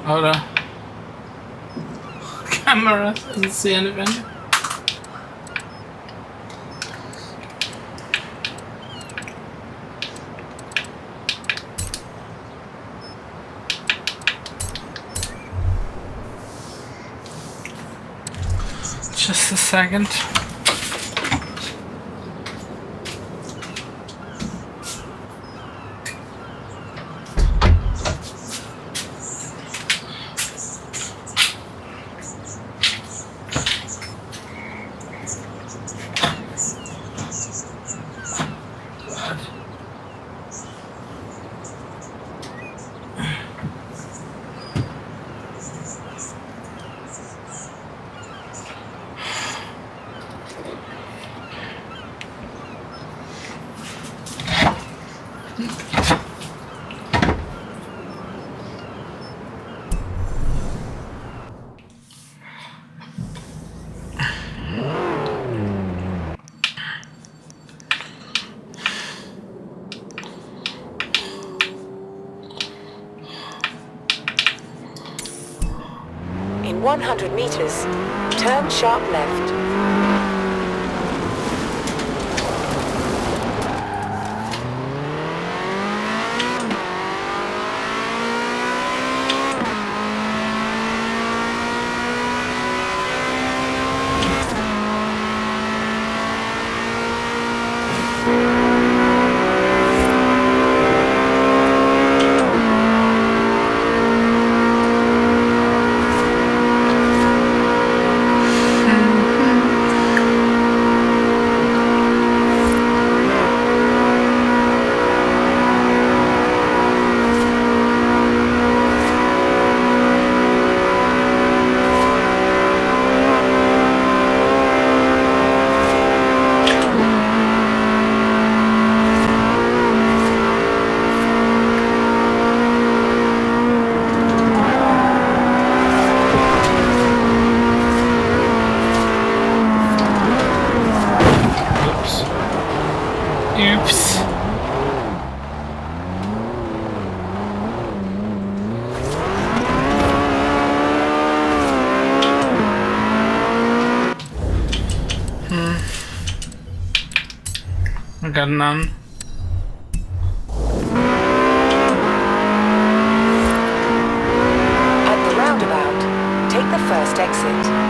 Oh, the camera doesn't see anything. Just a second. In 100 meters, turn sharp left. Oops. I got none. At the roundabout, take the first exit.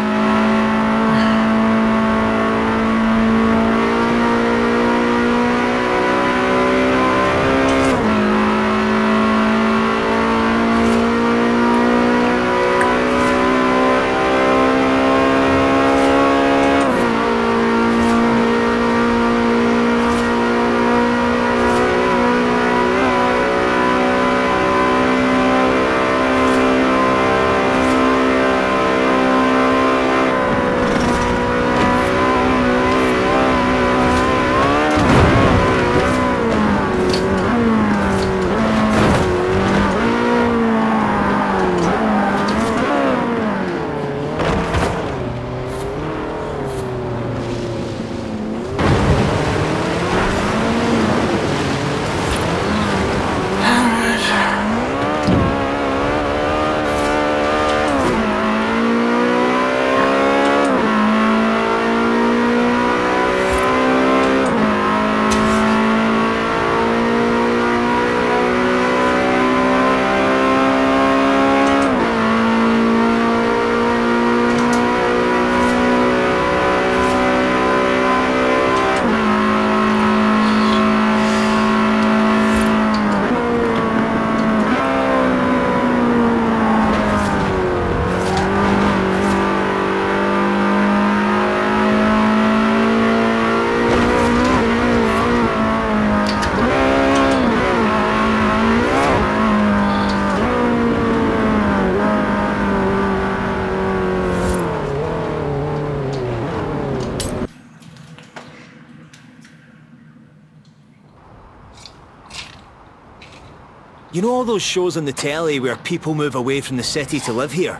You know all those shows on the telly where people move away from the city to live here?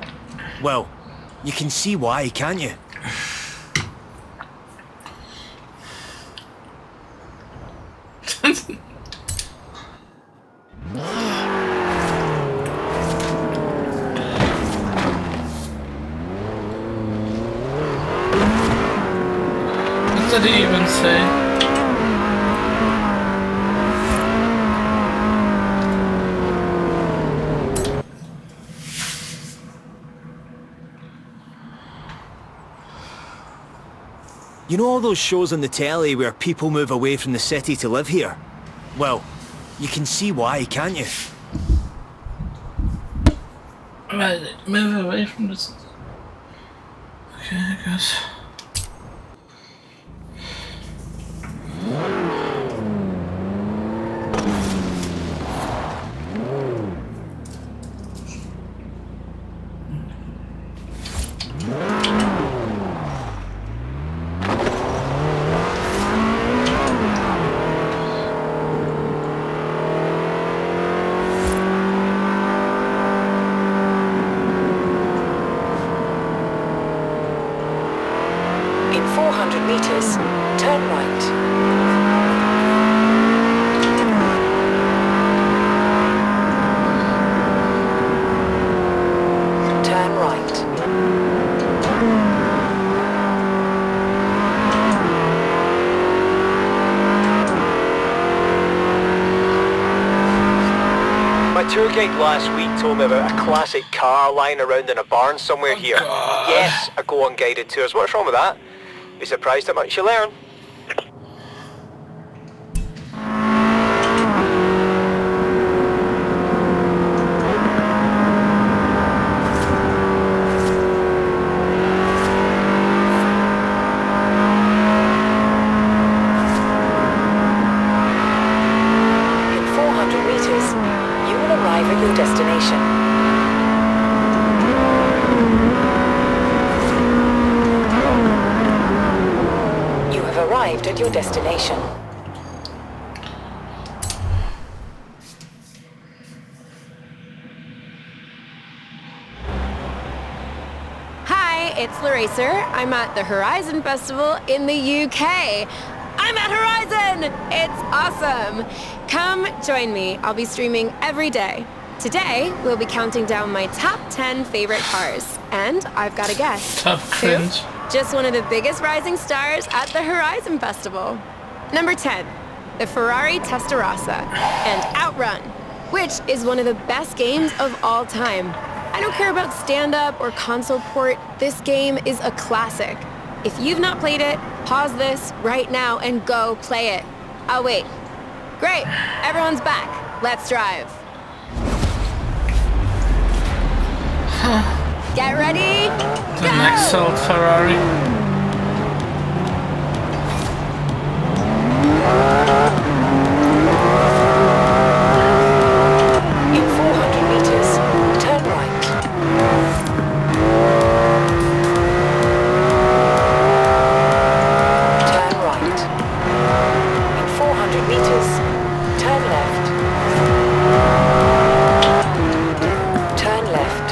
Well, you can see why, can't you? What did he even say? You know all those shows on the telly where people move away from the city to live here? Well, you can see why, can't you? Right, move away from this. Okay, I guess. In 400 meters, turn right. Turn right. My tour guide last week told me about a classic car lying around in a barn somewhere here. God. Yes, I go on guided tours. What's wrong with that? Be surprised how much you learn. In 400 meters, you will arrive at your destination. You have arrived at your destination. Hi, it's Laracer. I'm at the Horizon Festival in the UK. I'm at Horizon! It's awesome! Come join me. I'll be streaming every day. Today, we'll be counting down my top 10 favorite cars. And I've got a guess. Top Who? cringe. Just one of the biggest rising stars at the Horizon Festival. Number 10, the Ferrari Testarossa and Outrun, which is one of the best games of all time. I don't care about stand-up or console port, this game is a classic. If you've not played it, pause this right now and go play it. I'll wait. Great, everyone's back. Let's drive. Get ready, The next old Ferrari. In 400 meters, turn right. Turn right. In 400 meters, turn left. Turn left.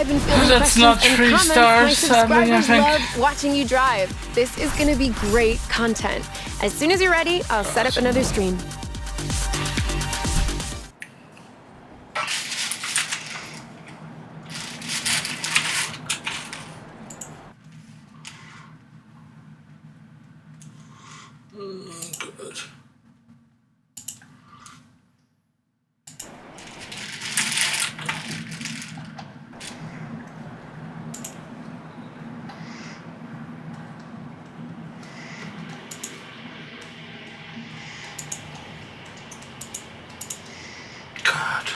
I've been fielding That's questions not and 3 comments. stars, My sadly, I subscribers think. love watching you drive. This is gonna be great content. As soon as you're ready, I'll set up another stream. Good. God.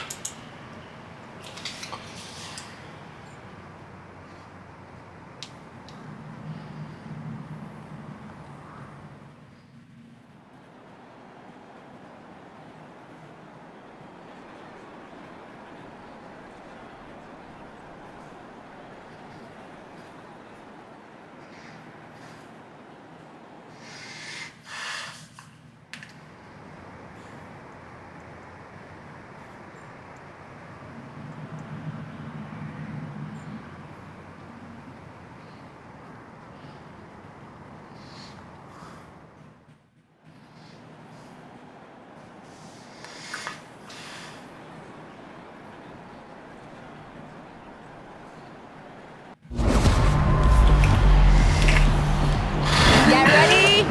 Get ready,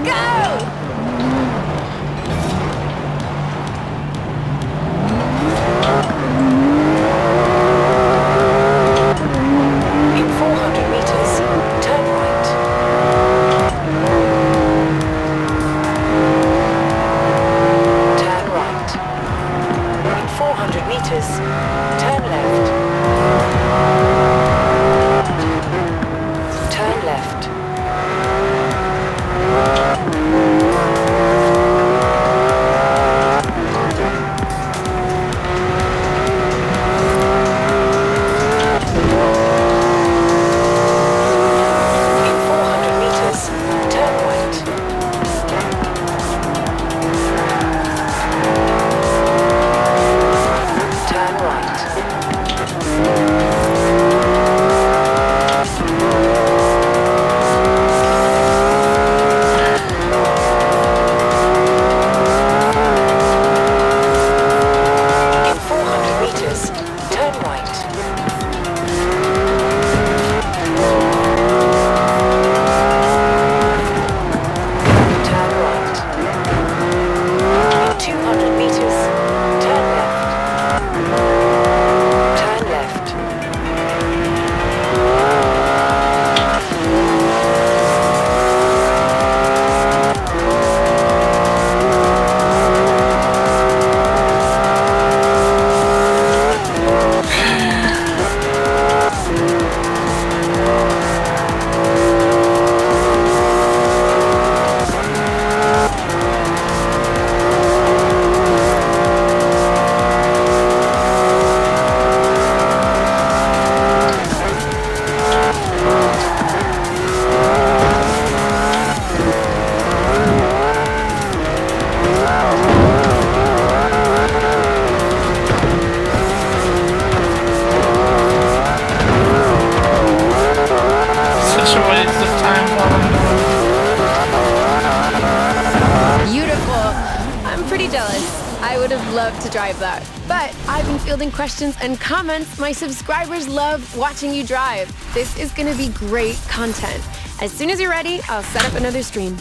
go! In 400 meters, turn right. Turn right. In 400 meters, turn left. Turn left. In 400 meters, turn right. Turn right. In 400 meters, turn right. Turn right. In 200 meters, turn left. Turn left. Such a waste of time while I'm doing. Beautiful. I'm pretty jealous. I would have loved to drive that. But I've been fielding questions and comments. My subscribers love watching you drive. This is gonna be great content. As soon as you're ready, I'll set up another stream.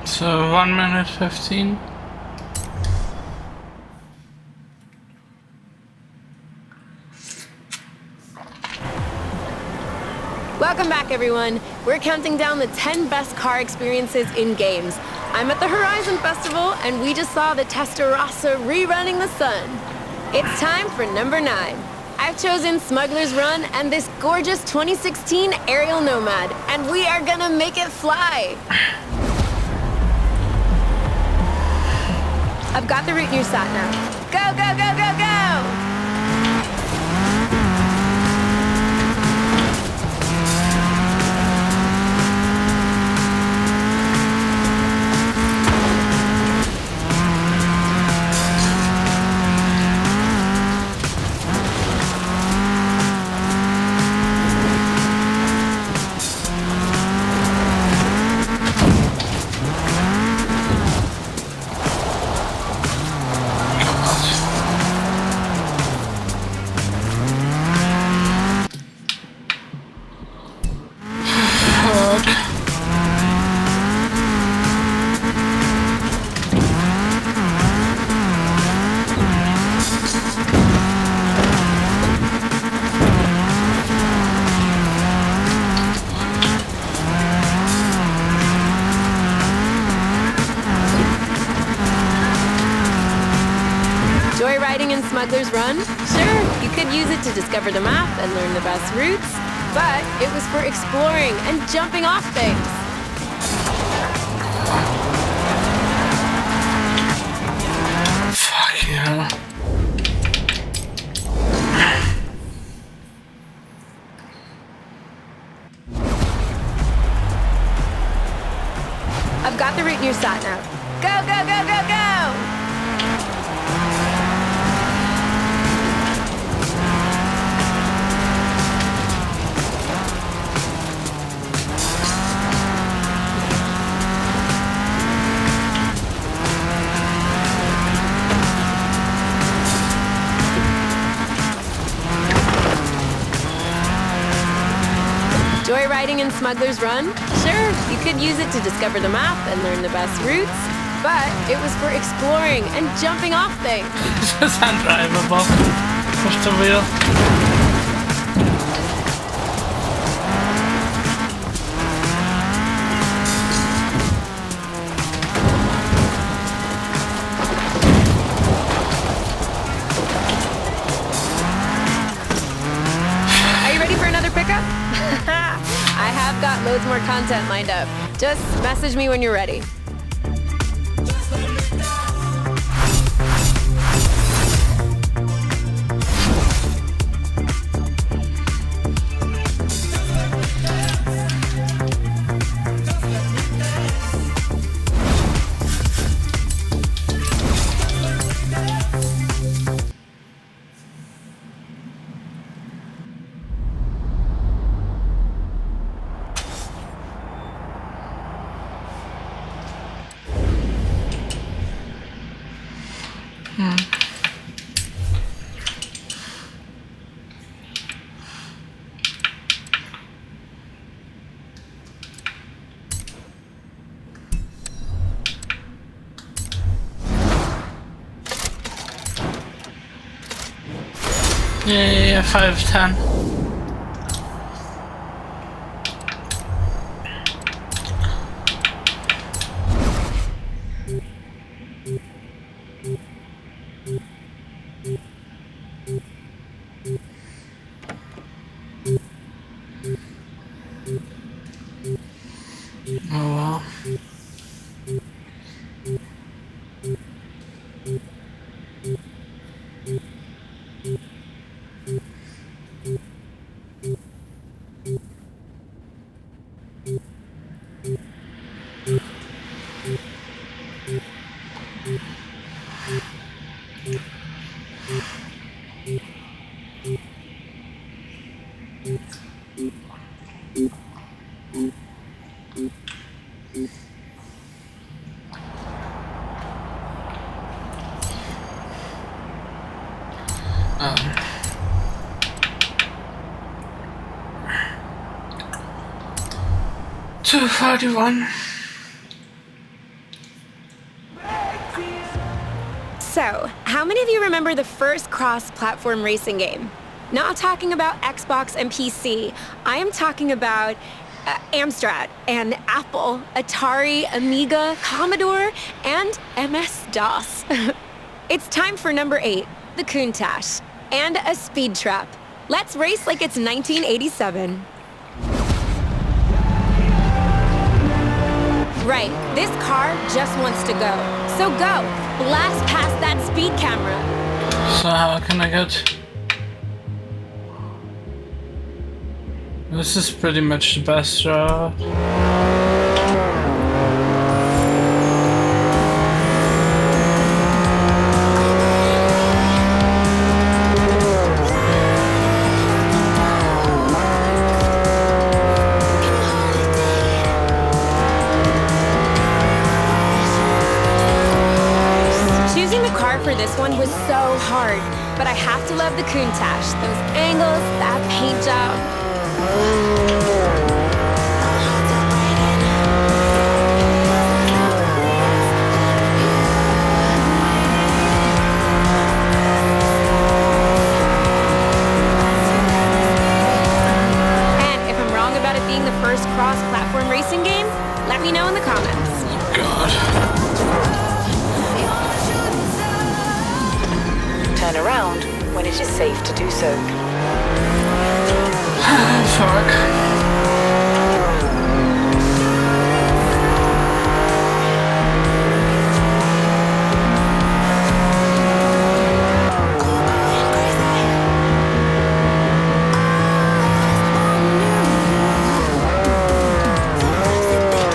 So 1 minute 15. everyone. We're counting down the 10 best car experiences in games. I'm at the Horizon Festival, and we just saw the Testarossa rerunning the sun. It's time for number 9. I've chosen Smuggler's Run and this gorgeous 2016 Aerial Nomad, and we are gonna make it fly. I've got the route in your sat nav. Go, go, go, go, go! Joyriding in Smuggler's Run? Sure, you could use it to discover the map and learn the best routes, but it was for exploring and jumping off things. Fuck yeah. I've got the route in your sat nav. Go, go, go, go, go! Joyriding in Smuggler's Run? Sure, you could use it to discover the map and learn the best routes, but it was for exploring and jumping off things. This is undrivable. Push the wheel. Are you ready for another pickup? I have got loads more content lined up. Just message me when you're ready. Yeah, 510. Oh well. Um. 241. So, how many of you remember the first cross-platform racing game? Not talking about Xbox and PC. I am talking about Amstrad, and Apple, Atari, Amiga, Commodore, and MS-DOS. It's time for number 8, the Countach, and a speed trap. Let's race like it's 1987. Right, this car just wants to go. So go, blast past that speed camera. So how can I get... This is pretty much the best route. Choosing the car for this one was so hard, but I have to love the Countach. Those angles, that paint job. And if I'm wrong about it being the first cross-platform racing game, let me know in the comments. God. Turn around when it is safe to do so. Fuck.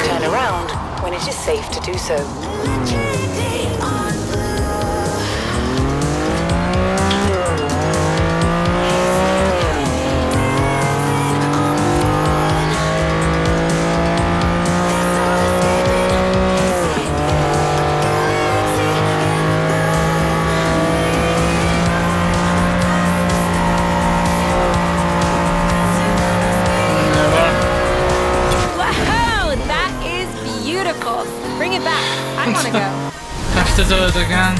Turn around when it is safe to do so. Wow, that is beautiful. Bring it back. I want to go. Have to do it again.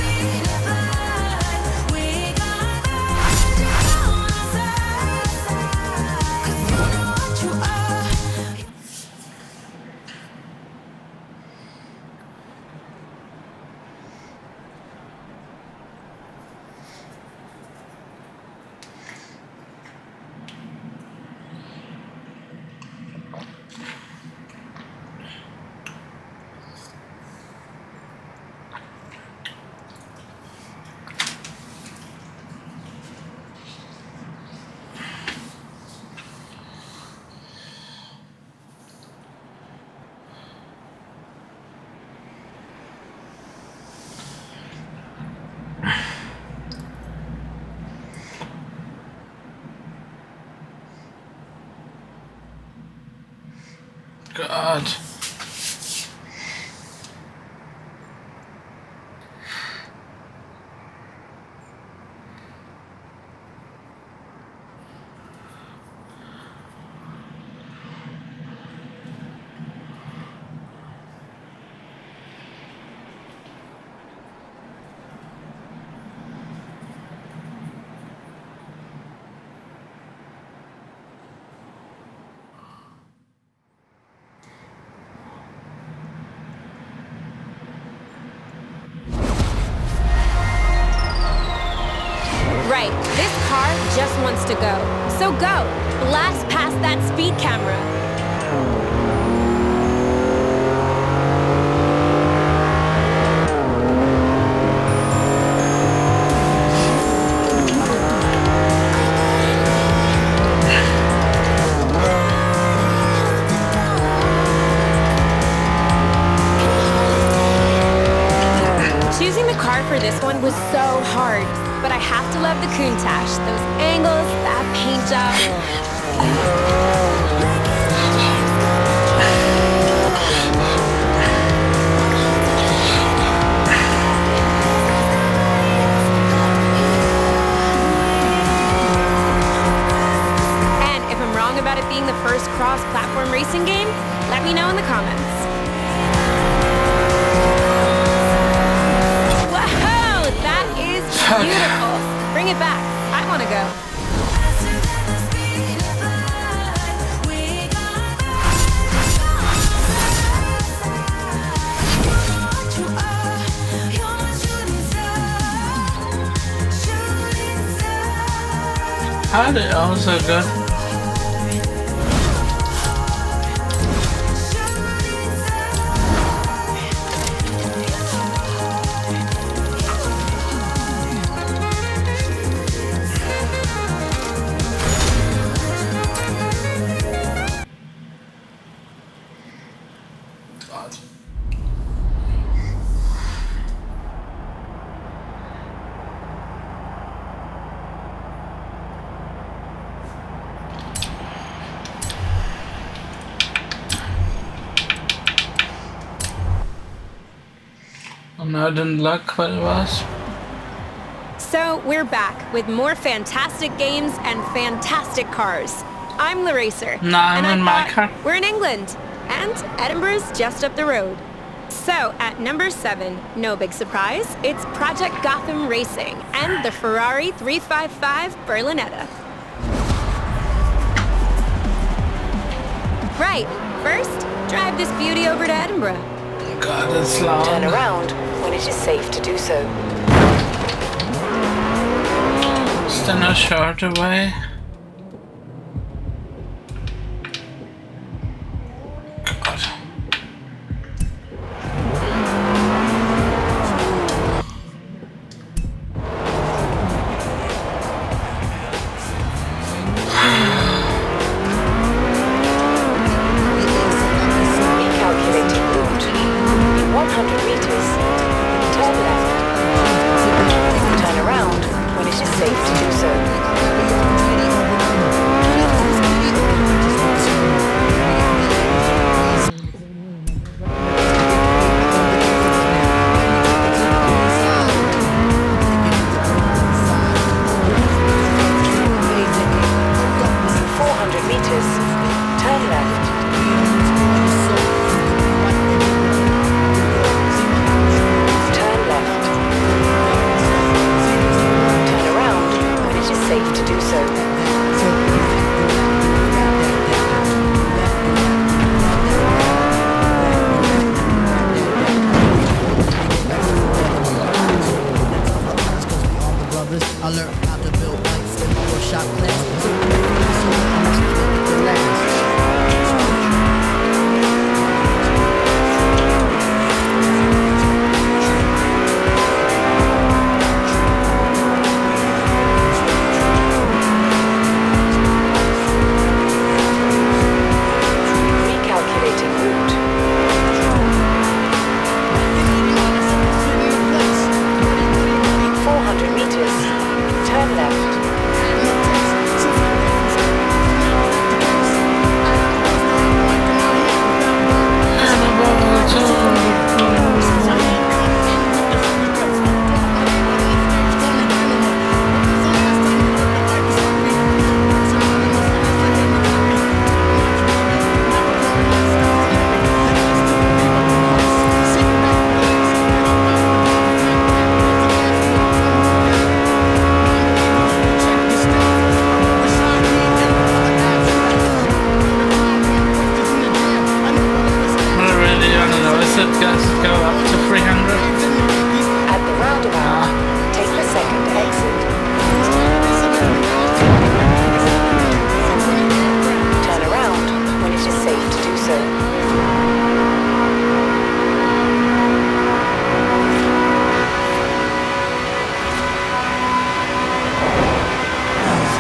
God. Right, this car just wants to go. So go, blast past that speed camera. Choosing the car for this one was so hard, but I have to love the Countach. Those angles, that paint job. And if I'm wrong about it being the first cross-platform racing game, let me know in the comments. Beautiful. Bring it back. I want to go. How did also good? God. No, I didn't look what it was. So we're back with more fantastic games and fantastic cars. I'm Laracer. No, I'm and in my car. We're in England, and Edinburgh's just up the road. So at number 7, no big surprise, it's Project Gotham Racing and the Ferrari 355 Berlinetta. Right, first, drive this beauty over to Edinburgh. God, it's long. Turn around when it is safe to do so. Is there no shorter way? God. Recalculating route. In 100 meters, turn left. Turn around when it is safe to do so. In 400 meters, turn left. Turn left. Turn around when it is safe to do so. I learned how to build bikes in my workshop class. So I'm last. Recalculating route. 400 meters, turn left. Go up to 300. At the roundabout, take the second exit. Turn around when it is safe to do so.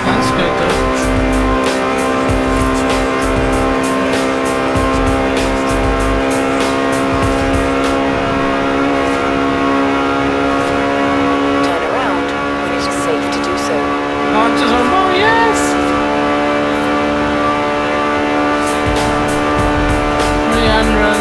That's good though. Turn around when it is safe to do so. Oh, just one more, yes! 300.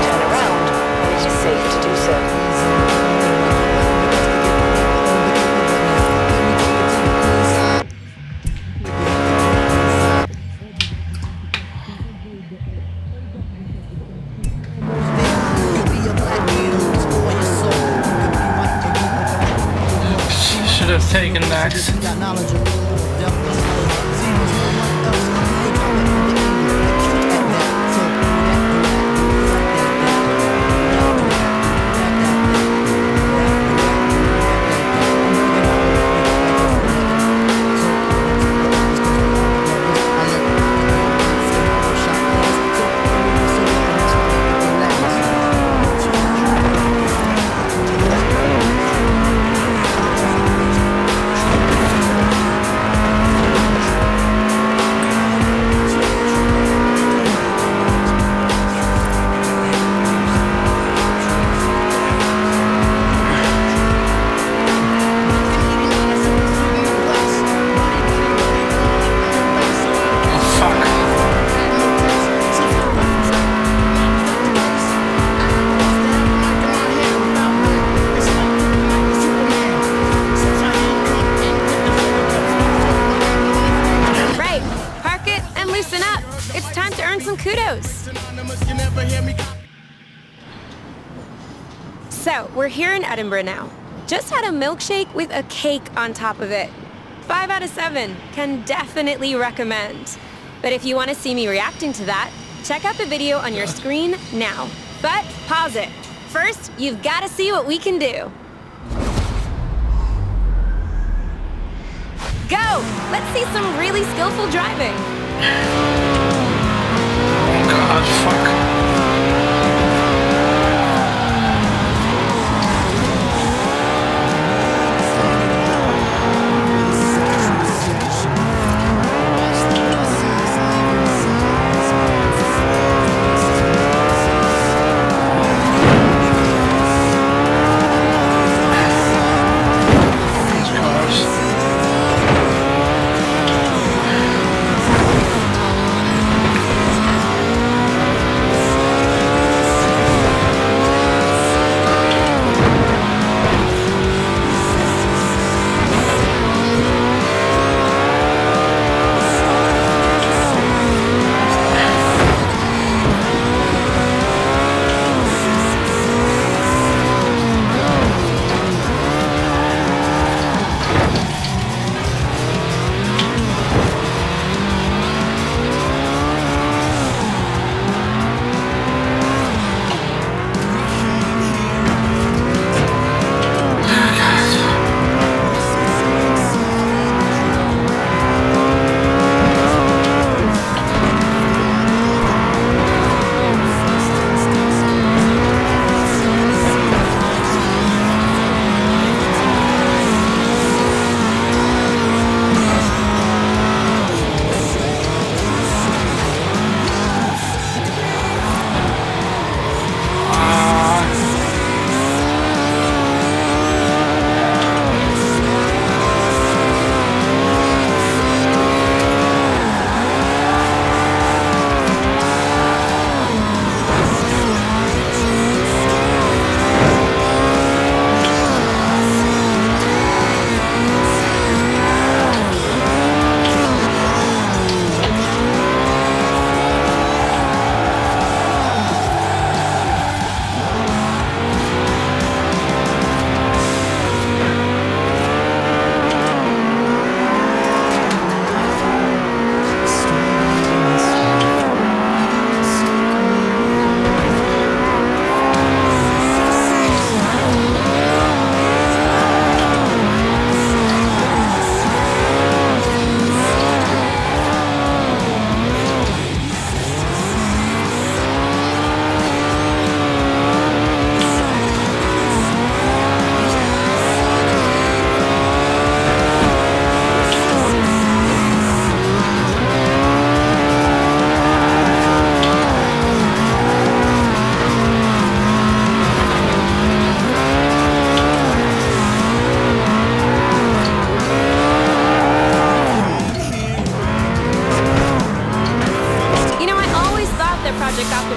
Turn around when it is safe to do so. Should have taken that. So, we're here in Edinburgh now. Just had a milkshake with a cake on top of it. 5 out of 7. Can definitely recommend. But if you want to see me reacting to that, check out the video on your screen now. But pause it. First, you've got to see what we can do. Go! Let's see some really skillful driving. Oh god, fuck.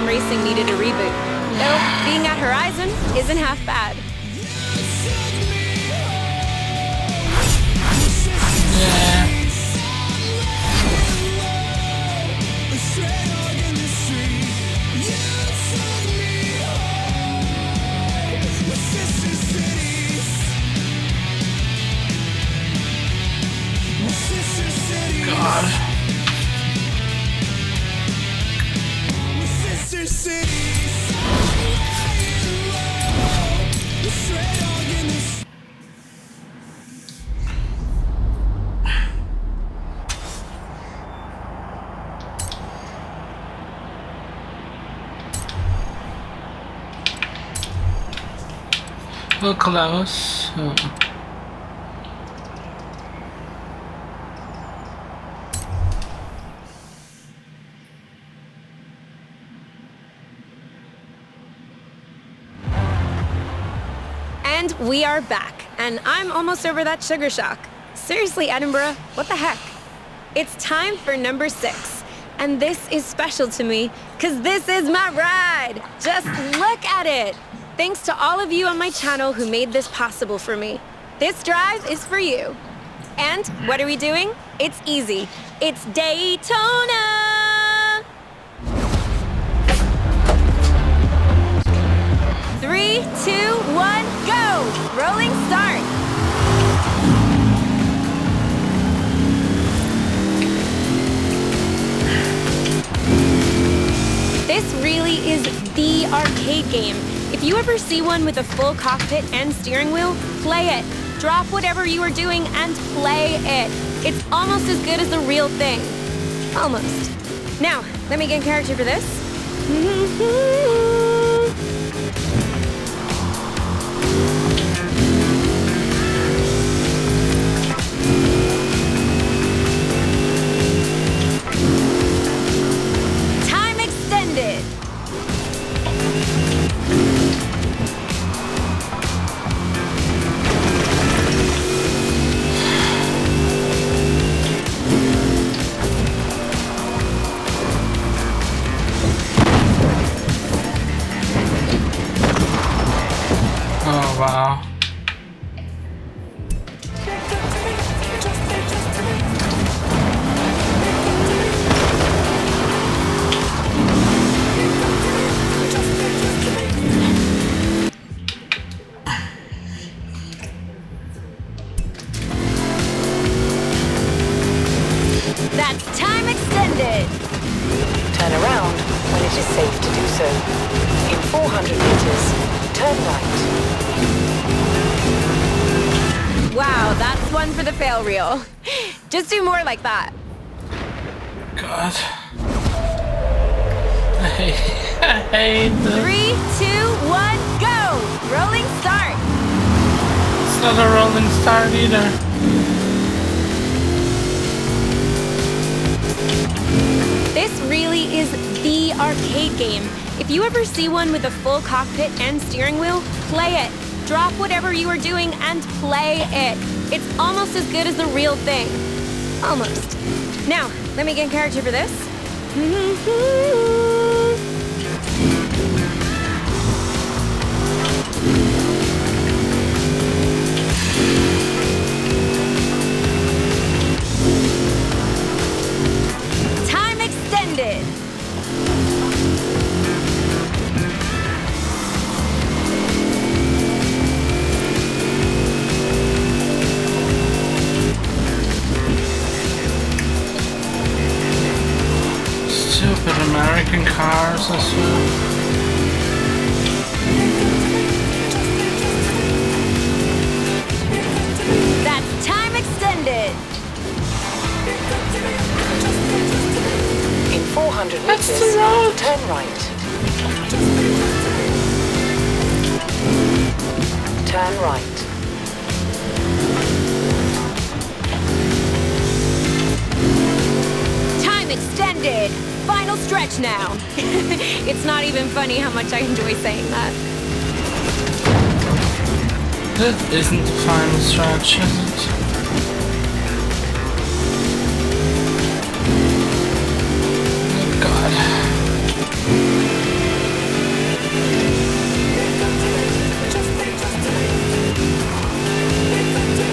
Racing needed a reboot. Though, being at Horizon isn't half bad. God. Well, close. Oh. And we are back, and I'm almost over that sugar shock. Seriously, Edinburgh, what the heck? It's time for number 6, and this is special to me, because this is my ride! Just look at it! Thanks to all of you on my channel who made this possible for me. This drive is for you. And what are we doing? It's easy. It's Daytona! 3, 2, 1. arcade game. If you ever see one with a full cockpit and steering wheel, play it. Drop whatever you are doing and play it. It's almost as good as the real thing. Almost. Now, let me get in character for this. Time extended. Oh wow. That's time extended. Turn around when it is safe to do so. In 400 meters, turn right. Wow, that's one for the fail reel. Just do more like that. God. I hate this. 3, 2, 1, go! Rolling start. It's not a rolling start either. This really is the arcade game. If you ever see one with a full cockpit and steering wheel, play it. Drop whatever you are doing and play it. It's almost as good as the real thing. Almost. Now, let me get in character for this. Time extended. Stupid American cars as well. That's time extended. In 400 That's meters, the road. turn right. Turn right. Time extended. Final stretch now. It's not even funny how much I enjoy saying that. This isn't the final stretch, is it? Oh God.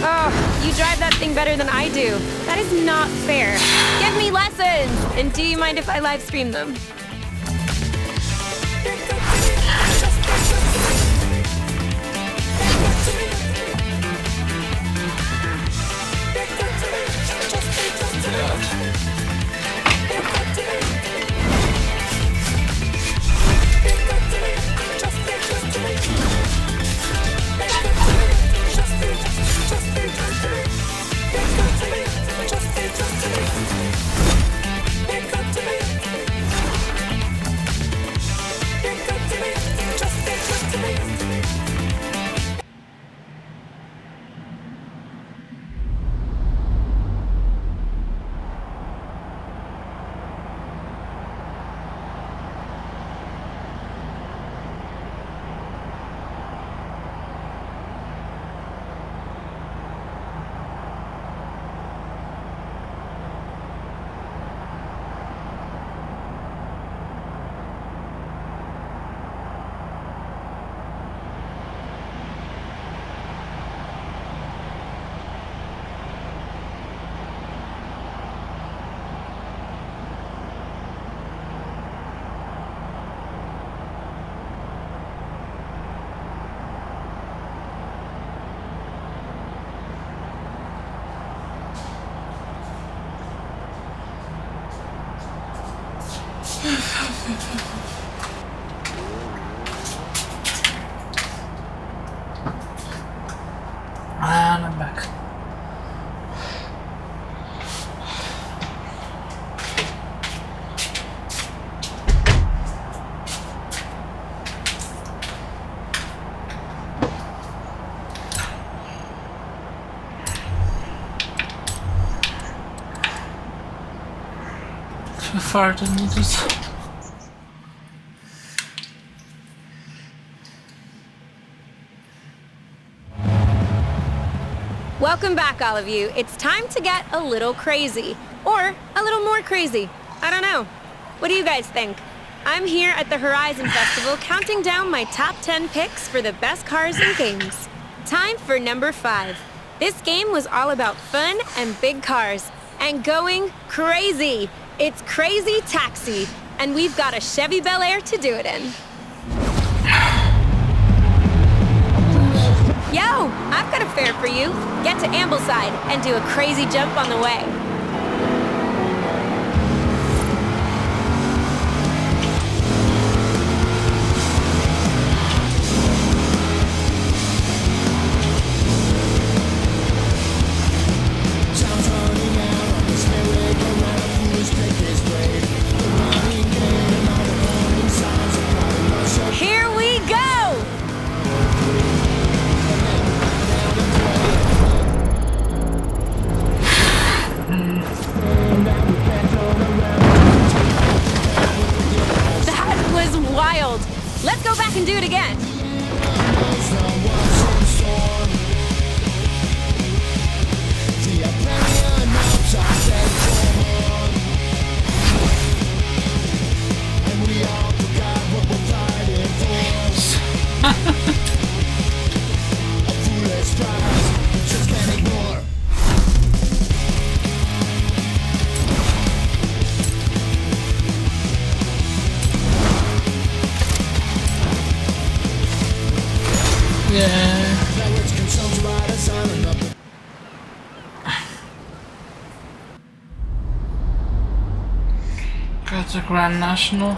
Oh, you drive that thing better than I do. That is not fair. Give me lessons! And do you mind if I live stream them? far than needed. Welcome back, all of you. It's time to get a little crazy. Or a little more crazy. I don't know. What do you guys think? I'm here at the Horizon Festival counting down my top 10 picks for the best cars and games. Time for number 5. This game was all about fun and big cars. And going crazy. It's Crazy Taxi. And we've got a Chevy Bel Air to do it in. Yo, I've got a fare for you. Get to Ambleside and do a crazy jump on the way. Here we go! That was wild. Let's go back and do it again. Yeah. Got the Grand National.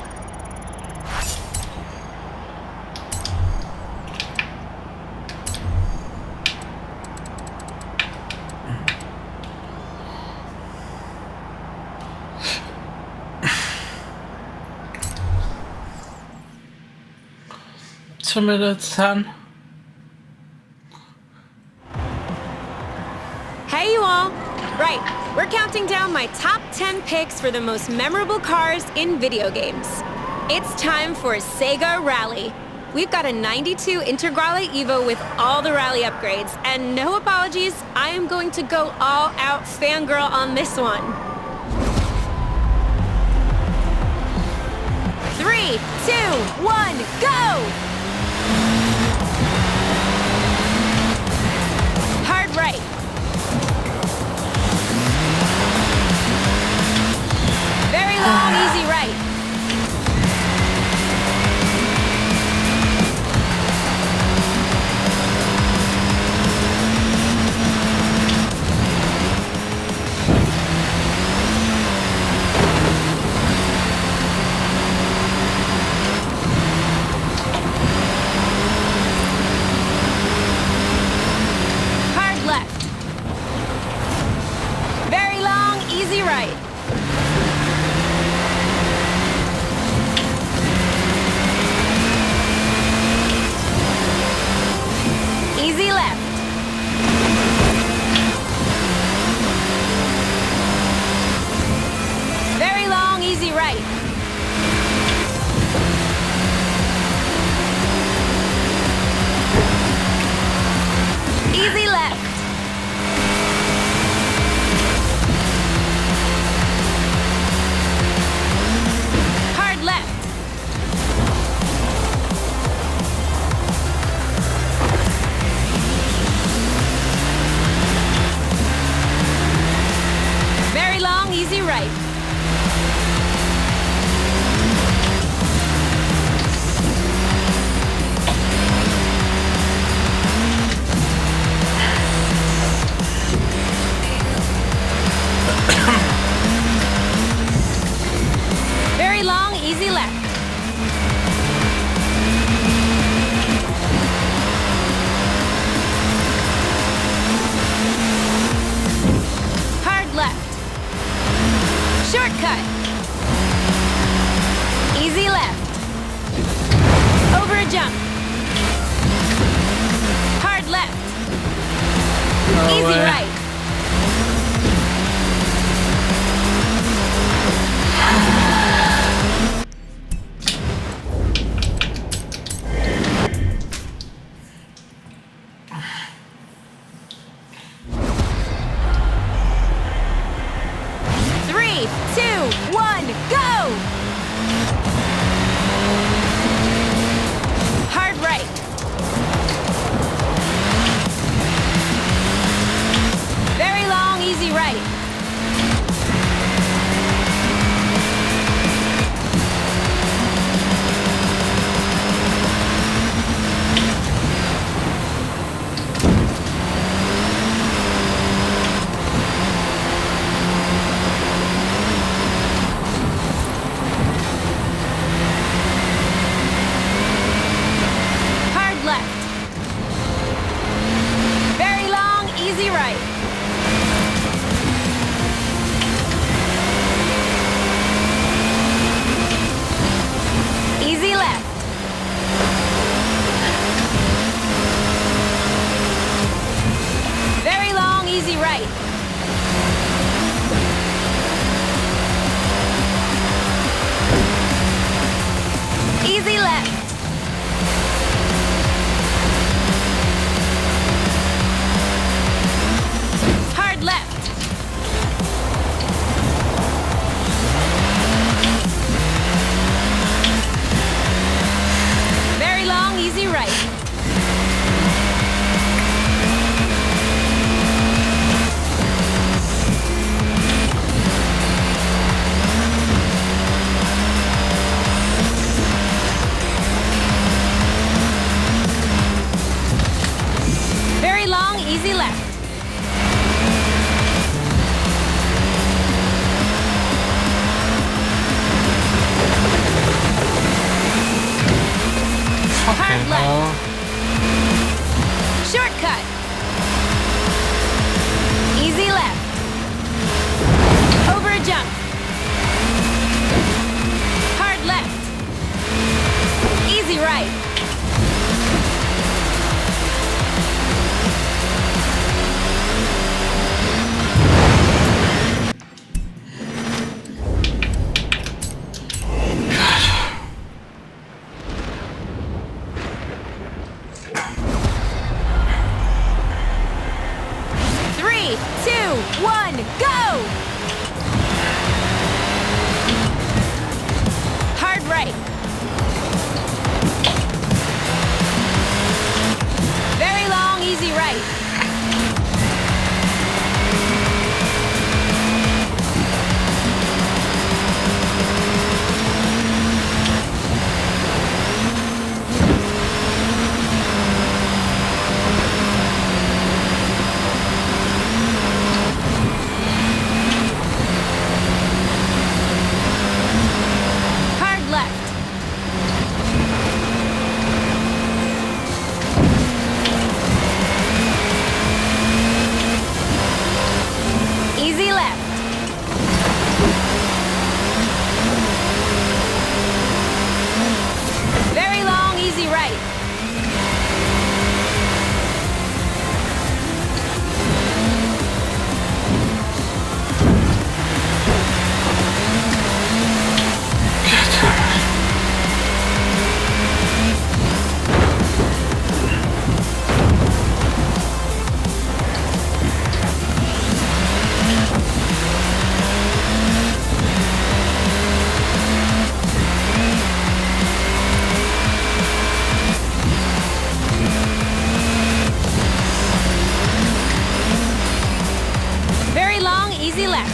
Two minutes 10. Hey, you all. Right, we're counting down my top 10 picks for the most memorable cars in video games. It's time for Sega Rally. We've got a 92 Integrale Evo with all the rally upgrades, and no apologies, I am going to go all out fangirl on this one. 3, 2, 1, go! Hard right. Very long, easy right. easy right. Very long, easy left. Fucking left. hell. Shortcut. Easy left. Over a jump. Hard left. Easy right. Three, two, one, go! Hard right. Very long, easy right. Hard left. Easy left. Very long, easy right. Very long, easy left.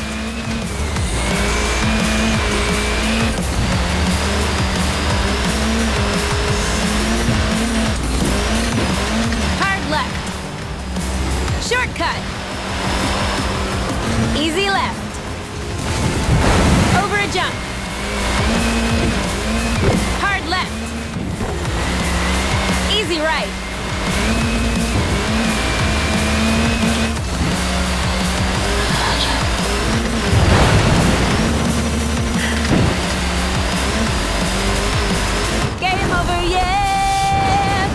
Hard left. Shortcut. Easy left. Over a jump. Hard left. Easy right. Game over, yeah!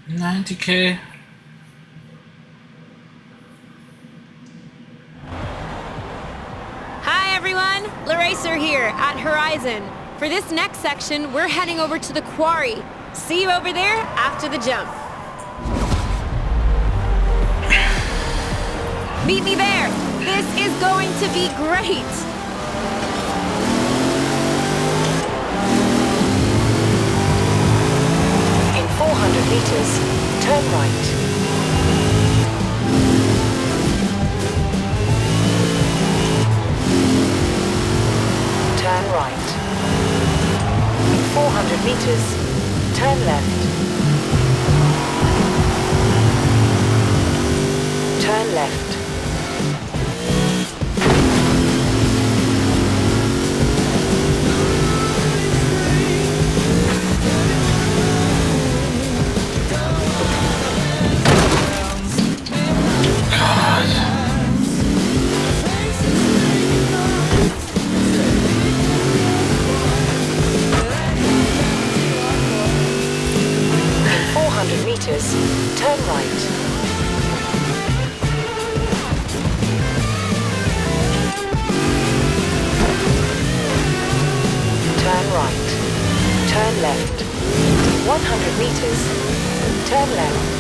$90K. Hi everyone, Laracer here at Horizon. For this next section, we're heading over to the quarry. See you over there after the jump. Meet me there. This is going to be great. In 400 meters, turn right. Turn right. In 400 meters, turn left. Turn left. meters. Turn right. Turn right. Turn left. 100 meters. Turn left.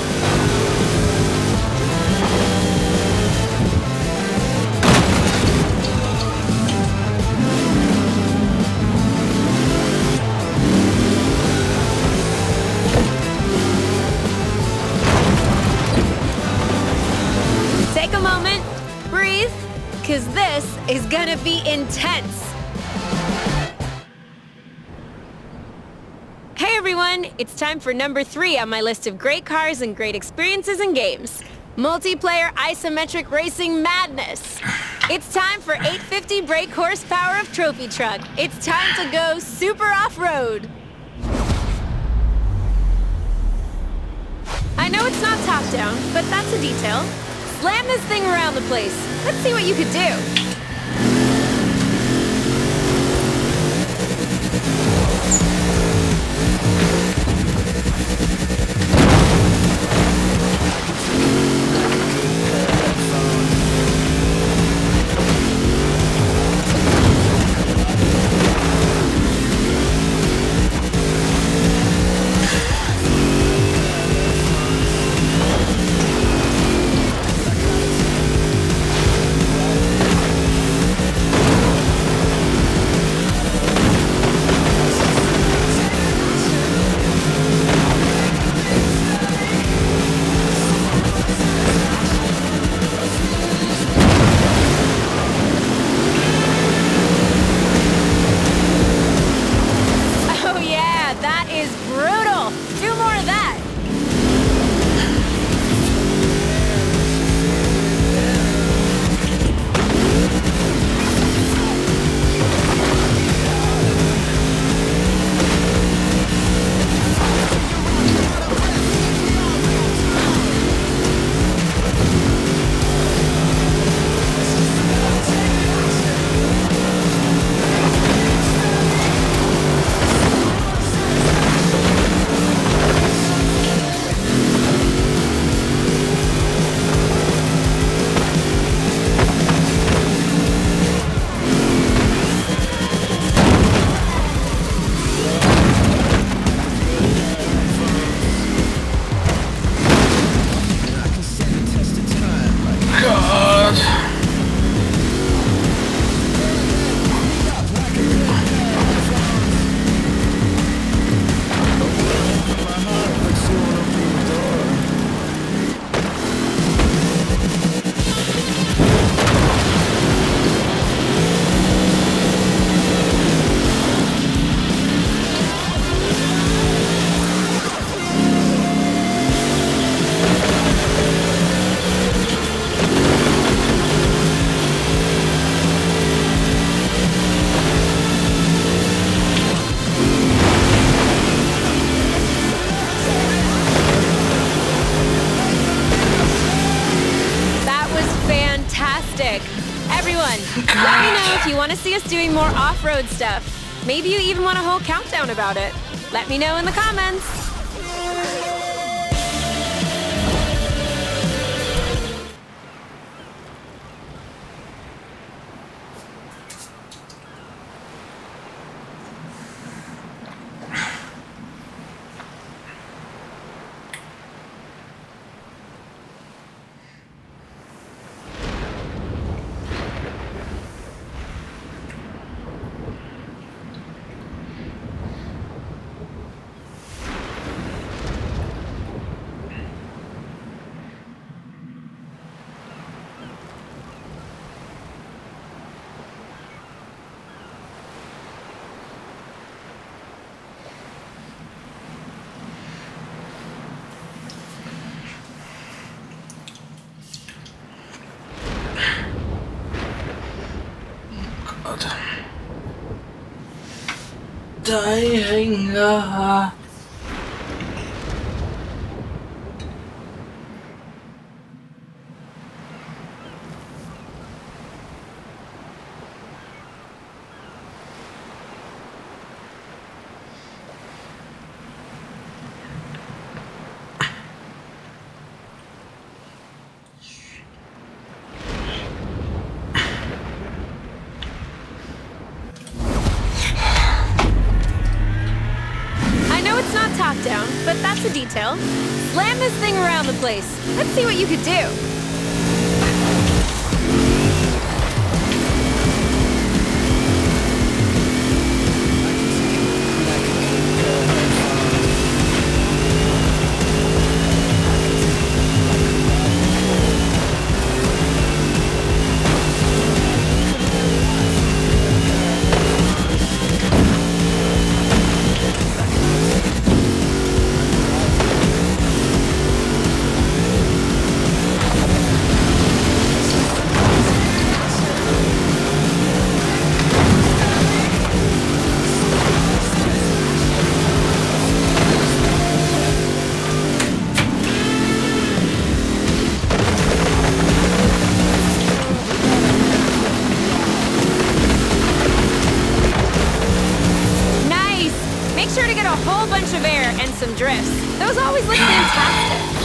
Take a moment, breathe, because this is gonna be intense. Hey everyone, it's time for number 3 on my list of great cars and great experiences and games. Multiplayer isometric racing madness. It's time for 850 brake horsepower of trophy truck. It's time to go super off-road. I know it's not top-down, but that's a detail. Slam this thing around the place. Let's see what you could do. Everyone, let me know if you want to see us doing more off-road stuff. Maybe you even want a whole countdown about it. Let me know in the comments. Dying. cocktail. Slam this thing around the place. Let's see what you could do. Some drifts. Those always look fantastic.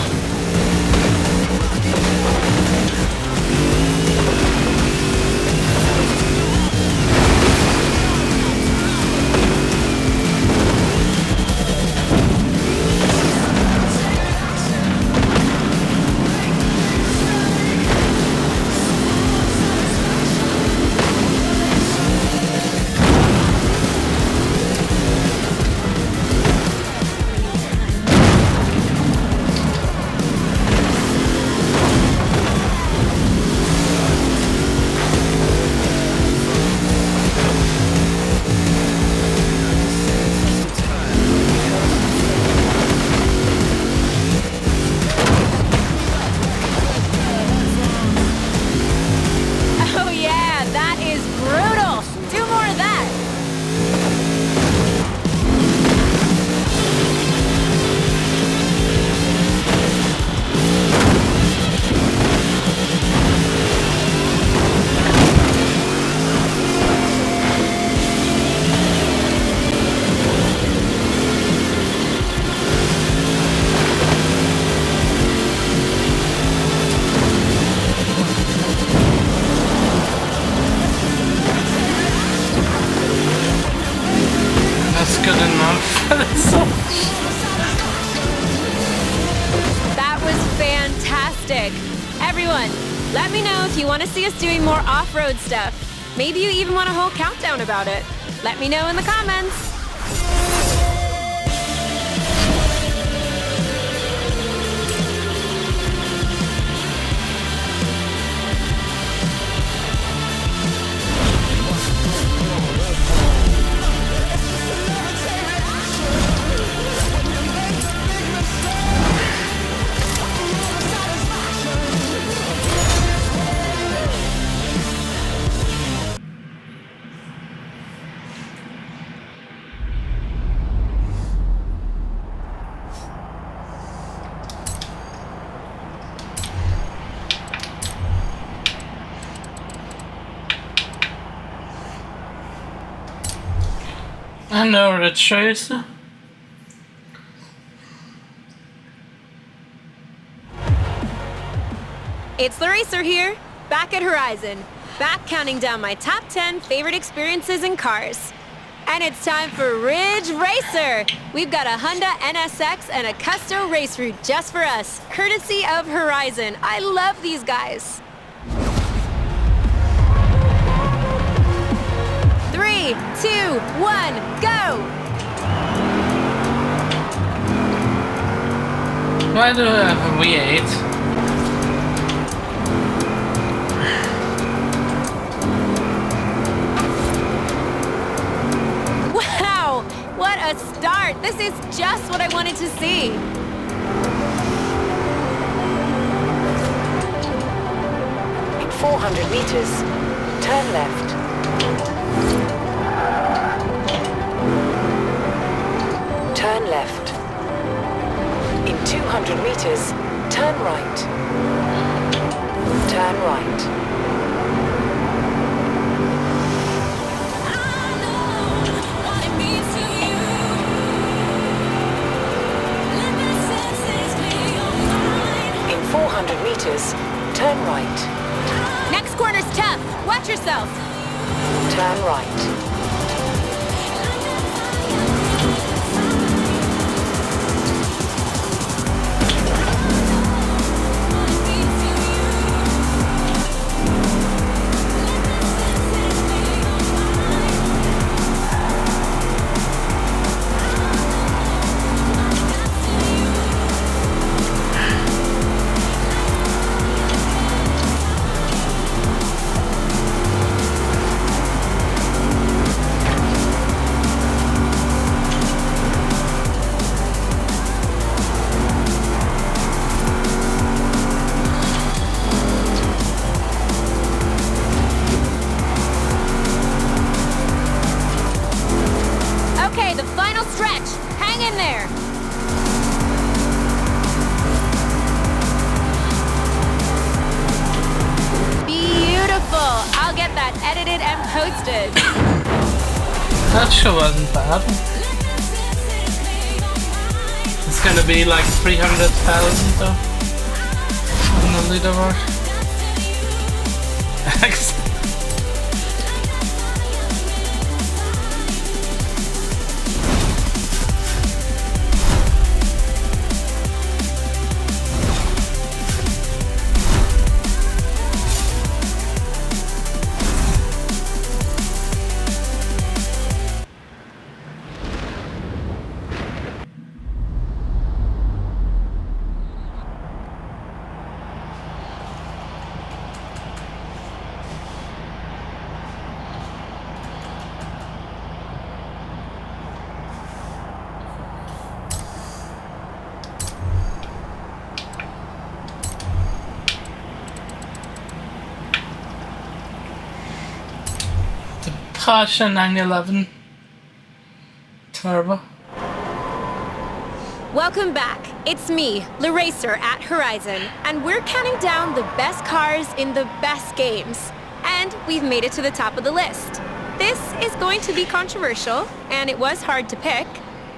Good enough. That was fantastic. Everyone, let me know if you want to see us doing more off-road stuff. Maybe you even want a whole countdown about it. Let me know in the comments. I know Retard. It's Laracer here, back at Horizon, back counting down my top 10 favorite experiences in cars. And it's time for Ridge Racer. We've got a Honda NSX and a Custo race route just for us, courtesy of Horizon. I love these guys. 3, 2, 1, go! Why do I have a V8? Wow! What a start! This is just what I wanted to see. In 400 meters, turn left. Turn left. In 200 meters, turn right. Turn right. In 400 meters, turn right. Next corner's tough. Watch yourself. Turn right. edited and posted. That show wasn't bad. It's gonna be like 300,000 though on the leaderboard. Porsche 911 Turbo. Welcome back. It's me, Laracer at Horizon, and we're counting down the best cars in the best games. And we've made it to the top of the list. This is going to be controversial, and it was hard to pick,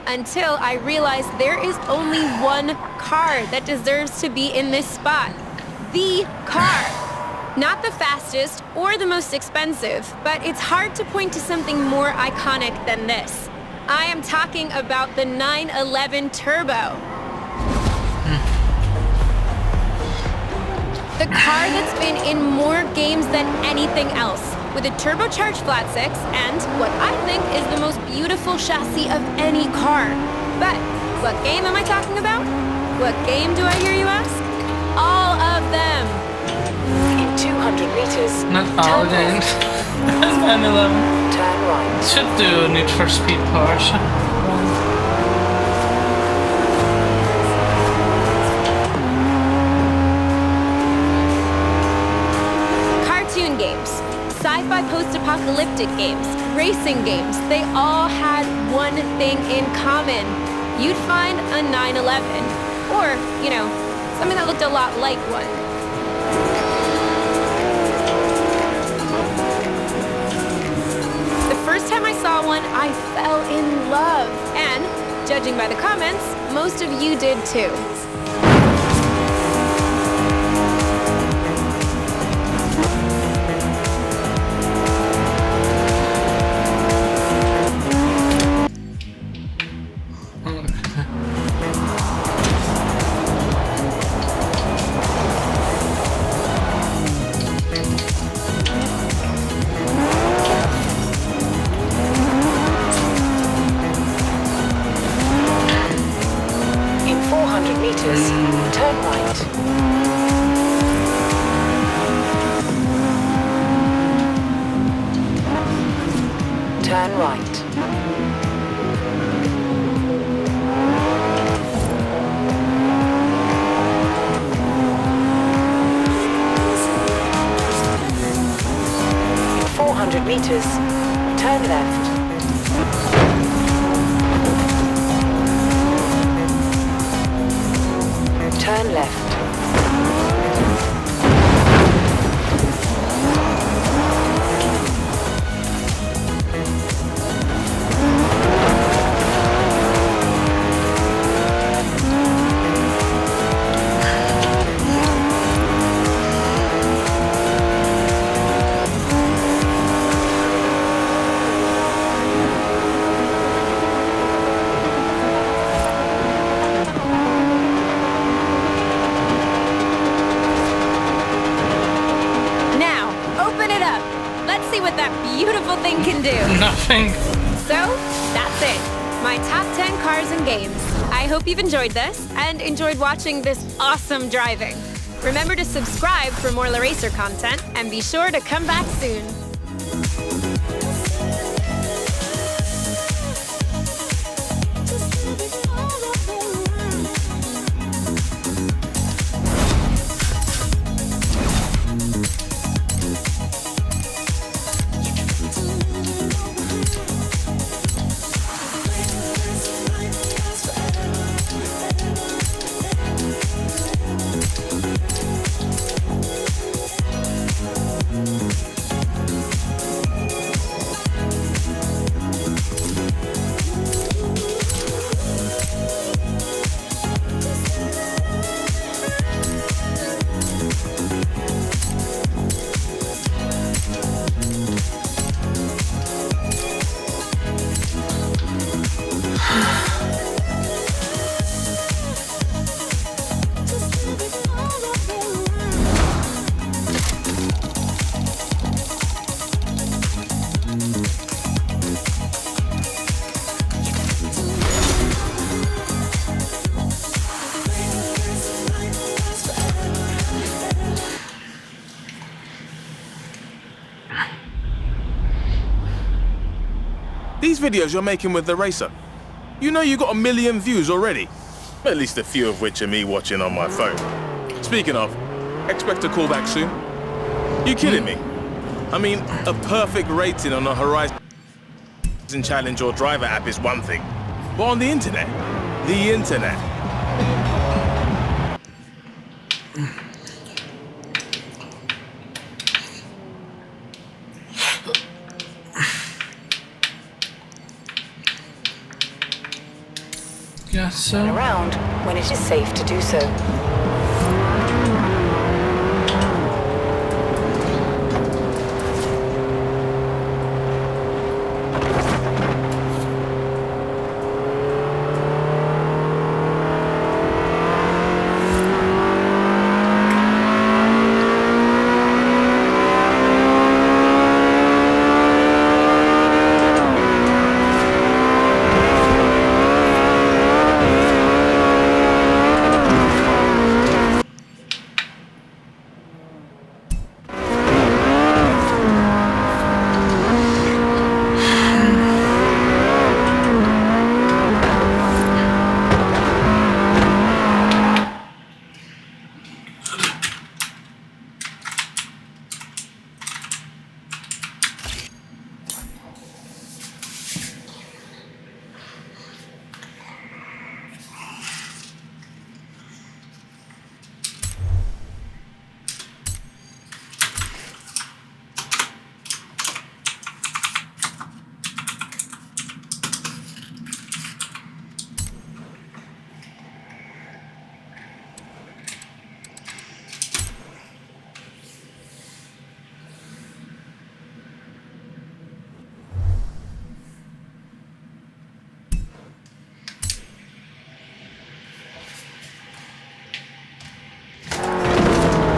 until I realized there is only one car that deserves to be in this spot. The car. Not the fastest or the most expensive, but it's hard to point to something more iconic than this. I am talking about the 911 Turbo. The car that's been in more games than anything else, with a turbocharged flat six and what I think is the most beautiful chassis of any car. But what game am I talking about? What game do I hear you ask? All of them. 200 meters. Not all games. 911. Turn right. Should do Need for Speed Porsche. Cartoon games, sci-fi post-apocalyptic games, racing games, they all had one thing in common. You'd find a 911, or, you know, something that looked a lot like one. The first time I saw one, I fell in love. And, judging by the comments, most of you did too. Turn right. Turn right. In 400 meters, turn left. Turn left. What that beautiful thing can do. Nothing. So, that's it. My top 10 cars and games. I hope you've enjoyed this and enjoyed watching this awesome driving. Remember to subscribe for more Laracer content and be sure to come back soon. videos you're making with the racer? You know you got 1 million views already. At least a few of which are me watching on my phone. Speaking of, expect a call back soon. You kidding me? I mean, a perfect rating on a Horizon Challenge or Driver app is one thing. But on the internet? The internet. Guess so. Turn around when it is safe to do so.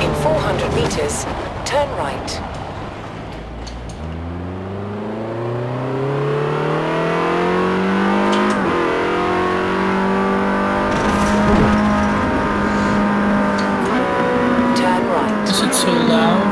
In 400 meters, turn right. Turn right. Is it so loud?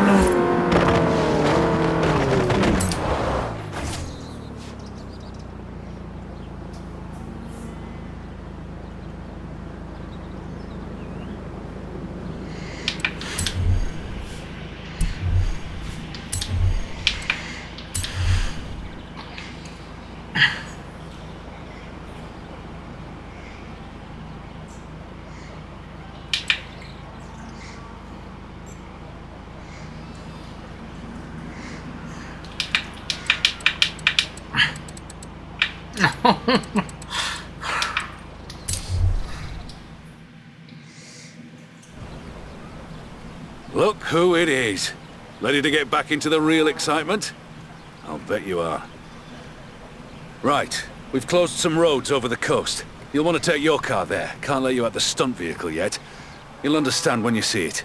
Look who it is. Ready to get back into the real excitement? I'll bet you are. Right, we've closed some roads over the coast. You'll want to take your car there. Can't let you out the stunt vehicle yet. You'll understand when you see it.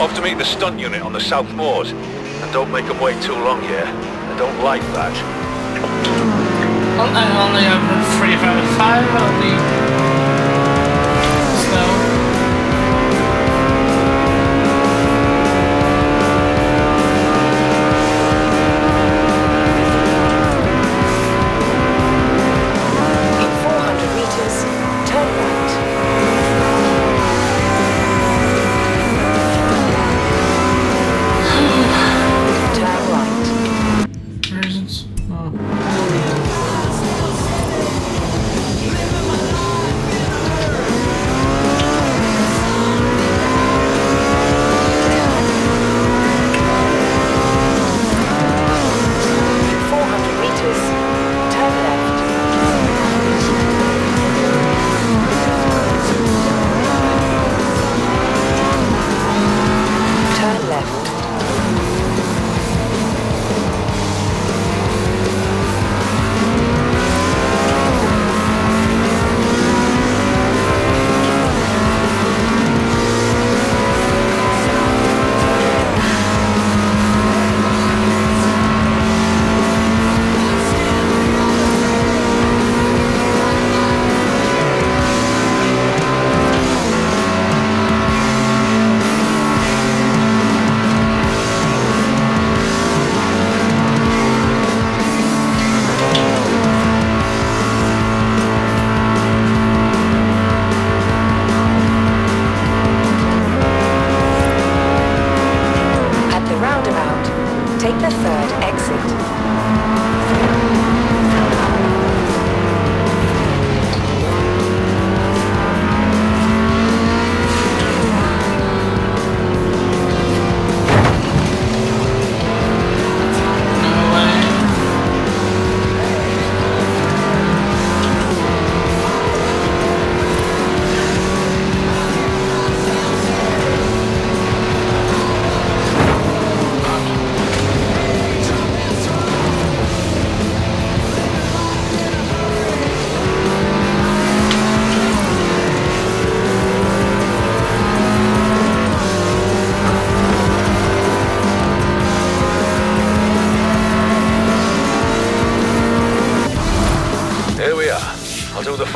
Off to meet the stunt unit on the South Moors. And don't make them wait too long here. I don't like that. Well, I only have a 355, I'll be slow. In 400 meters, turn right. Turn right. Reasons? Oh.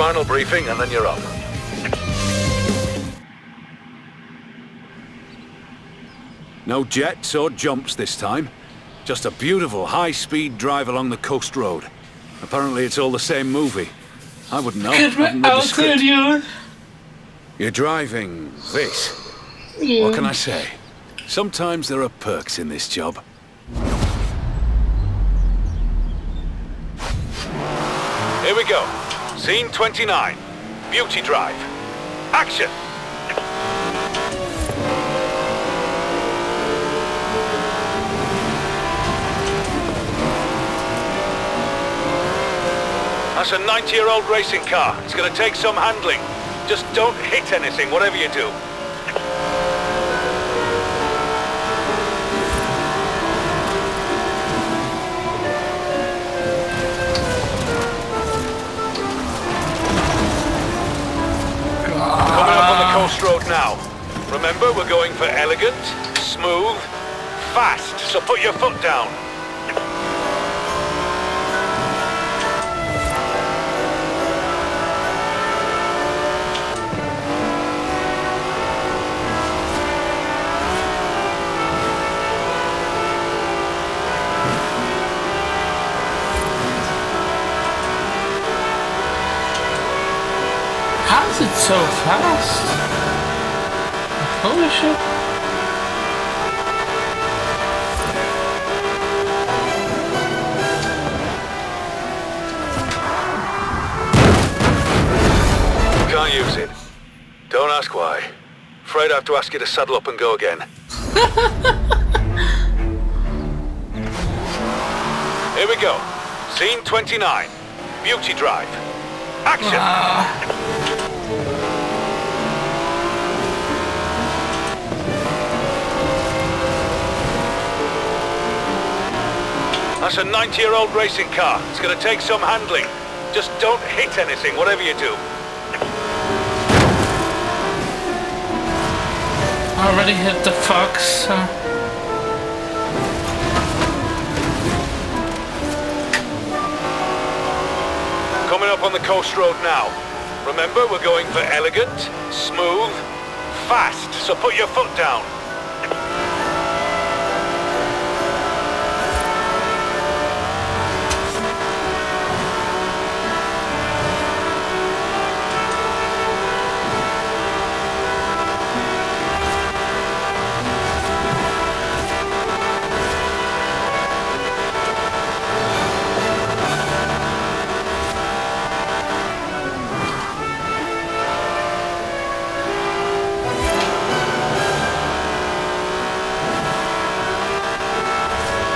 final briefing and then you're up. No jets or jumps this time. Just a beautiful high-speed drive along the coast road. Apparently it's all the same movie. I wouldn't know. Get Haven't me read the out script. here, You're driving this. you. What can I say? Sometimes there are perks in this job. Here we go. Scene 29. Beauty Drive. Action! That's a 90-year-old racing car. It's gonna take some handling. Just don't hit anything, whatever you do. Coming up on the coast road now. Remember, we're going for elegant, smooth, fast, so put your foot down. How is it so fast? Holy shit. Can't use it. Don't ask why. Afraid I have to ask you to saddle up and go again. Here we go. Scene 29. Beauty Drive. Action! That's a 90-year-old racing car. It's gonna take some handling. Just don't hit anything, whatever you do. I already hit the fox. Coming up on the coast road now. Remember, we're going for elegant, smooth, fast, so put your foot down.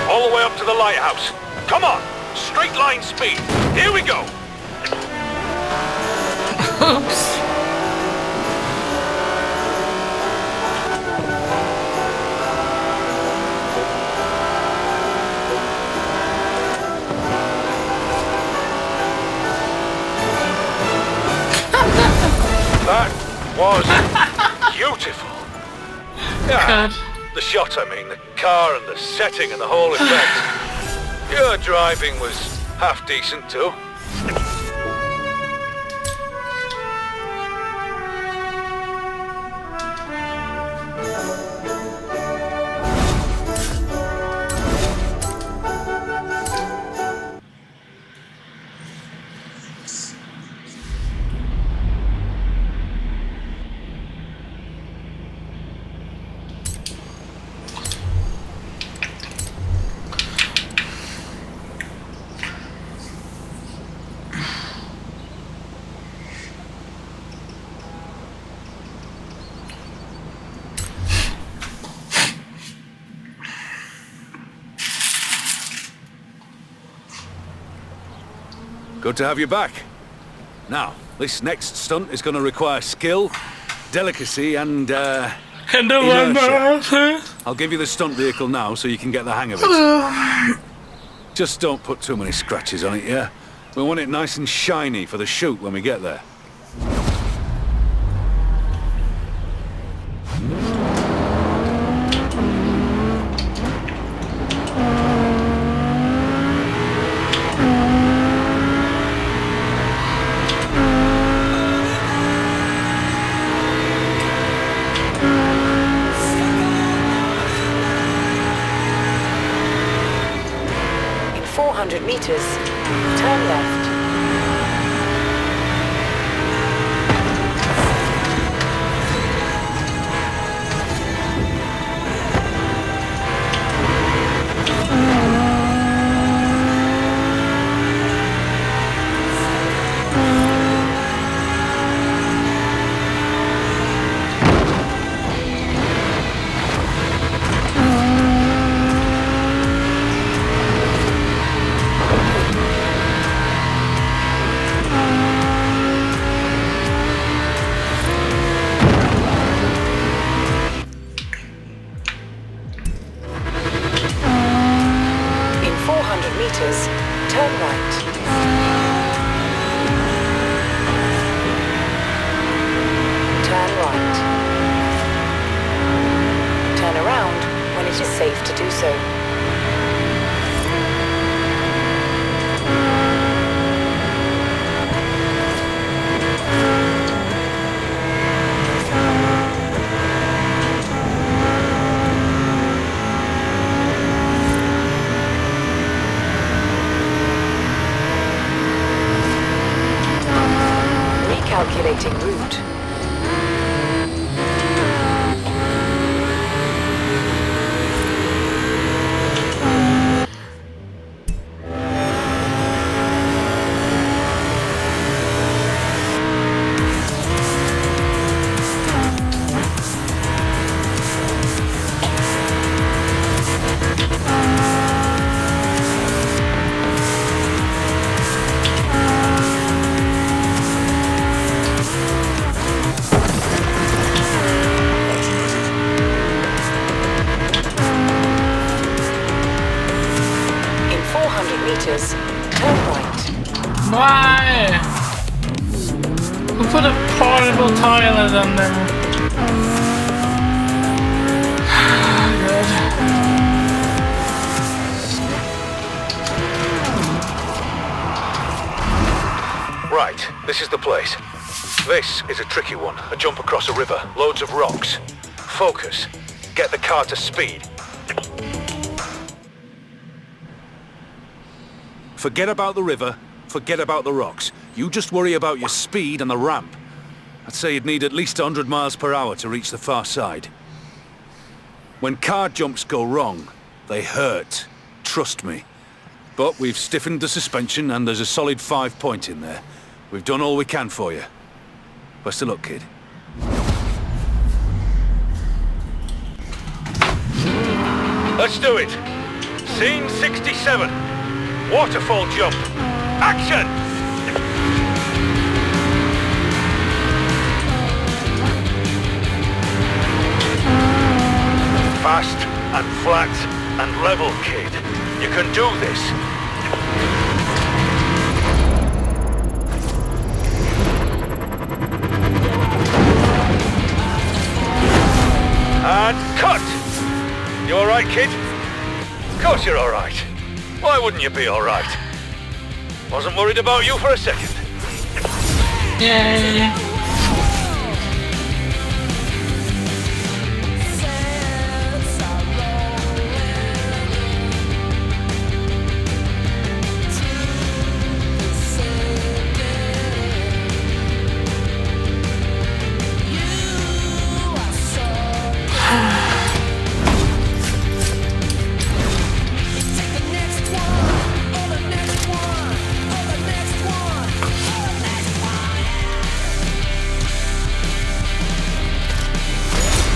All the way up to the lighthouse. Come on! Straight line speed. Here we go! Oops. That was beautiful. Yeah, God. the shot, I mean, the car and the setting and the whole effect. Your driving was half decent too. Good to have you back. Now, this next stunt is going to require skill, delicacy, and, Can do one inertia. more. I'll give you the stunt vehicle now so you can get the hang of it. Just don't put too many scratches on it, yeah? We want it nice and shiny for the shoot when we get there. 400 meters, turn left. Turn right. Turn right. Turn around when it is safe to do so. Calculating route. Meters, turn right. Why? Who put a portable toilet on there? Good. Right, this is the place. This is a tricky one. A jump across a river, loads of rocks. Focus. Get the car to speed. Forget about the river, forget about the rocks. You just worry about your speed and the ramp. I'd say you'd need at least 100 miles per hour to reach the far side. When car jumps go wrong, they hurt. Trust me. But we've stiffened the suspension and there's a solid 5 point in there. We've done all we can for you. Best of luck, kid. Let's do it. Scene 67. Waterfall jump. Action! Fast and flat and level, kid. You can do this. And cut! You all right, kid? Of course you're all right. Why wouldn't you be all right? Wasn't worried about you for a second. Yay!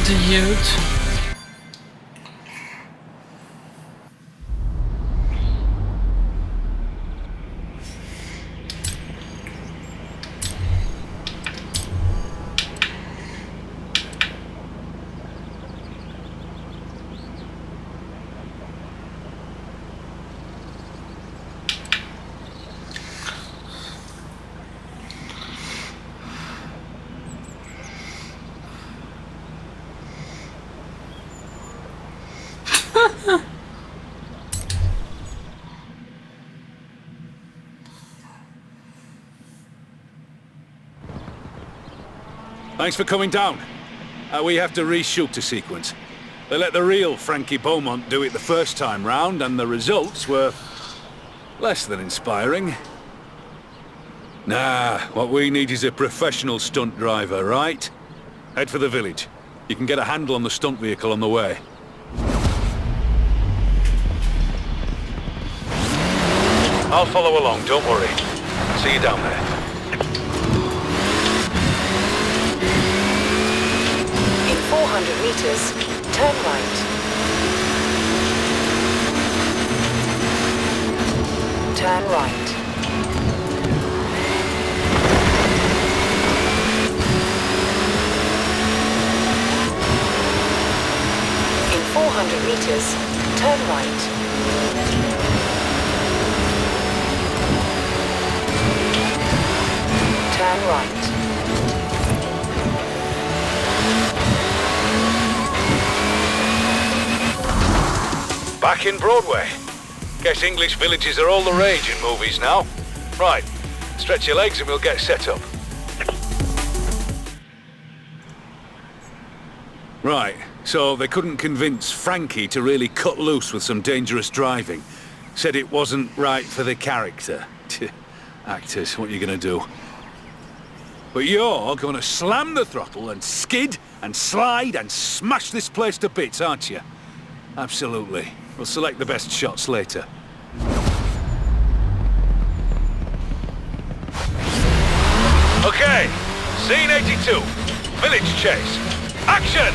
The youth. Thanks for coming down. We have to reshoot the sequence. They let the real Frankie Beaumont do it the first time round, and the results were... Less than inspiring. Nah, what we need is a professional stunt driver, right? Head for the village. You can get a handle on the stunt vehicle on the way. I'll follow along, don't worry. See you down there. In 400 meters, turn right. Turn right. In 400 meters, turn right. Turn right. Back in Broadway. Guess English villages are all the rage in movies now. Right, stretch your legs and we'll get set up. Right, so they couldn't convince Frankie to really cut loose with some dangerous driving. Said it wasn't right for the character. Actors, what are you gonna do? But you're gonna slam the throttle and skid and slide and smash this place to bits, aren't you? Absolutely. We'll select the best shots later. Okay, scene 82. Village chase. Action!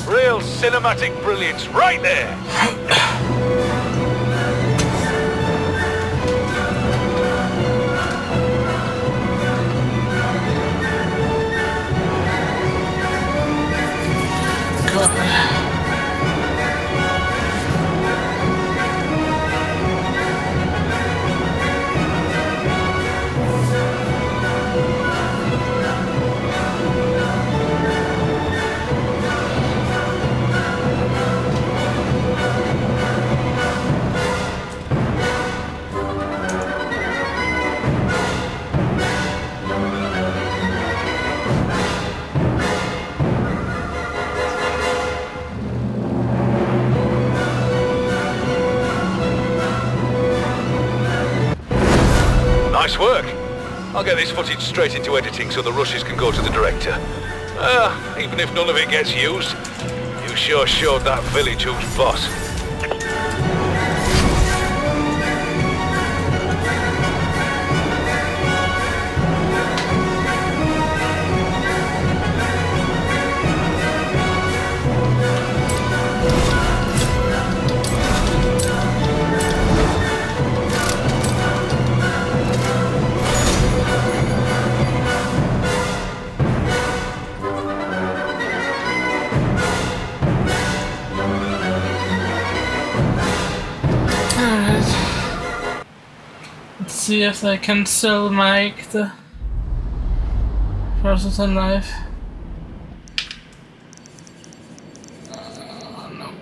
Real cinematic brilliance right there. Nice work. I'll get this footage straight into editing so the rushes can go to the director. Even if none of it gets used, you sure showed that village who's boss. See if I can still make the forzathon live. No.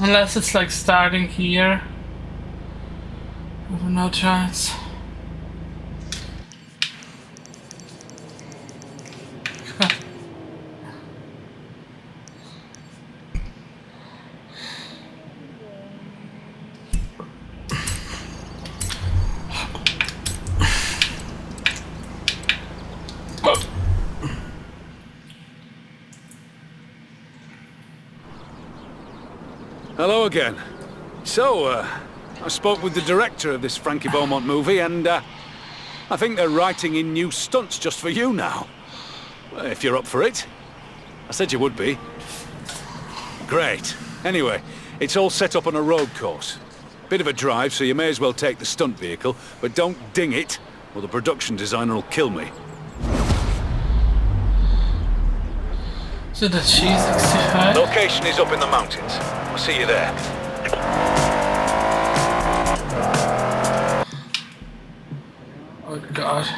Unless it's like starting here. I have no chance. Hello again. So, I spoke with the director of this Frankie Beaumont movie, and I think they're writing in new stunts just for you now. Well, if you're up for it. I said you would be. Great. Anyway, it's all set up on a road course. Bit of a drive, so you may as well take the stunt vehicle, but don't ding it, or the production designer will kill me. So the cheese 65. Location is up in the mountains. I'll see you there. Oh god.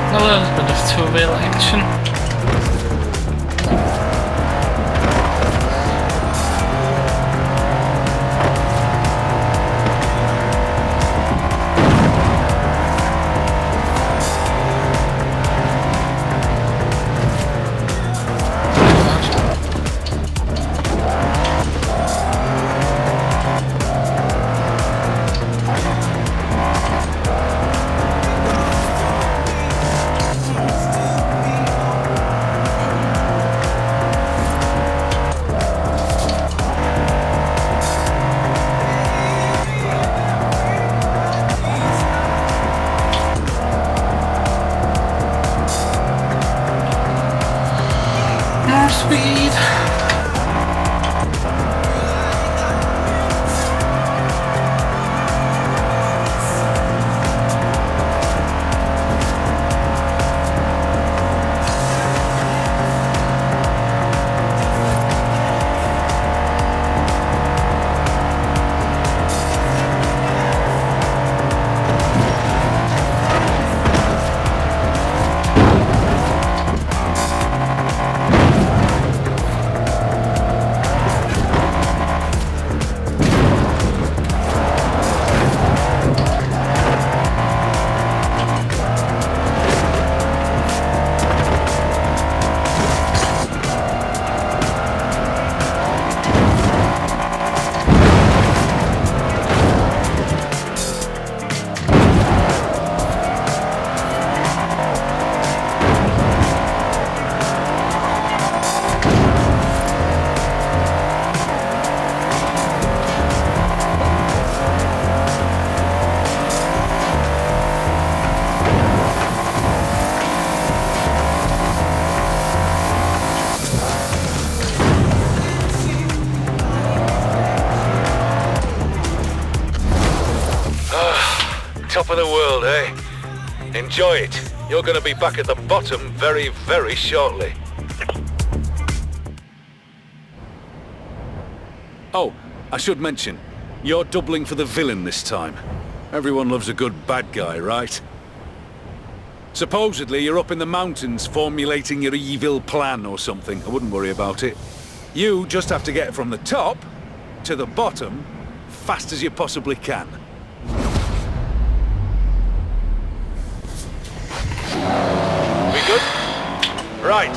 A little bit of two-wheel action. top of the world, eh? Enjoy it. You're going to be back at the bottom very, very shortly. Oh, I should mention, you're doubling for the villain this time. Everyone loves a good bad guy, right? Supposedly you're up in the mountains formulating your evil plan or something. I wouldn't worry about it. You just have to get from the top to the bottom fast as you possibly can. We good? Right.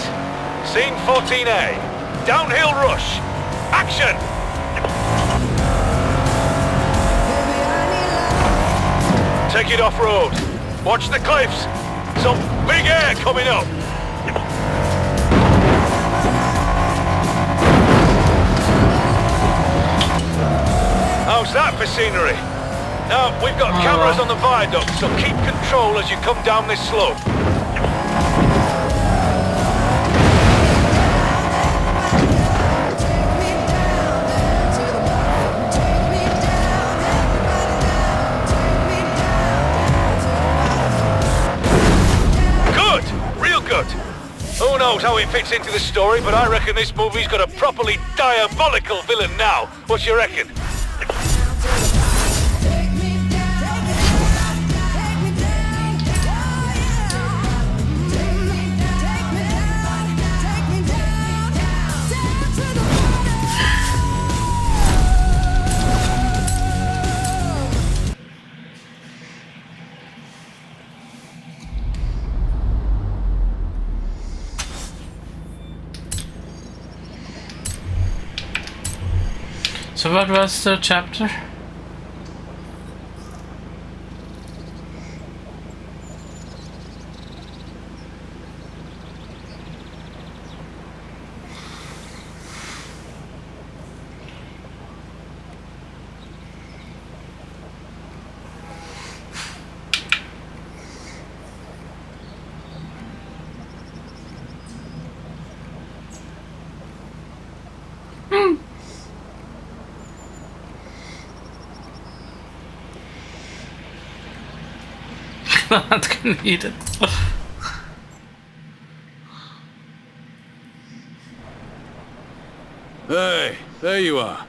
Scene 14A. Downhill rush. Action! Take it off-road. Watch the cliffs. Some big air coming up. How's that for scenery? Now, we've got cameras on the viaduct, so keep control as you come down this slope. Who knows how it fits into the story, but I reckon this movie's got a properly diabolical villain now. What you reckon? So what was the chapter? Not gonna eat it. Hey, there you are.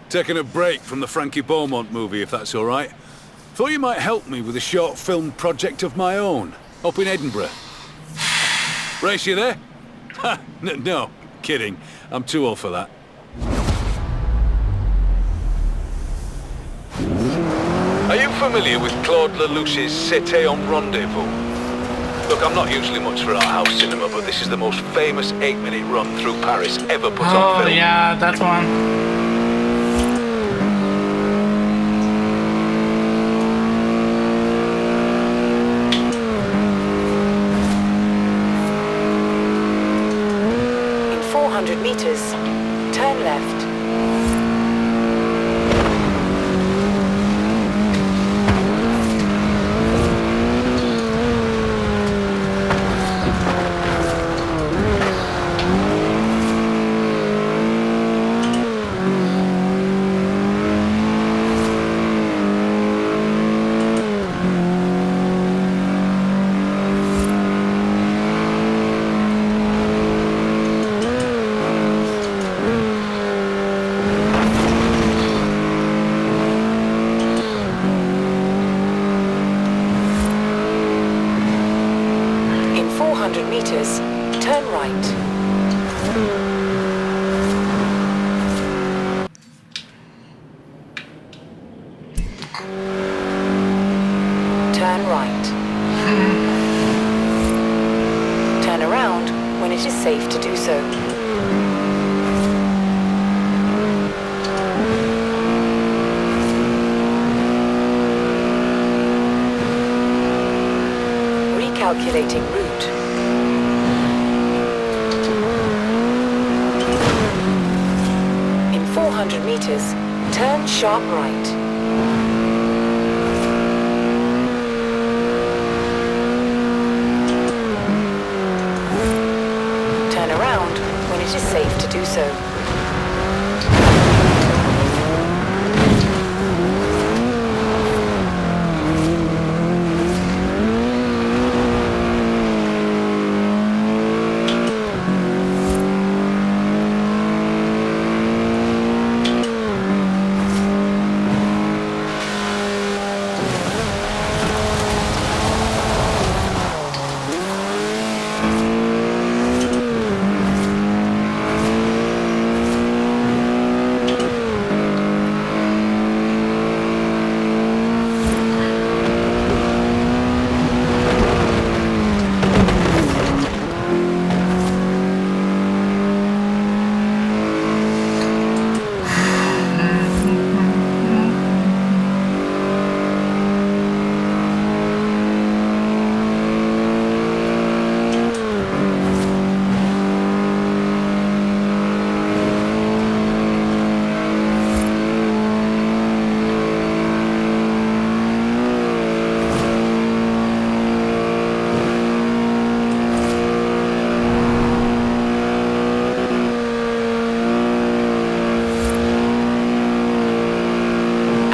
Taking a break from the Frankie Beaumont movie, if that's all right. Thought you might help me with a short film project of my own, up in Edinburgh. Race, you there? Ha, no, kidding. I'm too old for that. Are you familiar with Claude Lelouch's C'était un Rendezvous? Look, I'm not usually much for art house cinema, but this is the most famous 8-minute run through Paris ever put on Oh film. yeah, that one. In 400 meters, turn left. In 400 meters, turn right. Turn right. Turn around when it is safe to do so. Recalculating route. In 400 meters, turn sharp right. Turn around when it is safe to do so.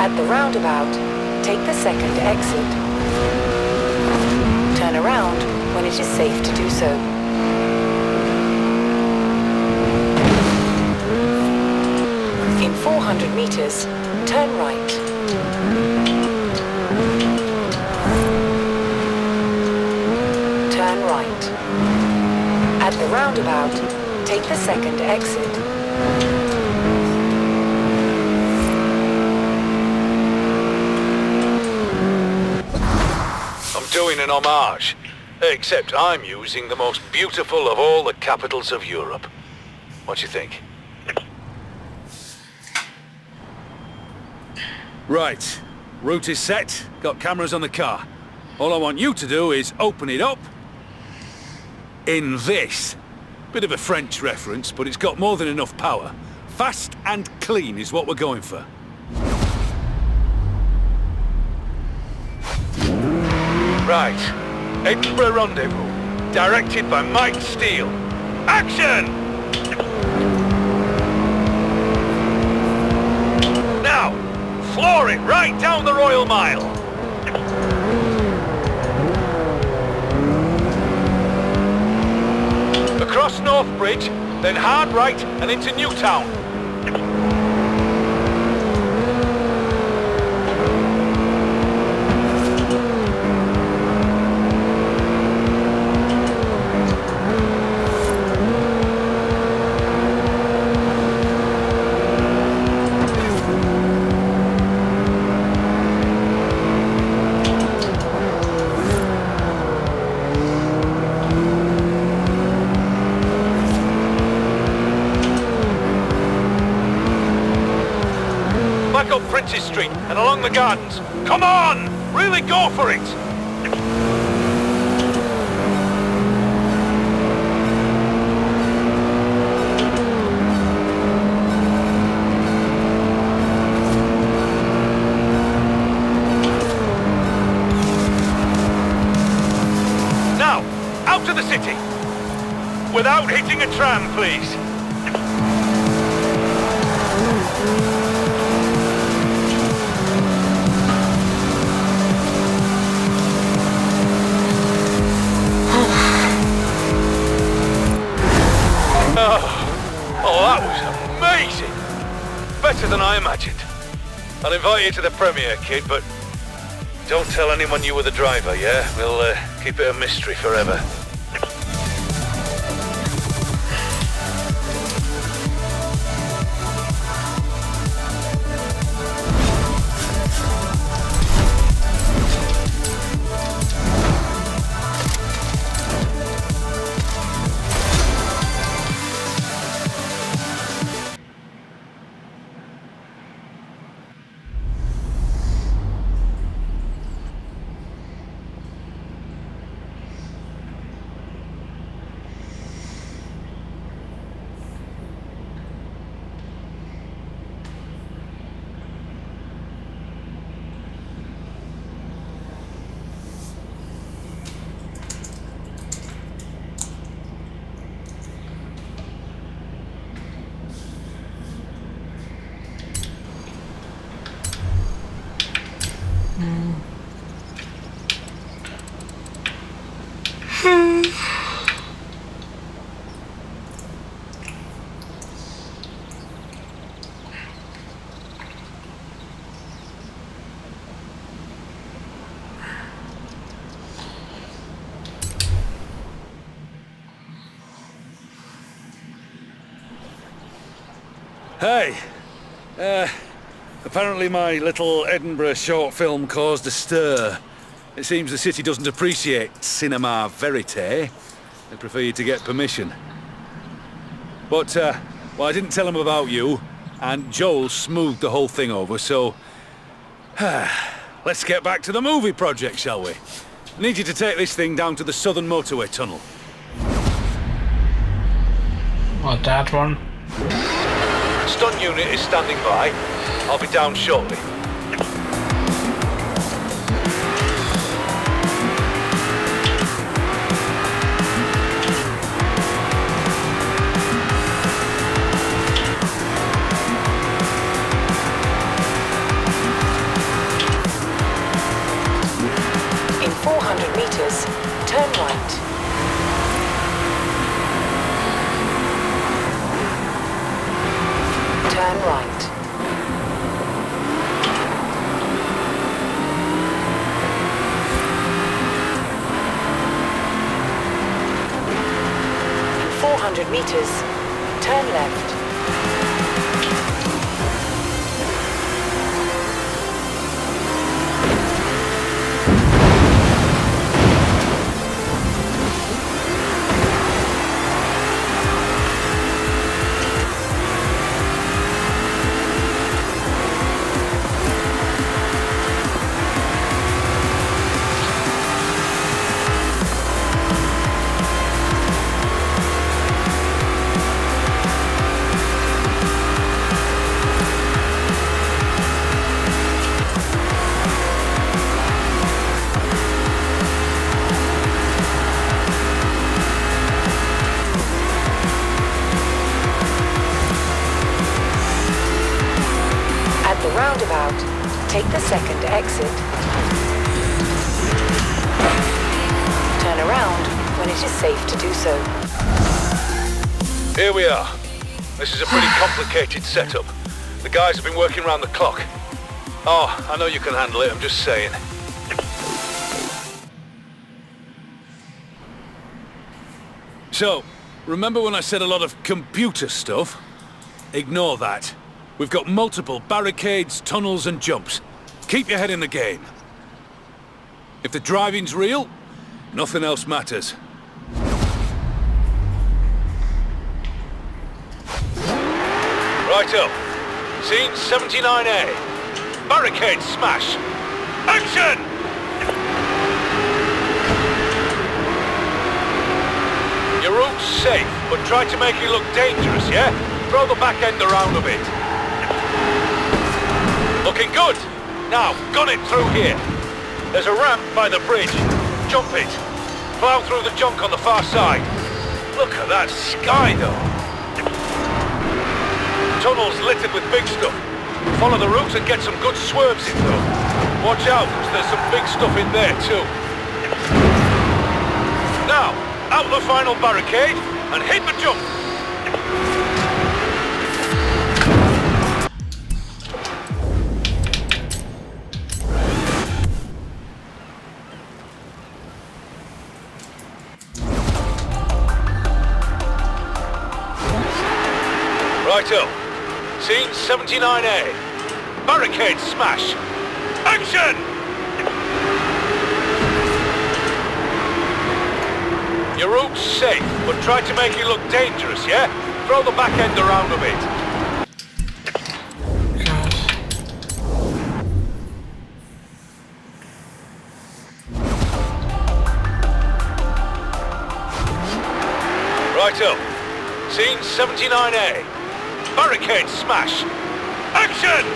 At the roundabout, take the second exit. Turn around when it is safe to do so. In 400 meters, turn right. Turn right. At the roundabout, take the second exit. I'm doing an homage, except I'm using the most beautiful of all the capitals of Europe. What do you think? Right. Route is set. Got cameras on the car. All I want you to do is open it up in this. Bit of a French reference, but it's got more than enough power. Fast and clean is what we're going for. Right. Edinburgh Rendezvous. Directed by Mike Steele. Action! Now, floor it right down the Royal Mile. Across North Bridge, then hard right and into Newtown. Back up Princes Street and along the gardens. Come on! Really go for it! Now, out to the city! Without hitting a tram, please. Oh, that was amazing! Better than I imagined. I'll invite you to the premiere, kid, but don't tell anyone you were the driver, yeah? We'll keep it a mystery forever. Hey, apparently my little Edinburgh short film caused a stir. It seems the city doesn't appreciate cinema verite. They prefer you to get permission. But, well, I didn't tell them about you, and Joel smoothed the whole thing over, so... let's get back to the movie project, shall we? I need you to take this thing down to the southern motorway tunnel. What, that one? Stunt unit is standing by. I'll be down shortly. meters. Turn right. Turn right. In 400 meters, turn left. Roundabout, take the second exit. Turn around when it is safe to do so. Here we are. This is a pretty complicated setup. The guys have been working around the clock. Oh, I know you can handle it, I'm just saying. So, remember when I said a lot of computer stuff? Ignore that. We've got multiple barricades, tunnels and jumps. Keep your head in the game. If the driving's real, nothing else matters. Right up. Scene 79A. Barricade smash. Action! Your route's safe, but try to make it look dangerous, yeah? Throw the back end around a bit. Looking good. Now, gun it through here. There's a ramp by the bridge. Jump it. Plow through the junk on the far side. Look at that sky, though. Tunnel's littered with big stuff. Follow the route and get some good swerves in, though. Watch out, because there's some big stuff in there, too. Now, out the final barricade and hit the jump. Righto. Scene 79A. Barricade smash. Action! Your route's safe, but try to make it look dangerous, yeah? Throw the back end around a bit. Righto. Scene 79A. Barricade smash. Action!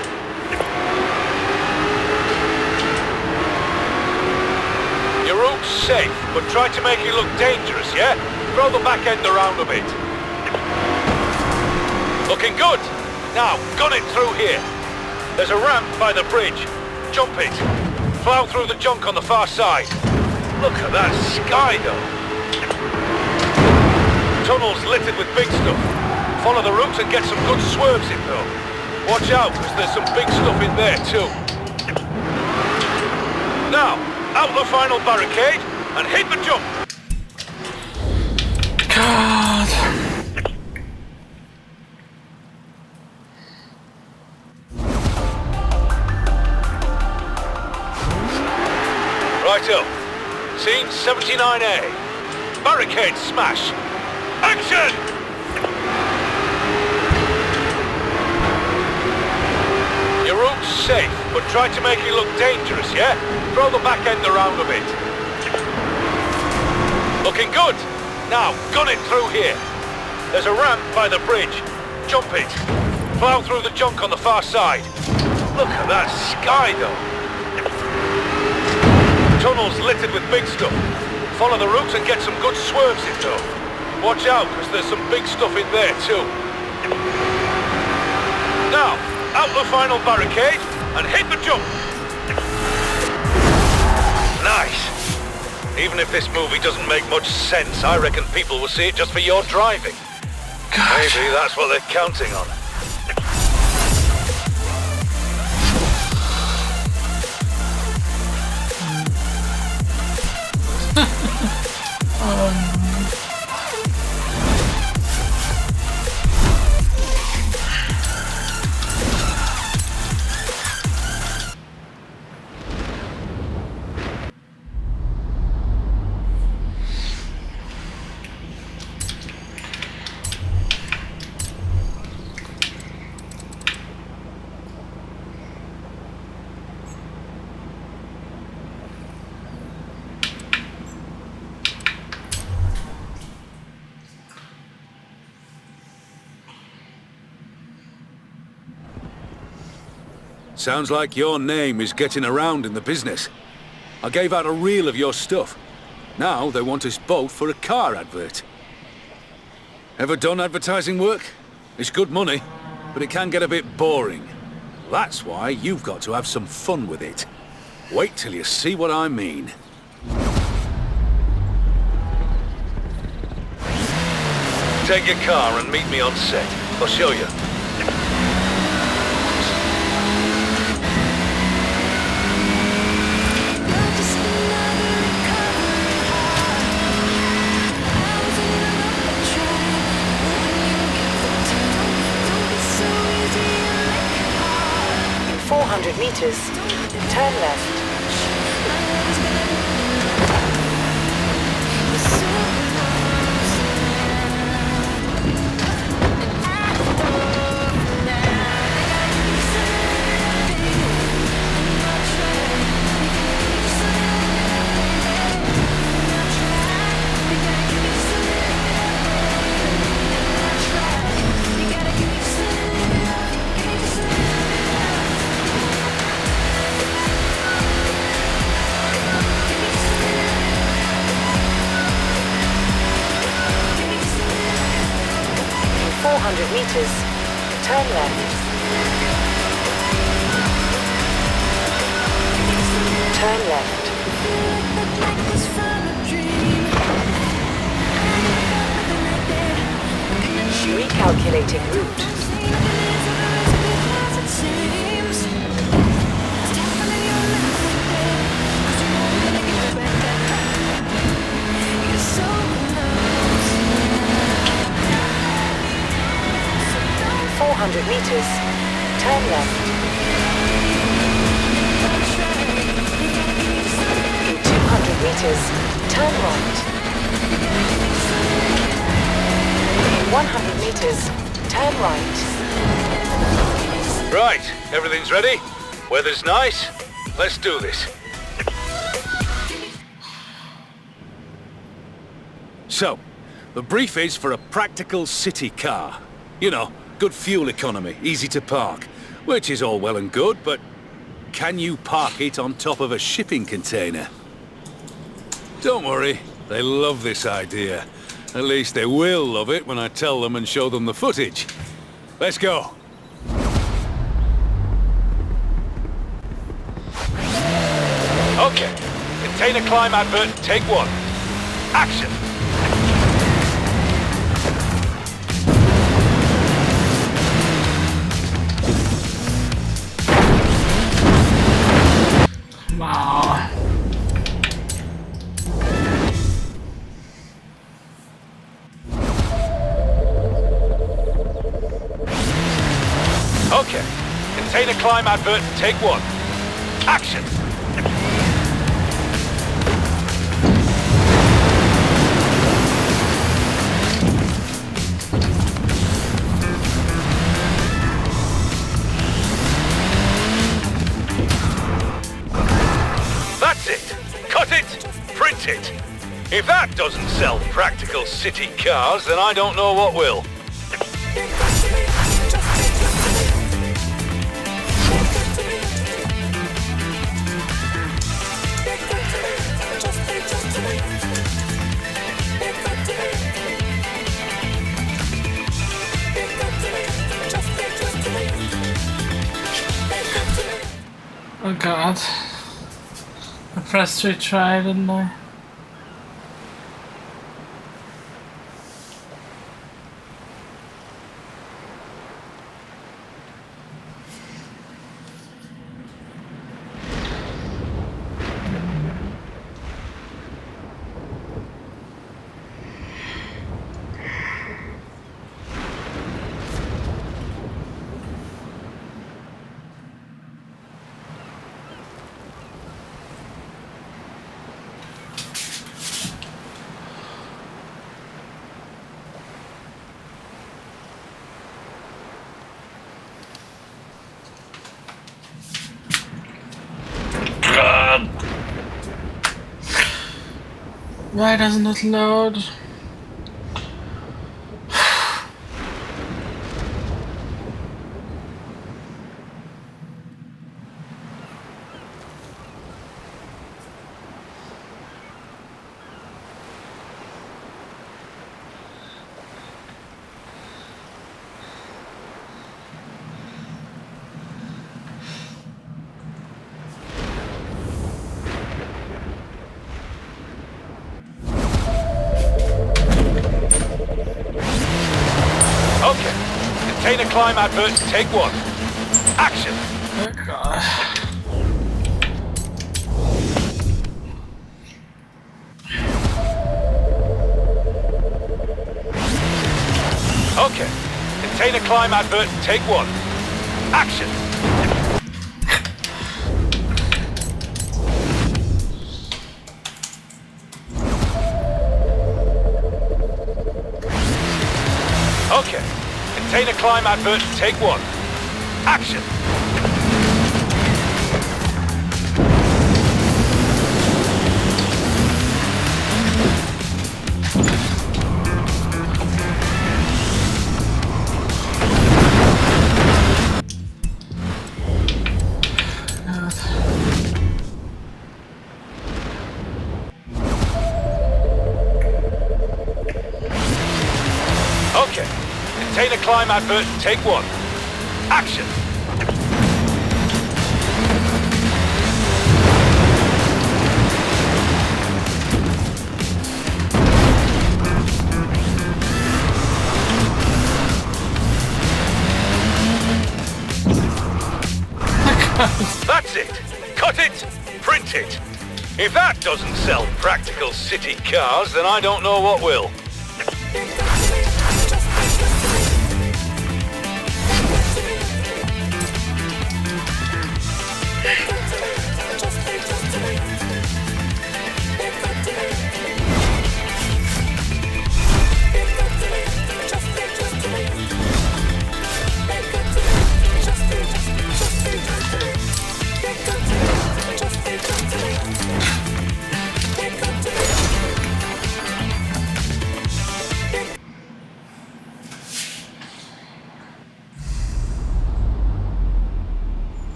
Your route's safe, but try to make it look dangerous, yeah? Throw the back end around a bit. Looking good. Now, gun it through here. There's a ramp by the bridge. Jump it. Plow through the junk on the far side. Look at that sky, though. Tunnel's littered with big stuff. Follow the route and get some good swerves in, though. Watch out, because there's some big stuff in there, too. Now, out the final barricade and hit the jump. God. Righto. Scene 79A. Barricade smash. Action! Your route's safe, but try to make it look dangerous, yeah? Throw the back end around a bit. Looking good. Now, gun it through here. There's a ramp by the bridge. Jump it. Plow through the junk on the far side. Look at that sky, though. Tunnel's littered with big stuff. Follow the route and get some good swerves in, though. Watch out, because there's some big stuff in there, too. Now, out the final barricade and hit the jump. Nice. Even if this movie doesn't make much sense, I reckon people will see it just for your driving. Gosh. Maybe that's what they're counting on. Sounds like your name is getting around in the business. I gave out a reel of your stuff. Now they want us both for a car advert. Ever done advertising work? It's good money, but it can get a bit boring. That's why you've got to have some fun with it. Wait till you see what I mean. Take your car and meet me on set. I'll show you. In 400 meters, turn left. In 400 meters, turn left. Turn left. Recalculating route. In 400 meters, turn left. In 200 meters, turn right. In 100 meters, turn right. Right, everything's ready? Weather's nice. Let's do this. So, the brief is for a practical city car. You know, good fuel economy, easy to park. Which is all well and good, but can you park it on top of a shipping container? Don't worry, they love this idea. At least they will love it when I tell them and show them the footage. Let's go. Okay, container climb advert, take one. Action! Wow. Okay, container climb advert, take one. Action! That's it! Cut it! Print it! If that doesn't sell practical city cars, then I don't know what will. Oh god. I pressed retry, didn't I? Why doesn't it load? Okay. Container climb advert, take 1. Action! Oh god. Okay. Container climb advert, take 1. Action! Okay. Container climb advert, take 1. Action! Okay. Container climb advert, take 1. Action! That's it! Cut it! Print it! If that doesn't sell practical city cars, then I don't know what will.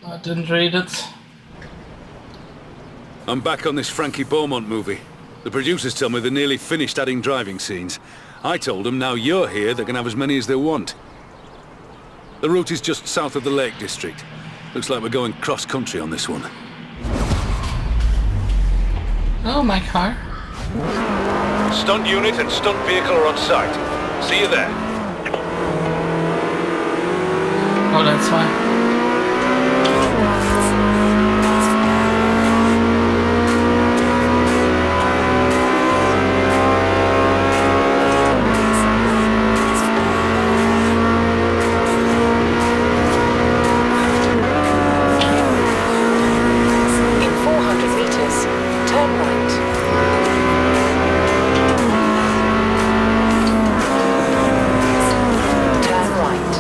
I didn't read it. I'm back on this Frankie Beaumont movie. The producers tell me they're nearly finished adding driving scenes. I told them now you're here, they can have as many as they want. The route is just south of the Lake District. Looks like we're going cross-country on this one. Oh, my car. Stunt unit and stunt vehicle are on site. See you there. Oh, that's fine. In 400 meters, turn right. Turn right.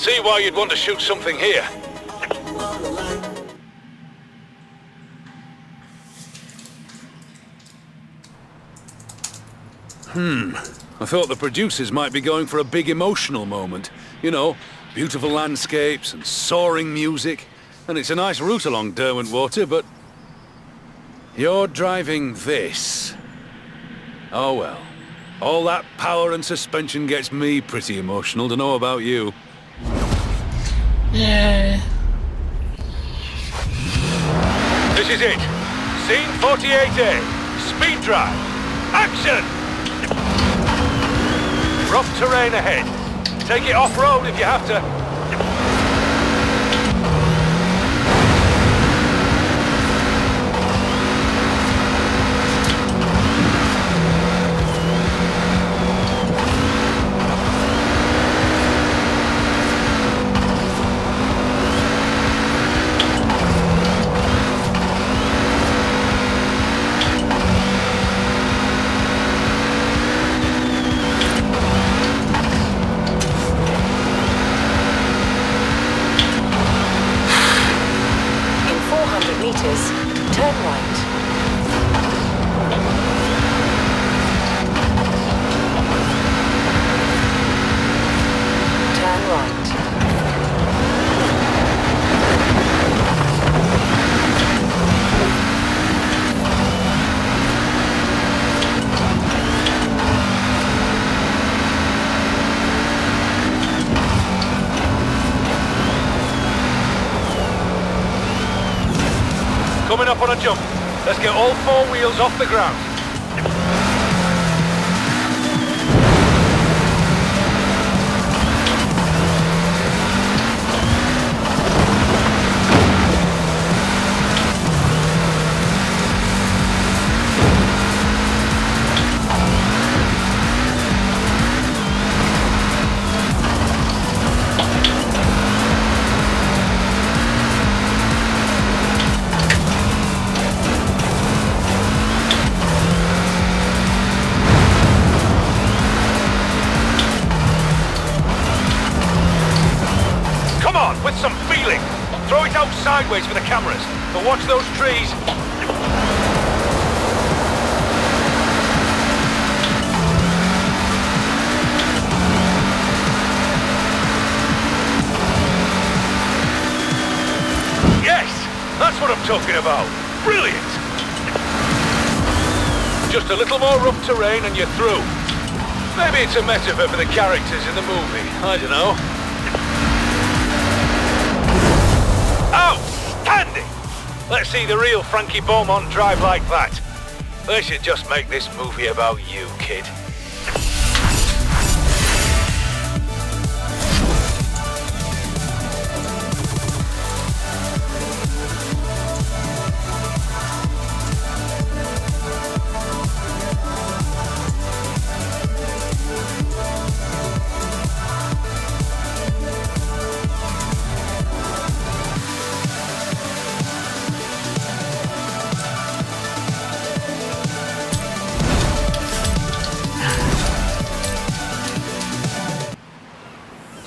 see why you'd want to shoot something here. I thought the producers might be going for a big emotional moment. You know, beautiful landscapes and soaring music. And it's a nice route along Derwent Water, but... You're driving this. Oh well. All that power and suspension gets me pretty emotional, to know about you. Yeah. This is it. Scene 48A. Speed drive. Action! Rough terrain ahead. Take it off-road if you have to. Turn right. Turn right. Coming up on a jump. Let's get all four wheels off the ground. With some feeling. Throw it out sideways for the cameras. But watch those trees. Yes! That's what I'm talking about. Brilliant! Just a little more rough terrain and you're through. Maybe it's a metaphor for the characters in the movie. I don't know. Outstanding! Let's see the real Frankie Beaumont drive like that. They should just make this movie about you, kid.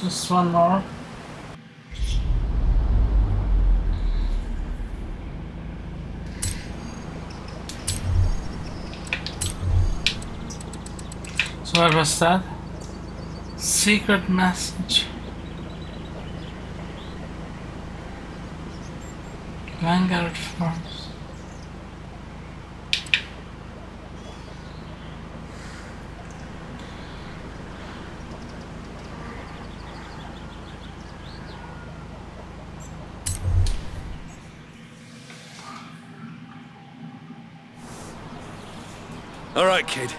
Just one more. So what was that? Secret message. Vanguard Force. All right, kid.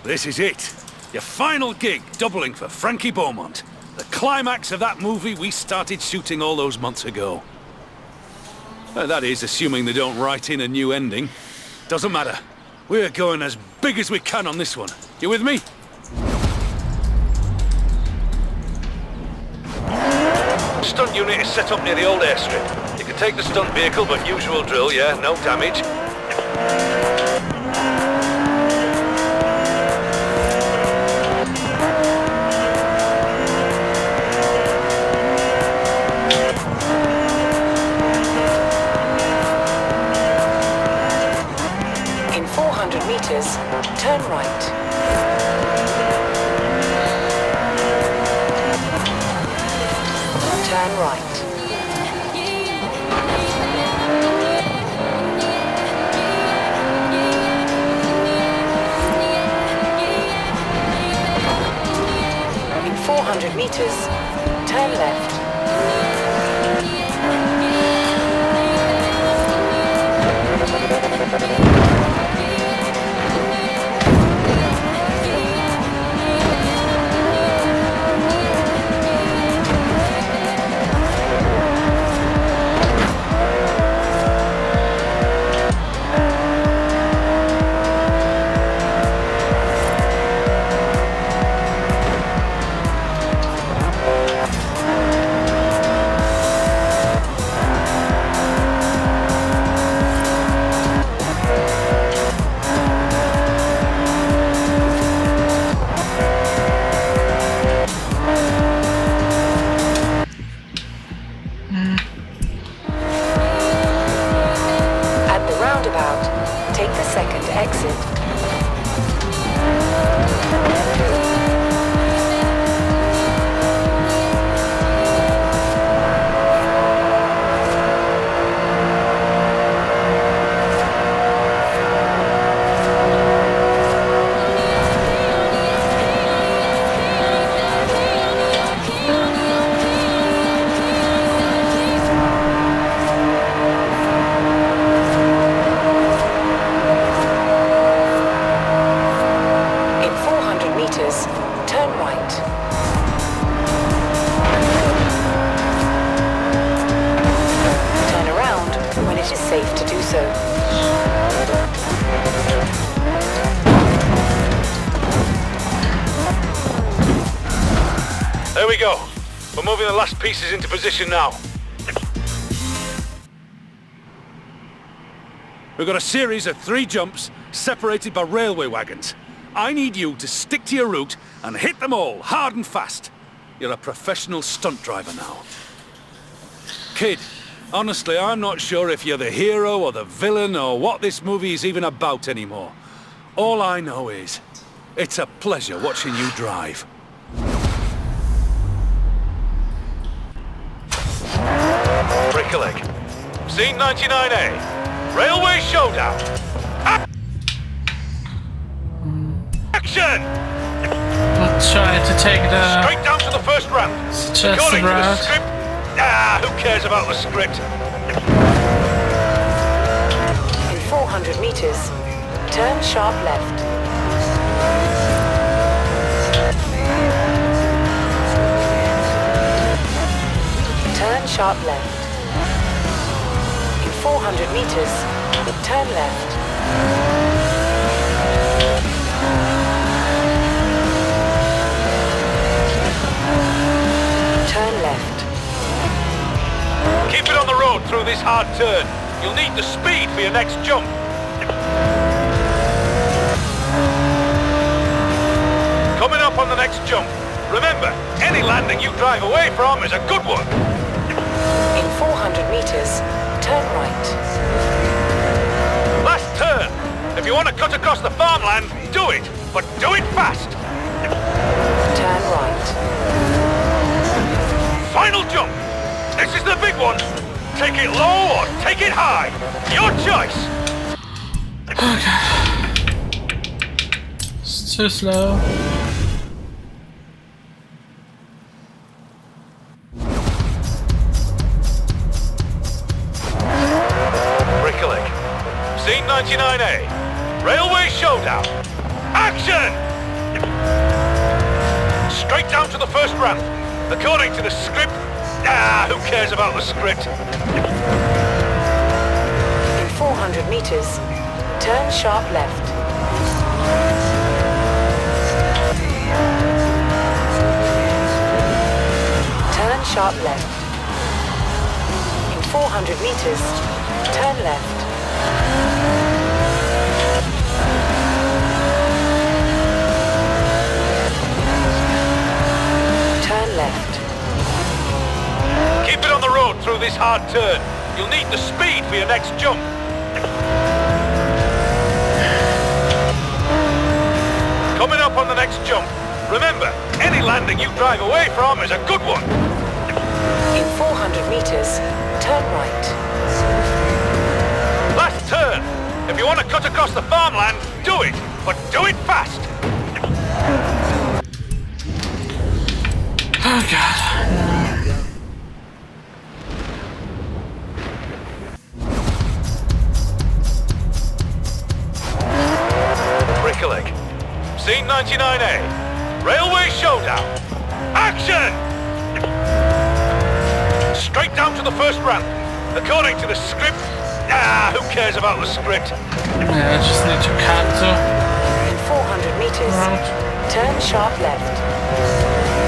This is it. Your final gig, doubling for Frankie Beaumont. The climax of that movie we started shooting all those months ago. That is, assuming they don't write in a new ending. Doesn't matter. We're going as big as we can on this one. You with me? Stunt unit is set up near the old airstrip. You can take the stunt vehicle, but usual drill, yeah, no damage. 400 meters, turn right. Turn right. In 400 meters, turn left. At the roundabout, take the second exit. In 400 meters, turn right. Turn around when it is safe to do so. There we go. We're moving the last pieces into position now. We've got a series of 3 jumps separated by railway wagons. I need you to stick to your route and hit them all hard and fast. You're a professional stunt driver now. Kid, honestly, I'm not sure if you're the hero or the villain or what this movie is even about anymore. All I know is, it's a pleasure watching you drive. Brickleg. Scene 99A. Railway Showdown. Action! Let's try to take the Straight down to the first round. suggested According to the route. script. Who cares about the script? In 400 meters, turn sharp left. Turn sharp left. In 400 meters, turn left. Turn left. Keep it on the road through this hard turn. You'll need the speed for your next jump. Coming up on the next jump. Remember, any landing you drive away from is a good one. In 400 meters, turn right. Last turn. If you want to cut across the farmland, do it. But do it fast. Turn right. Final jump. This is the big one. Take it low or take it high. Your choice. It's too slow. Brickleg. Scene 99A. Railway Showdown. Action! Straight down to the first ramp. According to the script. Who cares about the script? In 400 meters, turn sharp left. Turn sharp left. In 400 meters, turn left. Turn left. Keep it on the road through this hard turn. You'll need the speed for your next jump. next jump. Remember, any landing you drive away from is a good one. In 400 meters, turn right. Last turn. If you want to cut across the farmland, do it, but do it fast. Oh god. Brickleg. Scene 99A. Railway showdown. Action! Straight down to the first ramp. According to the script. Who cares about the script? Yeah, I just need to cancel. In 400 meters, Right. turn sharp left.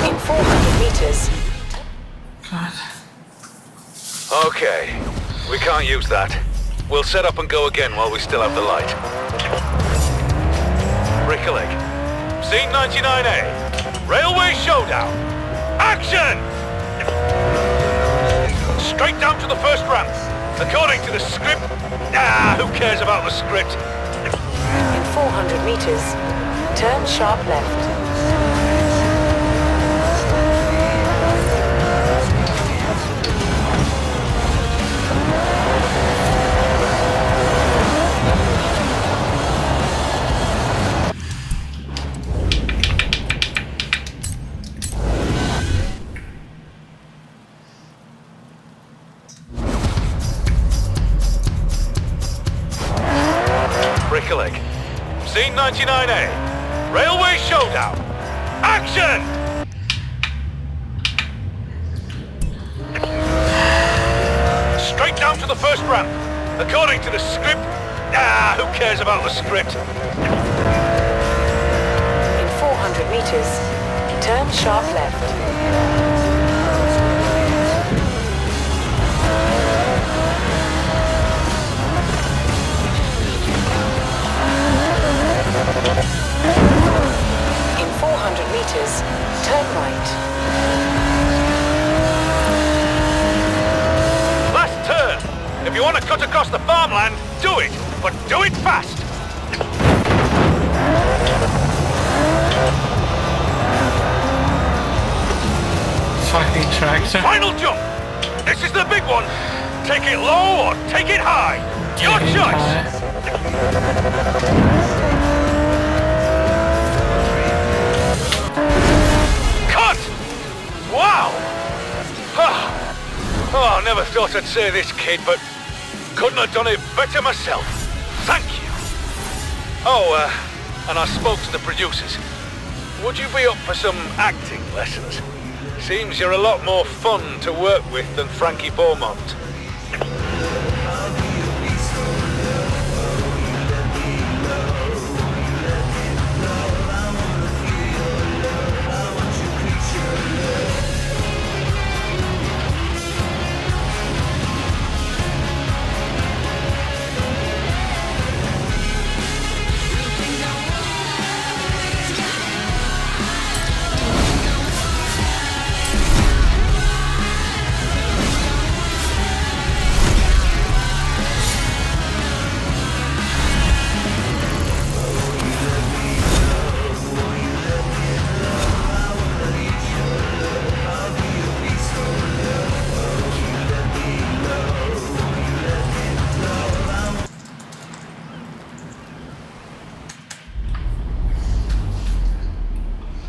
In 400 meters, God. Okay, we can't use that. We'll set up and go again while we still have the light. Brickleg. Scene 99A. Railway showdown. Action! Straight down to the first ramp. According to the script. Who cares about the script? in 400 meters, turn sharp left. Brickleg. Scene 99A. Railway showdown. Action! Straight down to the first ramp. According to the script. Who cares about the script? In 400 meters, turn sharp left. In 400 meters, turn right. Last turn. If you want to cut across the farmland, do it. But do it fast. Fucking tractor. Final jump. This is the big one. Take it low or take it high. Your choice. Cut! Wow! Oh, I never thought I'd say this, kid, but couldn't have done it better myself. Thank you. Oh, and I spoke to the producers. Would you be up for some acting lessons? Seems you're a lot more fun to work with than Frankie Beaumont.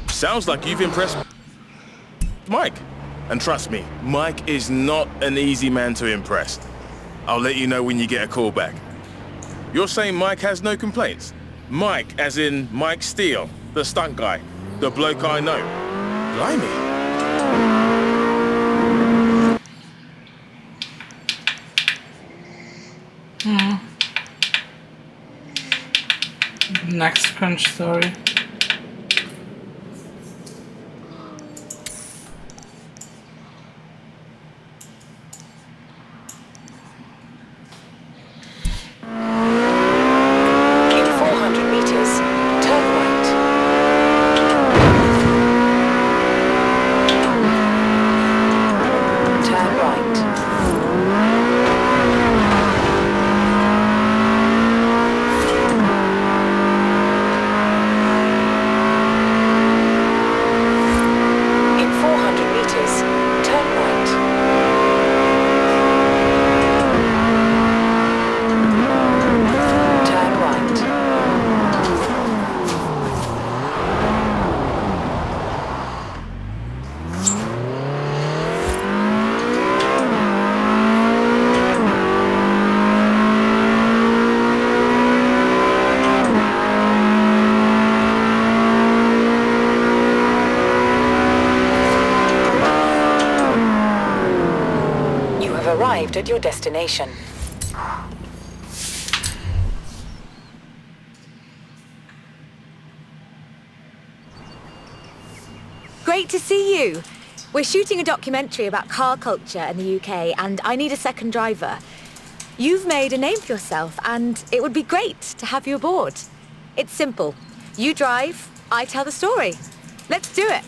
Sounds like you've impressed Mike. And trust me, Mike is not an easy man to impress. I'll let you know when you get a call back. You're saying Mike has no complaints? Mike, as in Mike Steele, the stunt guy, the bloke I know. Blimey. Next crunch story. In 400 meters, turn right. Turn right. arrived at your destination. Great to see you. We're shooting a documentary about car culture in the UK, and I need a second driver. You've made a name for yourself, and it would be great to have you aboard. It's simple. You drive, I tell the story. Let's do it.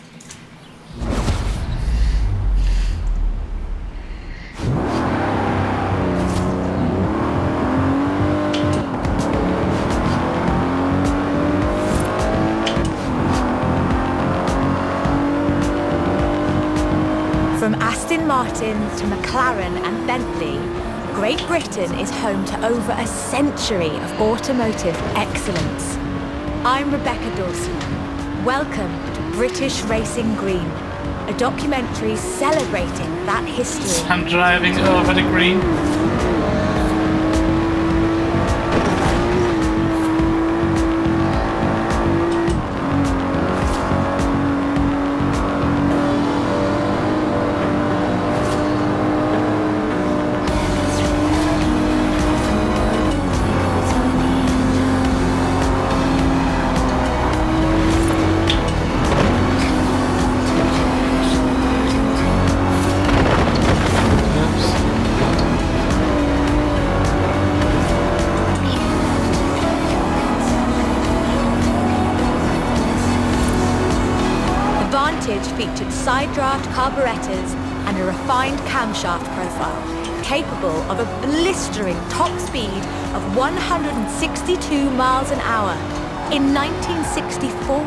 From Aston Martin to McLaren and Bentley, Great Britain is home to over a century of automotive excellence. I'm Rebecca Dawson. Welcome to British Racing Green, a documentary celebrating that history. I'm driving over the green. Featured side draft carburetors and a refined camshaft profile, capable of a blistering top speed of 162 miles an hour in 1964.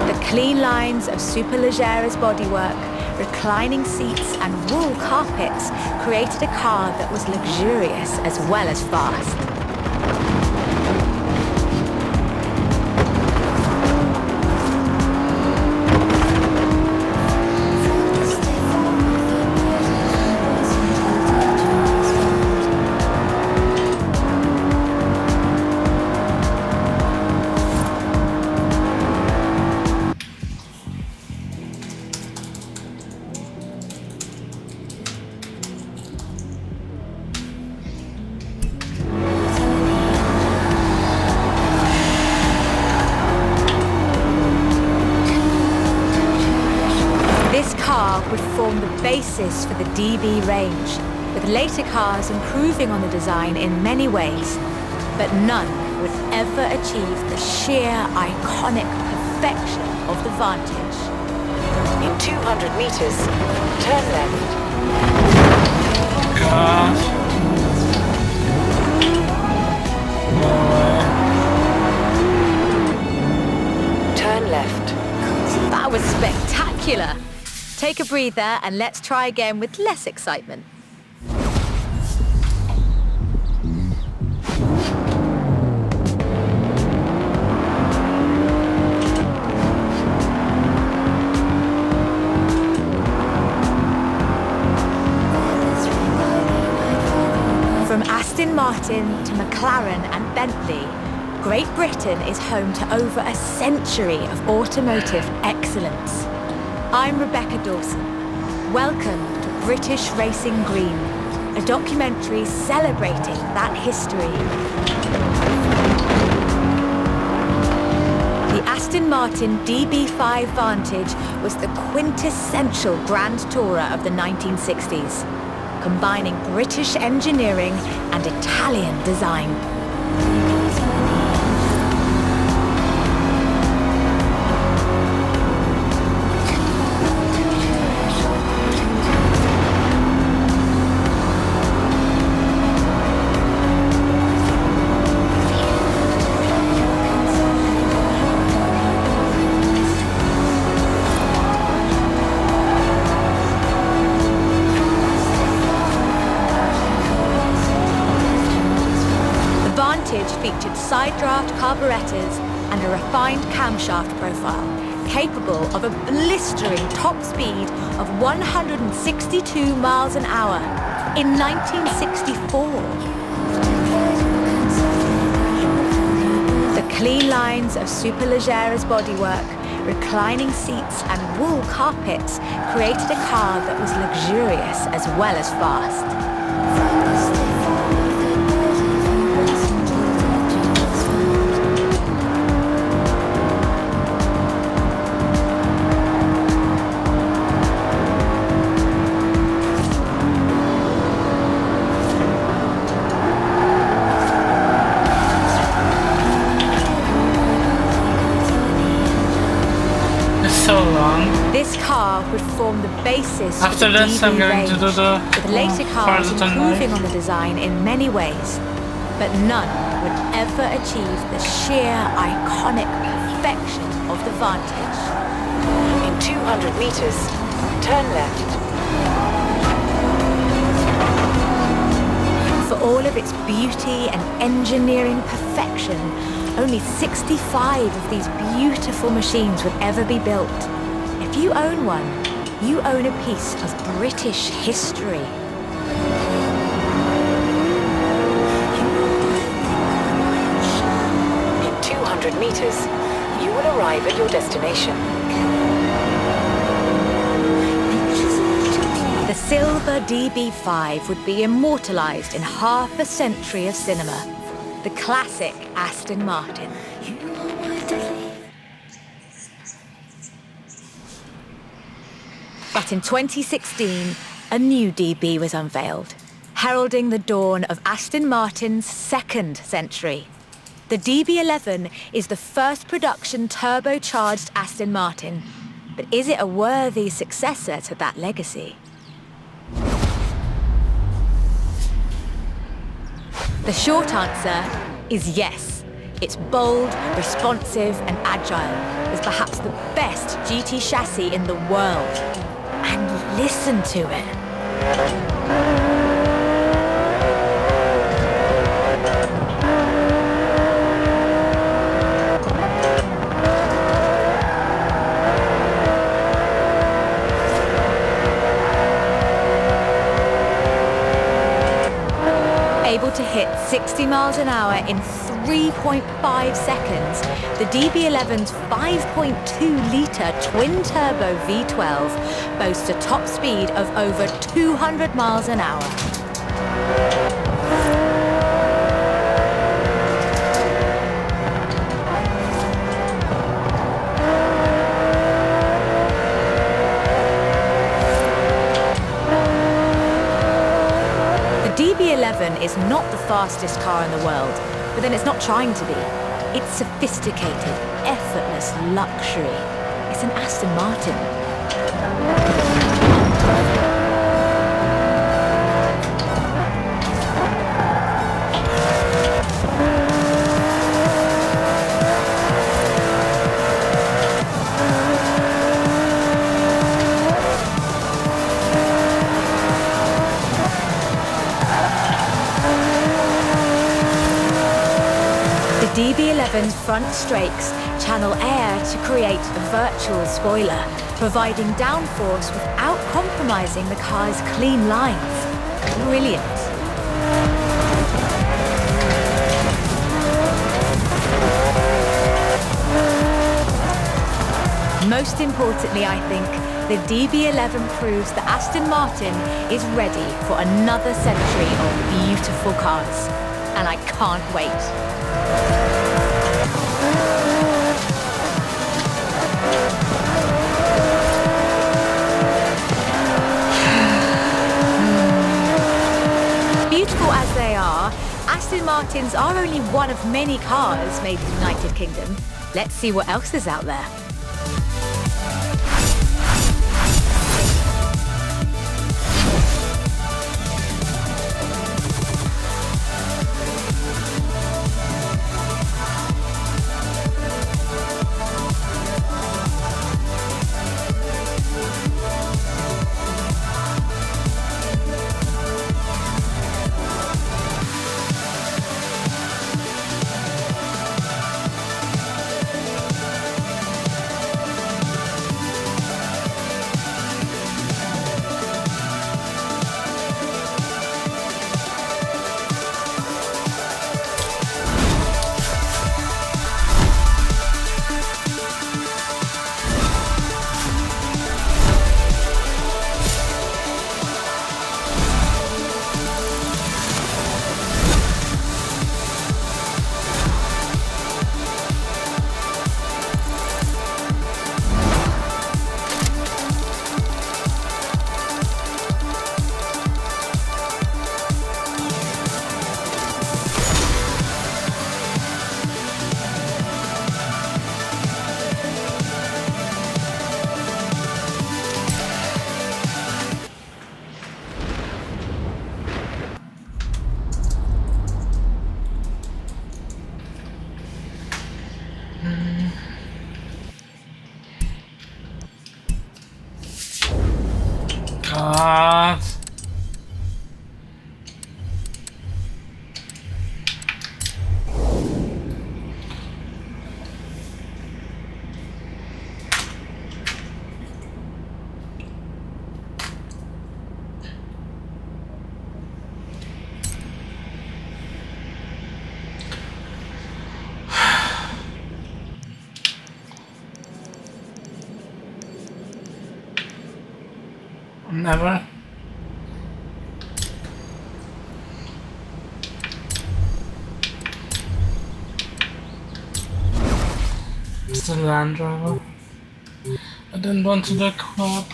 The clean lines of Superleggera's bodywork, reclining seats and wool carpets created a car that was luxurious as well as fast. Would form the basis for the DB range, with later cars improving on the design in many ways, but none would ever achieve the sheer iconic perfection of the Vantage. In 200 meters, turn left. God. No way. Turn left. That was spectacular. Take a breather and let's try again with less excitement. From Aston Martin to McLaren and Bentley, Great Britain is home to over a century of automotive excellence. I'm Rebecca Dawson. Welcome to British Racing Green, a documentary celebrating that history. The Aston Martin DB5 Vantage was the quintessential grand tourer of the 1960s, combining British engineering and Italian design. Featured side draft carburetors and a refined camshaft profile, capable of a blistering top speed of 162 miles an hour in 1964. The clean lines of Superleggera's bodywork, reclining seats and wool carpets created a car that was luxurious as well as fast. So long. This car would form the basis After for the this, I'm DB going range, to do the with later cars forzathon improving life. on the design in many ways, but none would ever achieve the sheer iconic perfection of the Vantage. In 200 meters, turn left. For all of its beauty and engineering perfection, only 65 of these beautiful machines would ever be built. If you own one, you own a piece of British history. In 200 meters, you will arrive at your destination. The silver DB5 would be immortalized in half a century of cinema. The classic Aston Martin. But in 2016, a new DB was unveiled, heralding the dawn of Aston Martin's second century. The DB11 is the first production turbocharged Aston Martin, but is it a worthy successor to that legacy? The short answer is yes. It's bold, responsive, and agile. It's perhaps the best GT chassis in the world. And listen to it. Able to hit 60 miles an hour in 3.5 seconds, the DB11's 5.2-litre twin-turbo V12 boasts a top speed of over 200 miles an hour. The DB11 is not the fastest car in the world, but then it's not trying to be. It's sophisticated, effortless luxury. It's an Aston Martin. The DB11's front strakes channel air to create a virtual spoiler, providing downforce without compromising the car's clean lines. Brilliant. Most importantly, I think, the DB11 proves that Aston Martin is ready for another century of beautiful cars. And I can't wait. Beautiful as they are, Aston Martins are only one of many cars made in the United Kingdom. Let's see what else is out there. God. Never. It's the Land Rover. I didn't want to look up.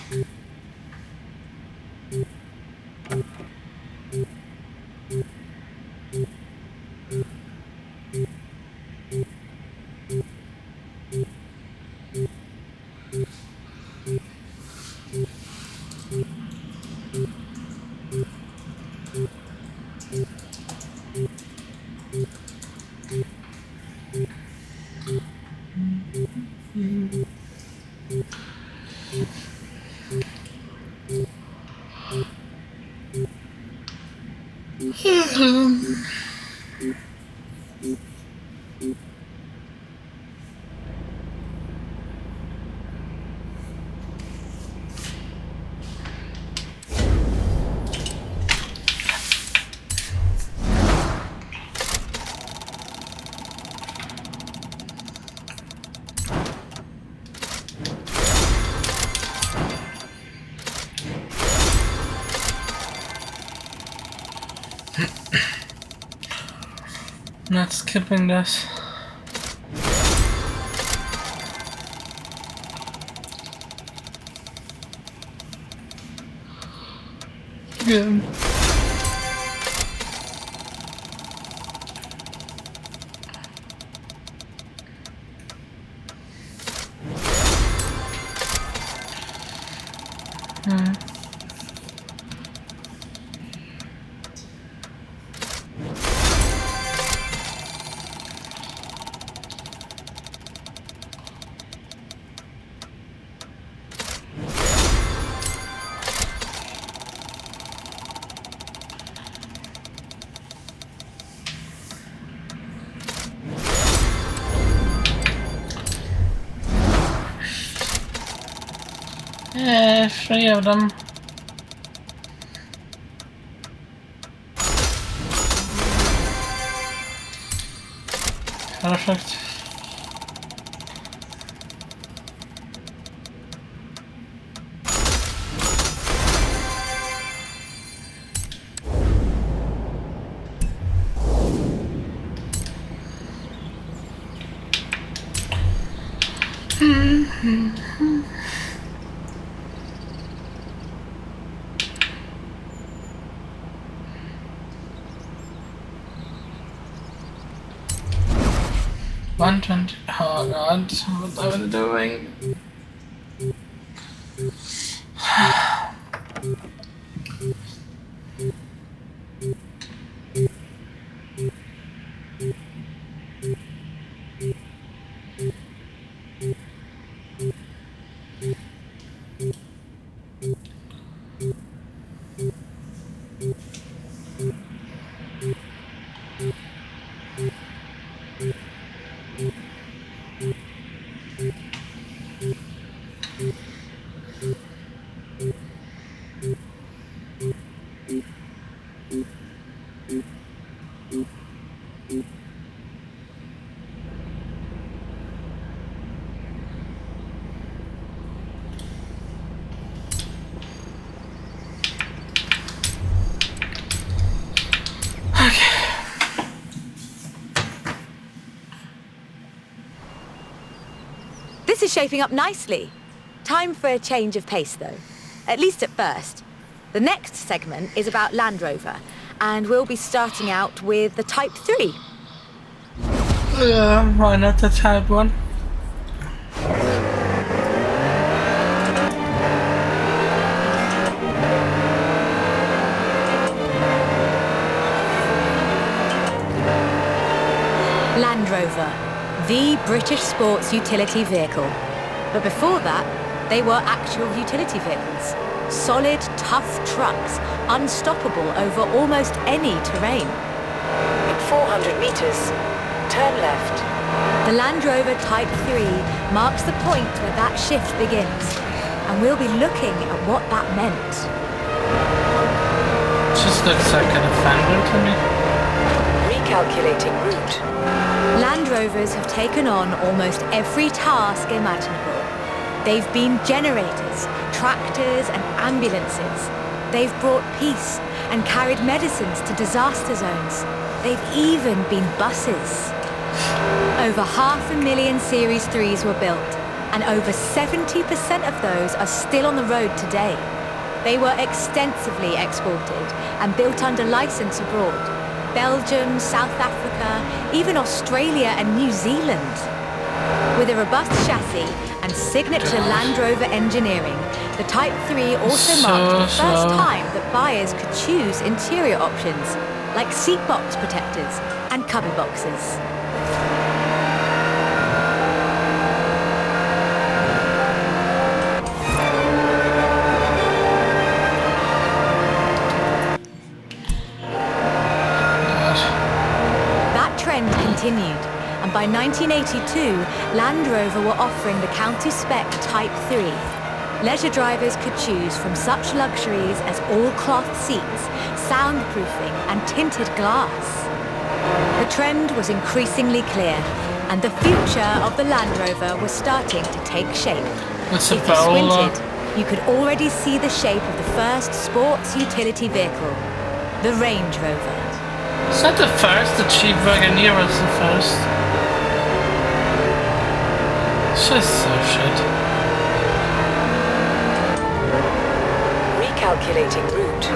Not skipping this. Good. Yeah, 3 of them. Perfect. $120. Oh God, what am I doing? This is shaping up nicely. Time for a change of pace, though. At least at first. The next segment is about Land Rover, and we'll be starting out with the Type 3. Yeah, why not the Type 1? Land Rover, the British sports utility vehicle. But before that, they were actual utility vehicles. Solid, tough trucks, unstoppable over almost any terrain. In 400 meters, turn left. The Land Rover Type 3 marks the point where that shift begins, and we'll be looking at what that meant. Just looks like an offender to me. Recalculating route. Land Rovers have taken on almost every task imaginable. They've been generators, tractors and ambulances. They've brought peace and carried medicines to disaster zones. They've even been buses. Over 500,000 Series 3s were built, and over 70% of those are still on the road today. They were extensively exported and built under license abroad. Belgium, South Africa, even Australia and New Zealand. With a robust chassis and signature Land Rover engineering, the Type 3 also marked the first time that buyers could choose interior options, like seat box protectors and cubby boxes. Continued, and by 1982, Land Rover were offering the county-spec Type 3. Leisure drivers could choose from such luxuries as all-cloth seats, soundproofing, and tinted glass. The trend was increasingly clear, and the future of the Land Rover was starting to take shape. It's if you squinted, you could already see the shape of the first sports utility vehicle, the Range Rover. Is that the first? The cheap Wagoneer was the first. It's just so shit. Recalculating route.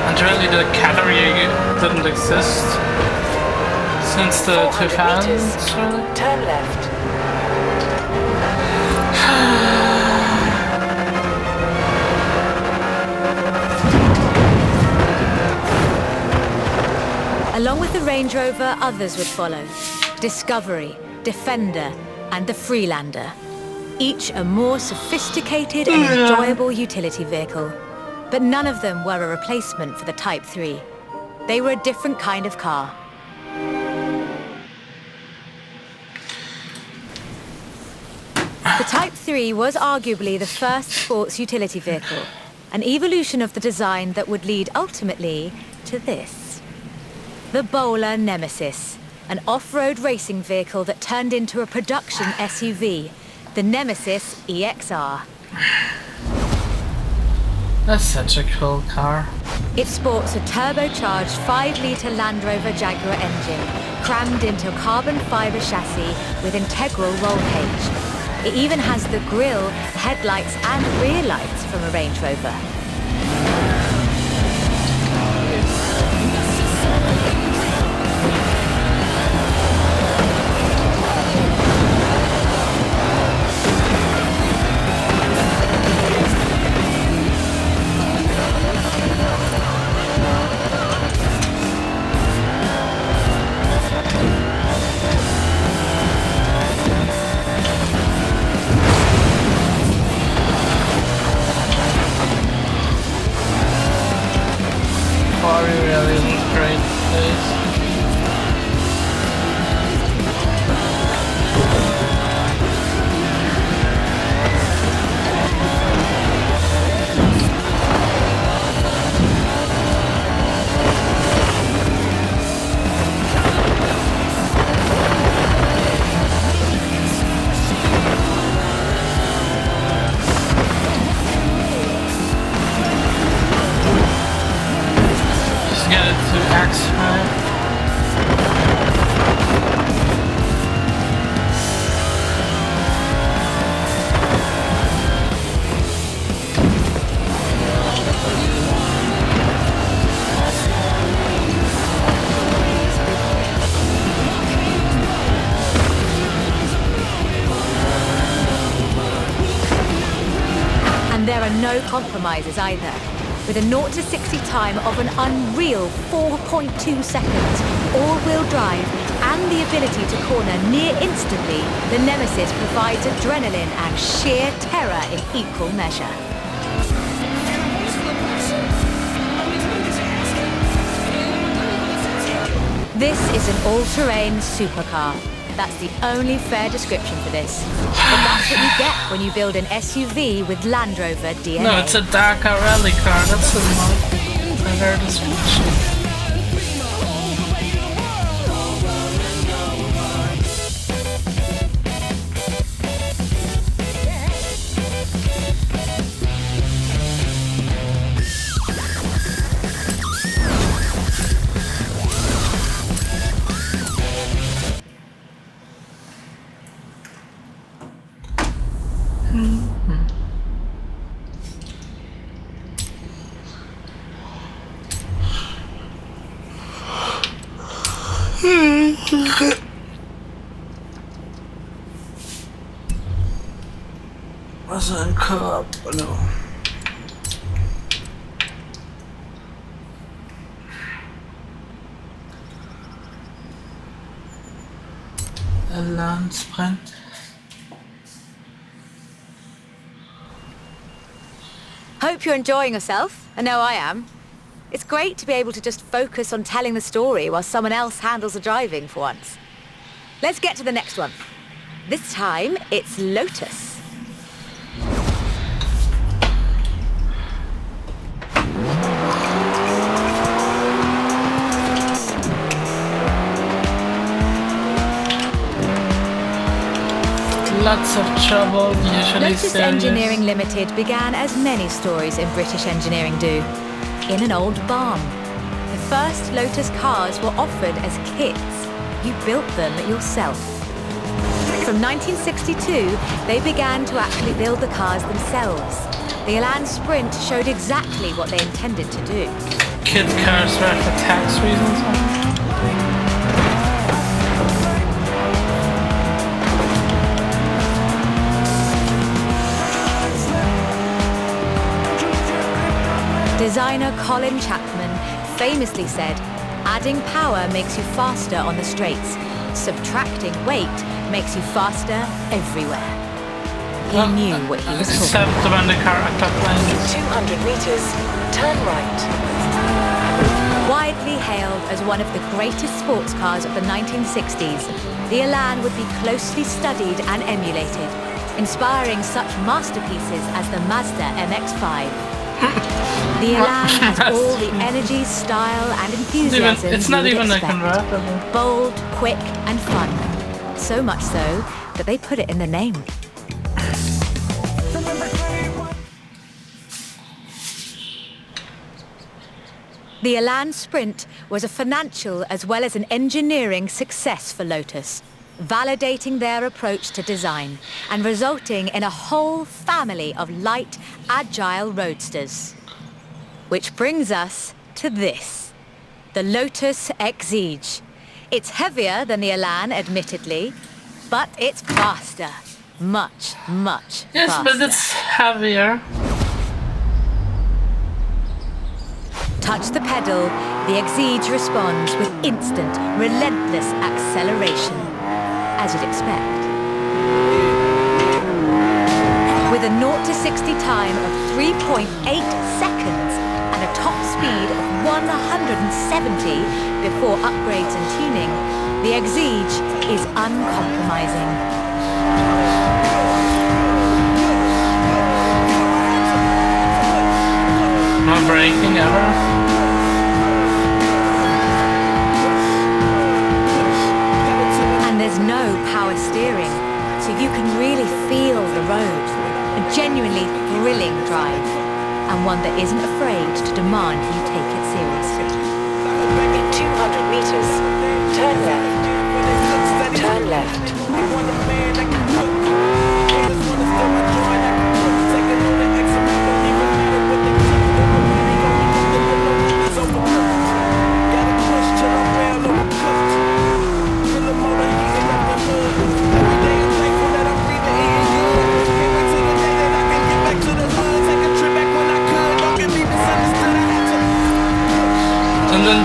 And really the category didn't exist. Since the 2000s, really? Turn left. Along with the Range Rover, others would follow. Discovery, Defender, and the Freelander. Each a more sophisticated and enjoyable utility vehicle. But none of them were a replacement for the Type 3. They were a different kind of car. The Type 3 was arguably the first sports utility vehicle, an evolution of the design that would lead ultimately to this. The Bowler Nemesis, an off-road racing vehicle that turned into a production SUV, the Nemesis EXR. That's such a cool car. It sports a turbocharged 5-litre Land Rover Jaguar engine, crammed into a carbon fibre chassis with integral roll cage. It even has the grille, headlights and rear lights from a Range Rover. There are no compromises either. with a 0 to 60 time of an unreal 4.2 seconds, all-wheel drive, and the ability to corner near instantly, the Nemesis provides adrenaline and sheer terror in equal measure. This is an all-terrain supercar. That's the only fair description for this. But that's what you get when you build an SUV with Land Rover DNA. No, it's a Dakar rally car. That's a fair description. Wasn't co-op, no. A land sprint. Hope you're enjoying yourself. I know I am. It's great to be able to just focus on telling the story while someone else handles the driving for once. Let's get to the next one. This time, it's Lotus. Lots of trouble, usually Lotus serious. Engineering Limited began as many stories in British engineering do, in an old barn. The first Lotus cars were offered as kits. You built them yourself. From 1962, they began to actually build the cars themselves. The Elan Sprint showed exactly what they intended to do. Kid cars were for tax reasons. Designer Colin Chapman famously said, adding power makes you faster on the straights. Subtracting weight makes you faster everywhere. He knew what he was talking about. Except when the car attacked 200 meters, turn right. Widely hailed as one of the greatest sports cars of the 1960s, the Elan would be closely studied and emulated, inspiring such masterpieces as the Mazda MX-5. The Elan has all the energy, style, and enthusiasm it's not you would even a expect. convertible. Bold, quick, and fun. So much so that they put it in the name. The Elan Sprint was a financial as well as an engineering success for Lotus, validating their approach to design and resulting in a whole family of light, agile roadsters. Which brings us to this, the Lotus Exige. It's heavier than the Elan, admittedly, but it's faster. Much, much Yes, faster. but it's heavier. Touch the pedal, the Exige responds with instant, relentless acceleration, as you'd expect. With a 0 to 60 time of 3.8 seconds and a top speed of 170 before upgrades and tuning, the Exige is uncompromising. No braking ever. And there's no power steering, so you can really feel the road. A genuinely thrilling drive, and one that isn't afraid to demand you take it seriously. In 200 meters, turn left. Turn left.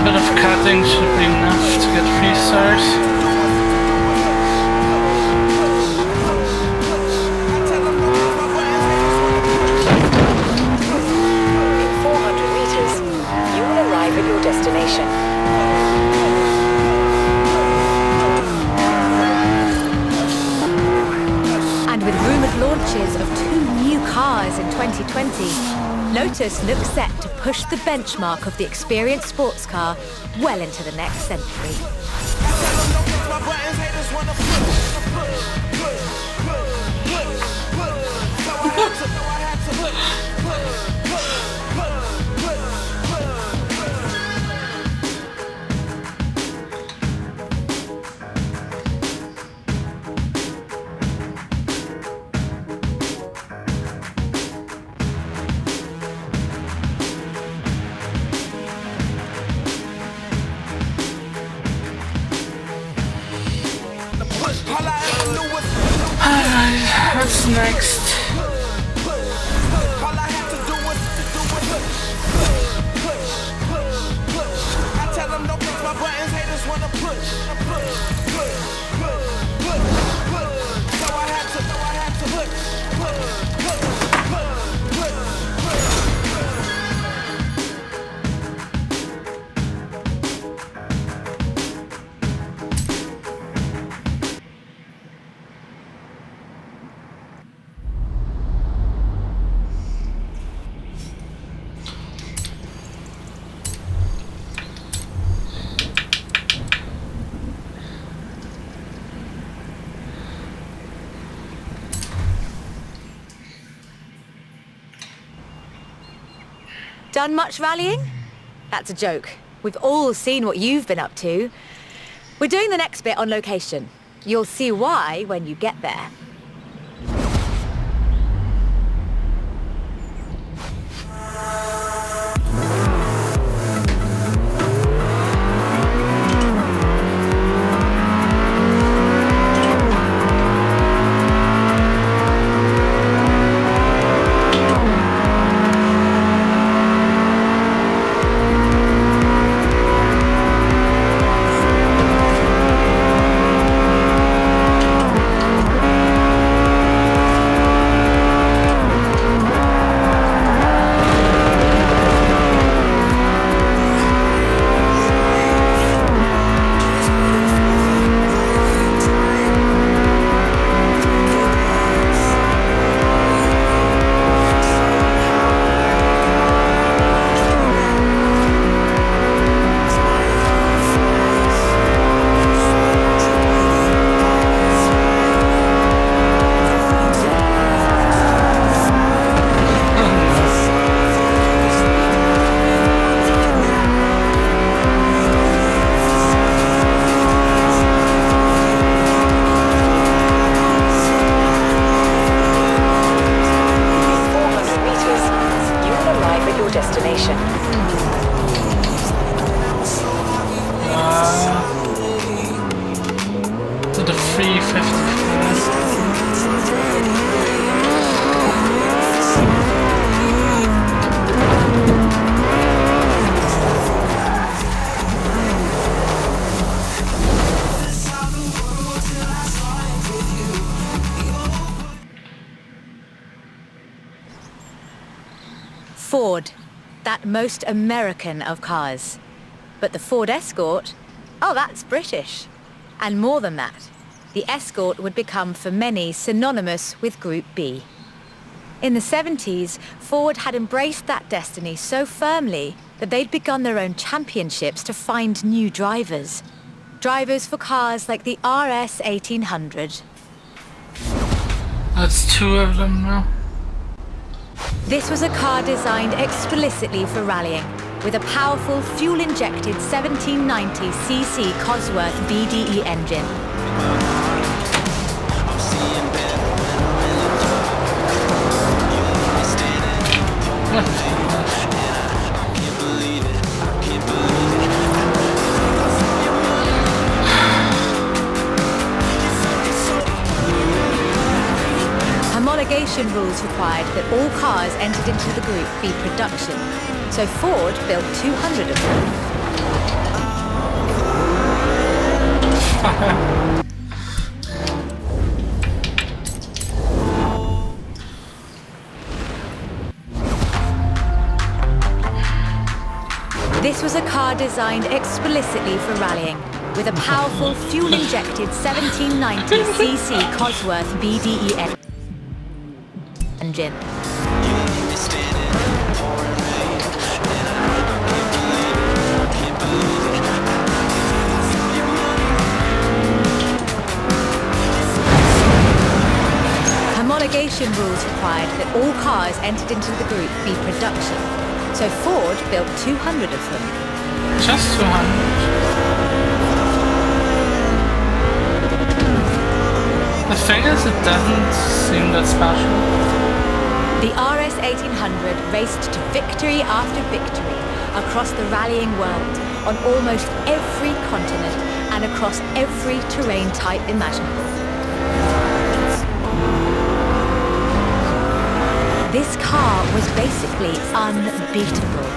bit of cutting should be enough to get 3 stars. In 400 meters, you will arrive at your destination. And with rumoured launches of 2 new cars in 2020, Lotus looks set to push the benchmark of the experienced sports car well into the next century. Alright, what's next? Done much rallying? That's a joke. We've all seen what you've been up to. We're doing the next bit on location. You'll see why when you get there. destination. To the 355. Ford, that most American of cars. But the Ford Escort, oh, that's British. And more than that, the Escort would become for many synonymous with Group B. In the 70s, Ford had embraced that destiny so firmly that they'd begun their own championships to find new drivers. Drivers for cars like the RS 1800. That's two of them now. This was a car designed explicitly for rallying, with a powerful fuel-injected 1790cc Cosworth BDE engine. Homologation rules required that all cars entered into the group be production, so Ford built 200 of them. This was a car designed explicitly for rallying, with a powerful fuel-injected 1790cc Cosworth BDE engine. Homologation rules required that all cars entered into the group be production, so Ford built 200 of them. Just 200. The thing is, it doesn't seem that special. The RS 1800 raced to victory after victory across the rallying world, on almost every continent and across every terrain type imaginable. This car was basically unbeatable.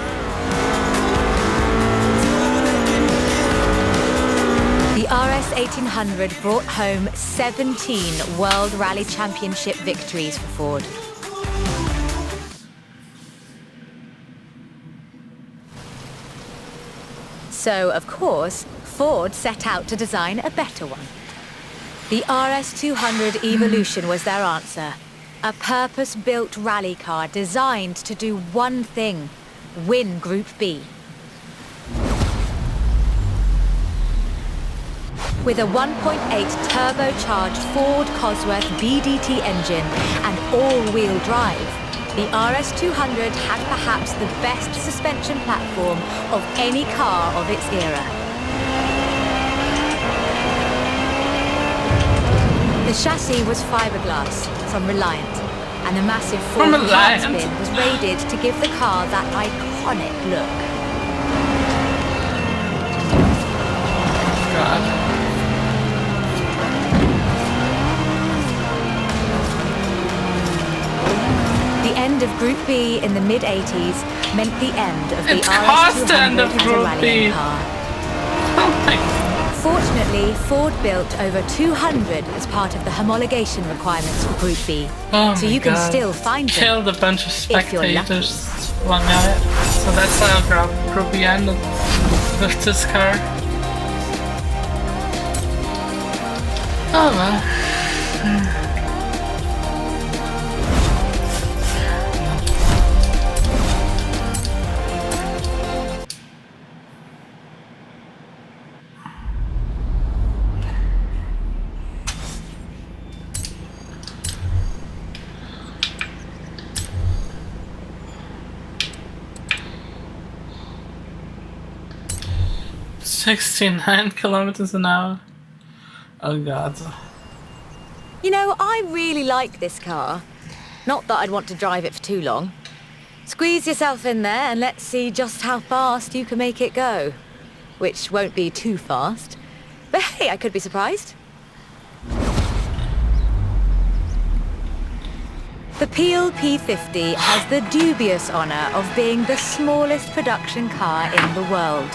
The RS 1800 brought home 17 World Rally Championship victories for Ford. So, of course, Ford set out to design a better one. The RS 200 Evolution was their answer. A purpose-built rally car designed to do one thing: win Group B. With a 1.8 turbocharged Ford Cosworth BDT engine and all-wheel drive, the RS 200 had perhaps the best suspension platform of any car of its era. The chassis was fiberglass from Reliant, and the massive Ford parts bin was raided to give the car that iconic look. God. The end of Group B in the mid-80s meant the end of the It RS caused the 200 end of as a Group rallying B. car. Oh my. Fortunately, Ford built over 200 as part of the homologation requirements for Group B, Oh so my you can God. still find them. Killed a bunch of if you're lucky. spectators 1 minute. So that's how Group B ended with this car. Oh well. 69 kilometers an hour. Oh God. You know, I really like this car. Not that I'd want to drive it for too long. Squeeze yourself in there and let's see just how fast you can make it go. Which won't be too fast. But hey, I could be surprised. The Peel P50 has the dubious honour of being the smallest production car in the world.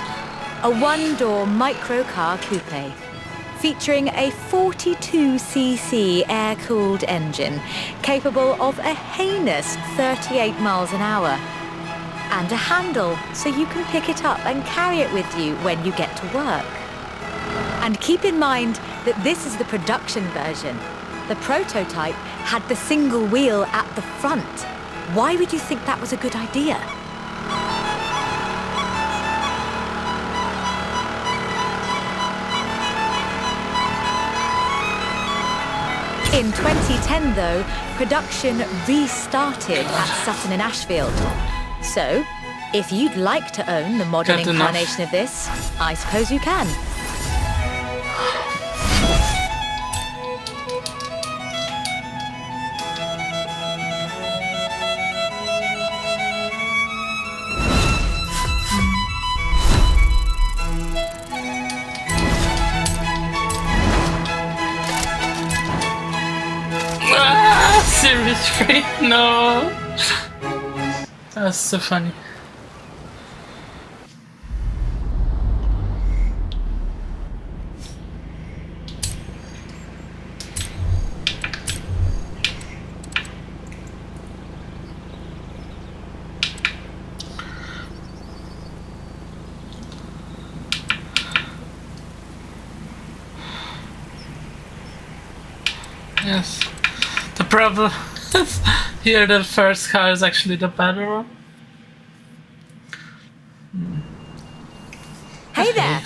A one-door microcar coupe, featuring a 42cc air-cooled engine, capable of a heinous 38 miles an hour. And a handle, so you can pick it up and carry it with you when you get to work. And keep in mind that this is the production version. The prototype had the single wheel at the front. Why would you think that was a good idea? In 2010, though, production restarted at Sutton in Ashfield. So, if you'd like to own the modern Good enough. incarnation of this, I suppose you can. Series 3? No! That's so funny. Yes. The problem is here the first car is actually the better one. Hey there!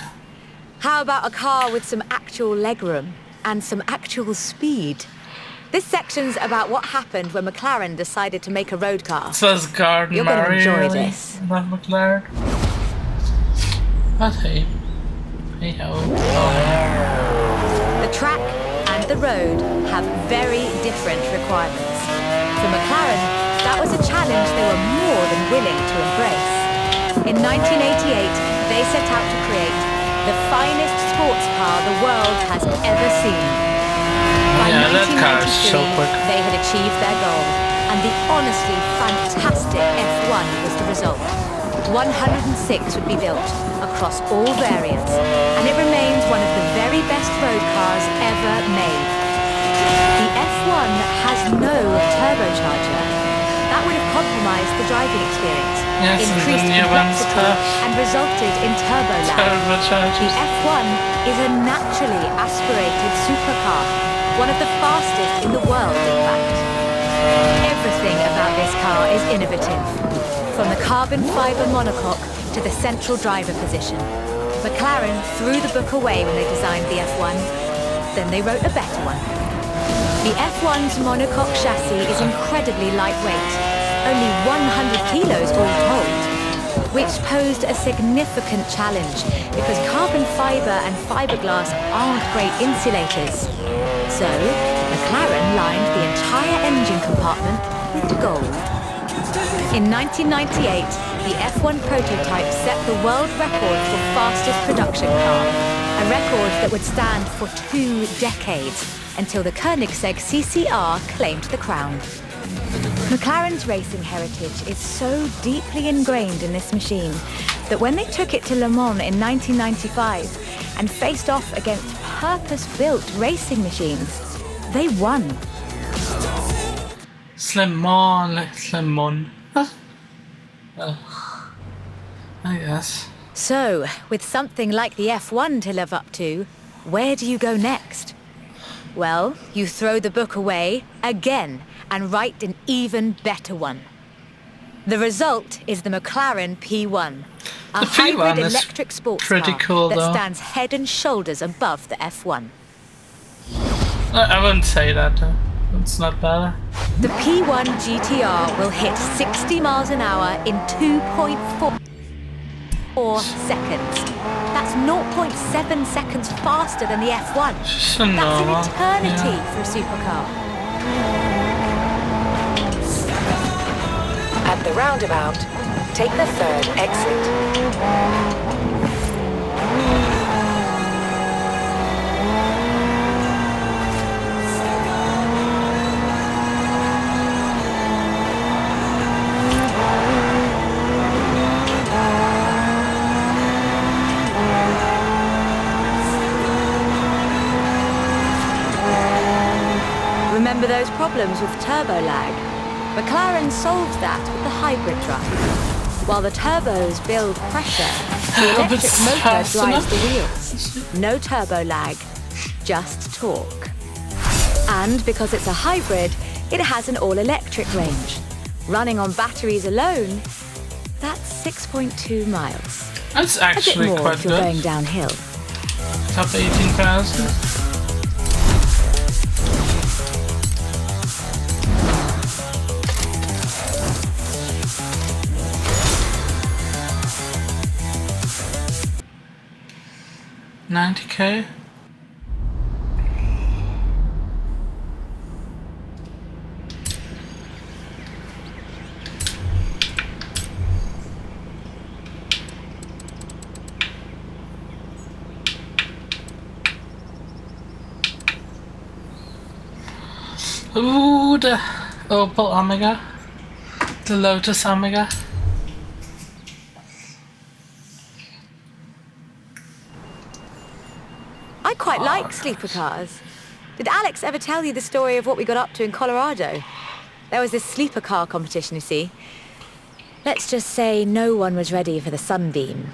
How about a car with some actual legroom and some actual speed? This section's about what happened when McLaren decided to make a road car. It says Garden You're gonna Murray, enjoy really. this. Not McLaren. But hey. Hey ho. The track and the road have very different requirements. For McLaren, that was a challenge they were more than willing to embrace. In 1988, they set out to create the finest sports car the world has ever seen. By Yeah, that car is so 1993, quick. they had achieved their goal, and the honestly fantastic F1 was the result. 106 would be built across all variants, and it remains one of the very best road cars ever made. The F1 has no turbocharger. That would have compromised the driving experience, Yes, and increased the new one's complexity, tough. and resulted in turbo lag. The Turbochargers. F1 is a naturally aspirated supercar, one of the fastest in the world, in fact. Everything about this car is innovative, from the carbon fiber monocoque to the central driver position. McLaren threw the book away when they designed the F1, then they wrote a better one. The F1's monocoque chassis is incredibly lightweight, only 100 kilos all told, which posed a significant challenge because carbon fiber and fiberglass aren't great insulators. So, McLaren lined the entire engine compartment with gold. In 1998, the F1 prototype set the world record for fastest production car, a record that would stand for 2 decades until the Koenigsegg CCR claimed the crown. McLaren's racing heritage is so deeply ingrained in this machine that when they took it to Le Mans in 1995 and faced off against purpose-built racing machines, they won. Slimon. I guess. So, with something like the F1 to live up to, where do you go next? Well, you throw the book away again and write an even better one. The result is the McLaren P1, a The P1 hybrid is electric sports pretty car cool, that though. stands head and shoulders above the F1. I wouldn't say that though. It's not better. The P1 GTR will hit 60 miles an hour in 2.4 seconds. That's 0.7 seconds faster than the F1. Just That's a an normal. eternity Yeah. for a supercar. At the roundabout, take the third exit. Remember those problems with turbo lag? McLaren solved that with the hybrid drive. While the turbos build pressure, the hope electric it's motor fast drives enough. the wheels. No turbo lag, just torque. And because it's a hybrid, it has an all-electric range. Running on batteries alone, that's 6.2 miles. That's A bit actually more quite if you're going good. downhill. Top 18,000. $90K. Ooh, the Opel Omega. The Lotus Omega. I quite like sleeper cars. Did Alex ever tell you the story of what we got up to in Colorado? There was this sleeper car competition, you see. Let's just say no one was ready for the sunbeam.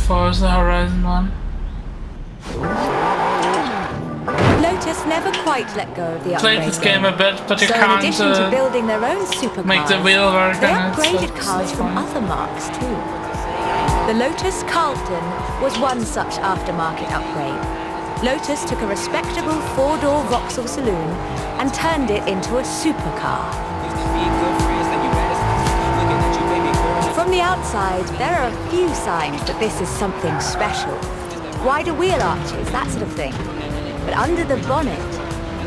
Forza Horizon 1. Lotus never quite let go of the Played upgrade this game a bit, but you So in can't addition to building their own supercars, make the wheel work they on it, so upgraded it's cars from fun. other marques too. The Lotus Carlton was one such aftermarket upgrade. Lotus took a respectable four-door Vauxhall saloon and turned it into a supercar. From the outside, there are a few signs that this is something special. Wider wheel arches, that sort of thing. But under the bonnet,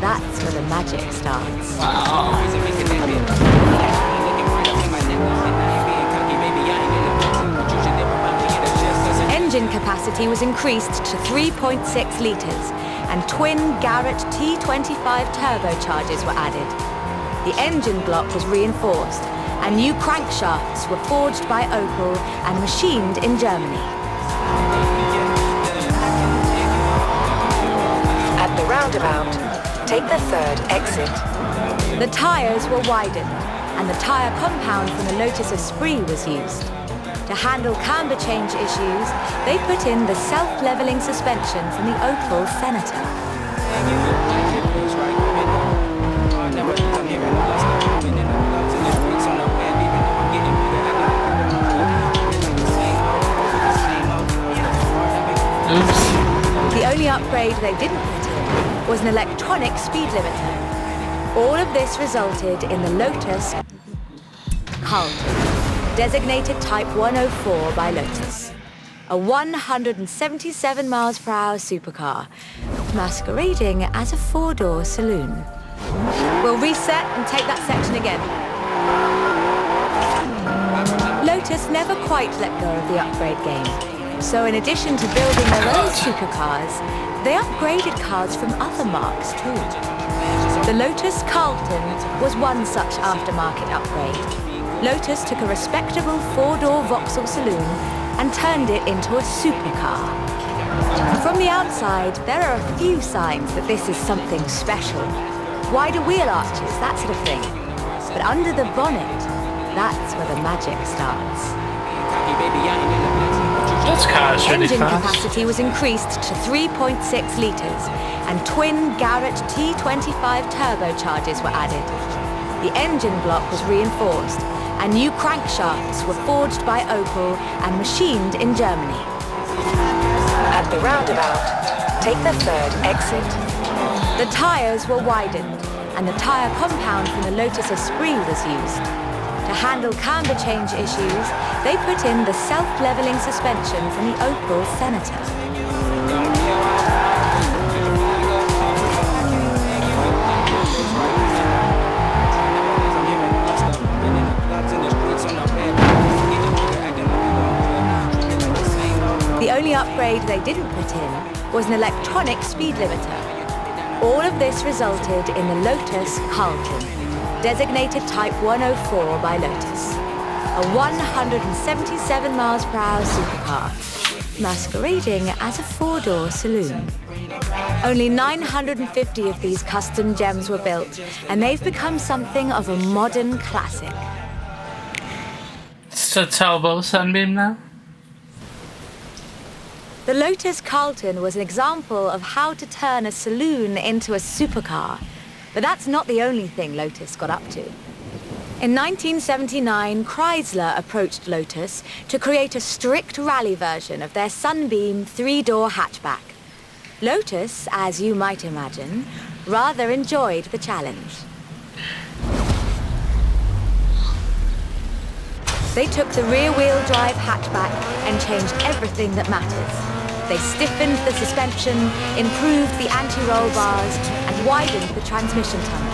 that's where the magic starts. Engine capacity was increased to 3.6 litres and twin Garrett T25 turbochargers were added. The engine block was reinforced and new crankshafts were forged by Opel and machined in Germany. At the roundabout, take the third exit. The tyres were widened and the tyre compound from the Lotus Esprit was used. To handle camber change issues, they put in the self-leveling suspension from the Opel Senator. Oops. The only upgrade they didn't put in was an electronic speed limiter. All of this resulted in the Lotus Carlton, designated Type 104 by Lotus. A 177 miles per hour supercar, masquerading as a four-door saloon. We'll reset and take that section again. Lotus never quite let go of the upgrade game. So in addition to building their own supercars, they upgraded cars from other marques too. The Lotus Carlton was one such aftermarket upgrade. Lotus took a respectable four-door Vauxhall saloon and turned it into a supercar. From the outside, there are a few signs that this is something special. Wider wheel arches, that sort of thing. But under the bonnet, that's where the magic starts. This car is really Engine fast. capacity was increased to 3.6 litres and twin Garrett T25 turbochargers were added. The engine block was reinforced and new crankshafts were forged by Opel and machined in Germany. At the roundabout, take the third exit. The tyres were widened and the tyre compound from the Lotus Esprit was used. To handle camber change issues, they put in the self-leveling suspension from the Opel Senator. The only upgrade they didn't put in was an electronic speed limiter. All of this resulted in the Lotus Carlton, designated Type 104 by Lotus. A 177 miles per hour supercar, masquerading as a four-door saloon. Only 950 of these custom gems were built, and they've become something of a modern classic. It's a turbo Sunbeam now. The Lotus Carlton was an example of how to turn a saloon into a supercar. But that's not the only thing Lotus got up to. In 1979, Chrysler approached Lotus to create a strict rally version of their Sunbeam three-door hatchback. Lotus, as you might imagine, rather enjoyed the challenge. They took the rear-wheel drive hatchback and changed everything that matters. They stiffened the suspension, improved the anti-roll bars, and widened the transmission tunnel.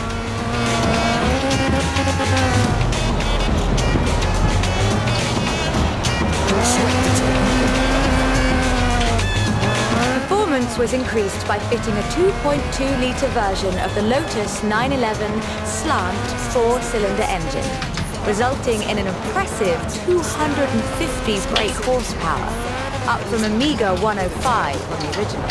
Performance was increased by fitting a 2.2-litre version of the Lotus 911 slant four-cylinder engine, resulting in an impressive 250 brake horsepower, up from a meager 105 on the original.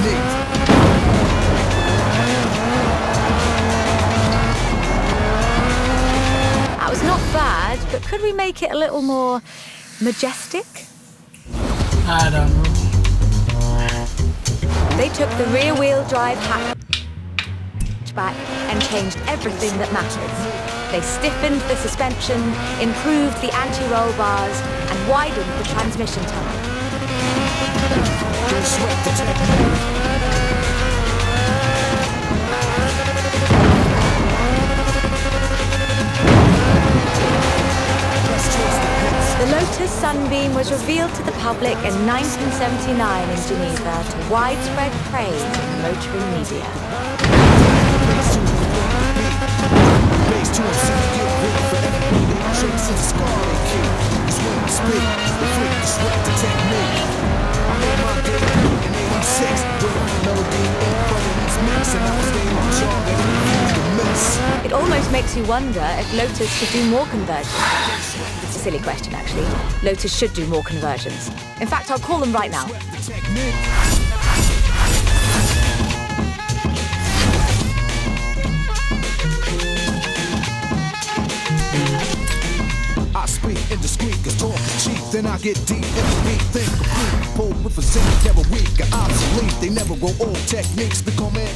technique. That was not bad, but could we make it a little more majestic? I don't know. They took the rear-wheel drive hatchback and changed everything that matters. They stiffened the suspension, improved the anti-roll bars, and widened the transmission tunnel. Don't sweat the technique. The Lotus Sunbeam was revealed to the public in 1979 in Geneva to widespread praise in the motoring media. Bass to himself, get ready for every beat. Shakes and scar they keep. It's when we speak, the freak, the sweat, the technique. I made my debut in 86 with a melody in front of this mix, and I was staying on charm and refused to miss. It almost makes you wonder if Lotus could do more conversions. It's a silly question, actually. Lotus should do more conversions. In fact, I'll call them right now. I speak indiscreet, cause talk is cheap. Then I get deep in the beat, think complete. Pulled with a zinc, never weak, and obsolete. They never grow old, techniques become in.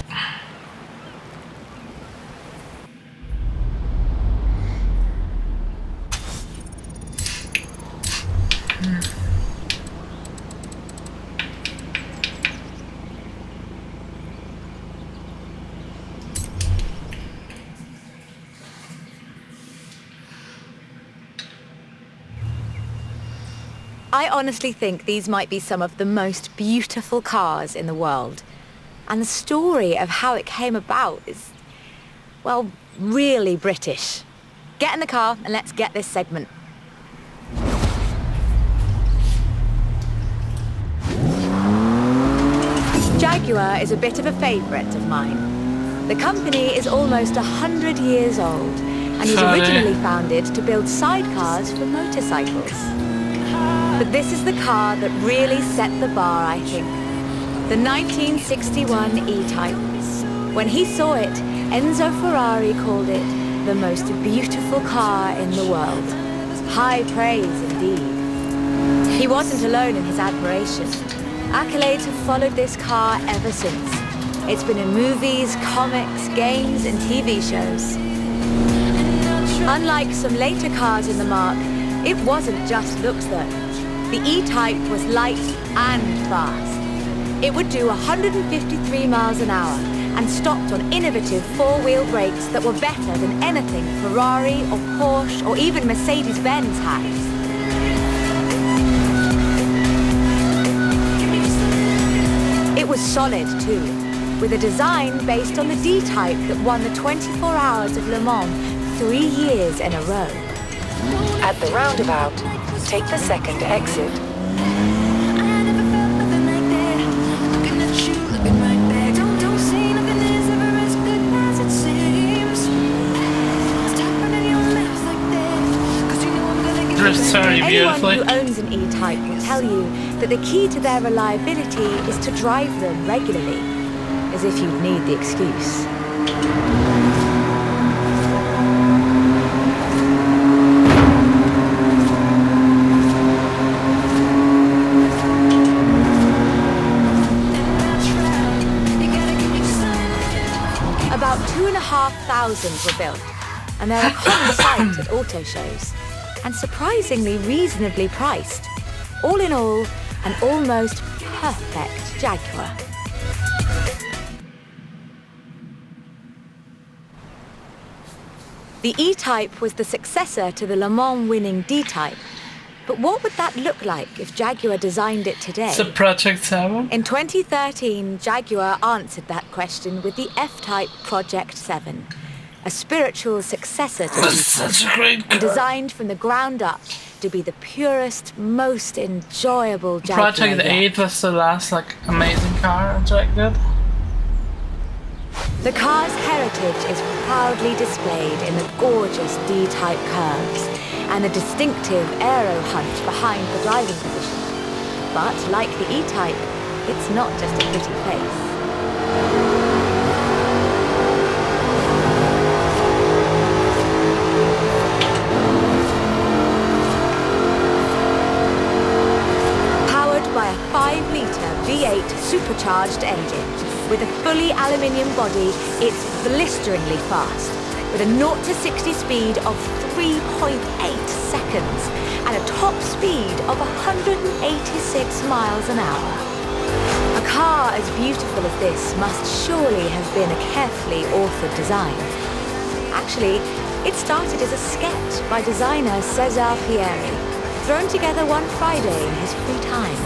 I honestly think these might be some of the most beautiful cars in the world. And the story of how it came about is, well, really British. Get in the car and let's get this segment. Jaguar is a bit of a favourite of mine. The company is almost 100 years old and was originally founded to build sidecars for motorcycles. But this is the car that really set the bar, I think. The 1961 E-Type. When he saw it, Enzo Ferrari called it the most beautiful car in the world. High praise indeed. He wasn't alone in his admiration. Accolades have followed this car ever since. It's been in movies, comics, games, and TV shows. Unlike some later cars in the marque, it wasn't just looks though. The E-Type was light and fast. It would do 153 miles an hour and stopped on innovative four-wheel brakes that were better than anything Ferrari or Porsche or even Mercedes-Benz had. It was solid too, with a design based on the D-Type that won the 24 Hours of Le Mans 3 years in a row. At the roundabout, take the second exit. Anyone who owns an E-Type will tell you that the key to their reliability is to drive them regularly, as if you'd need the excuse. About 2,500 were built, and they're a common sight at auto shows, and surprisingly reasonably priced. All in all, an almost perfect Jaguar. The E-Type was the successor to the Le Mans winning D-Type. But what would that look like if Jaguar designed it today? It's a Project 7. In 2013, Jaguar answered that question with the F-Type Project 7, a spiritual successor to That's D-Type, such a great and car. designed from the ground up to be the purest, most enjoyable Jaguar Project yet. 8 was the last amazing car Jack did. The car's heritage is proudly displayed in the gorgeous D-Type curves and the distinctive aero hunch behind the driving position. But like the E-Type, it's not just a pretty place. Powered by a 5-litre V8 supercharged engine. With a fully aluminium body, it's blisteringly fast. With a 0 to 60 speed of 3.8 seconds and a top speed of 186 miles an hour. A car as beautiful as this must surely have been a carefully authored design. Actually, it started as a sketch by designer César Pierre, thrown together one Friday in his free time.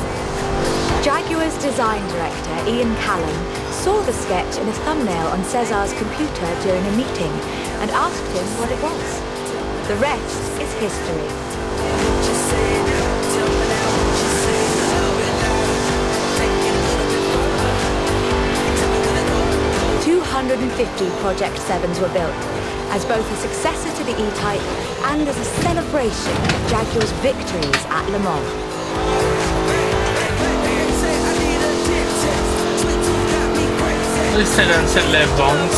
Jaguar's design director, Ian Callum, saw the sketch in a thumbnail on César's computer during a meeting and asked him what it was. The rest is history. 250 Project 7s were built, as both a successor to the E-Type and as a celebration of Jaguar's victories at Le Mans. At least they don't sell their bonds.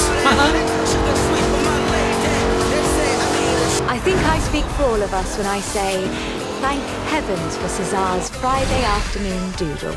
I think I speak for all of us when I say, thank heavens for César's Friday afternoon doodle.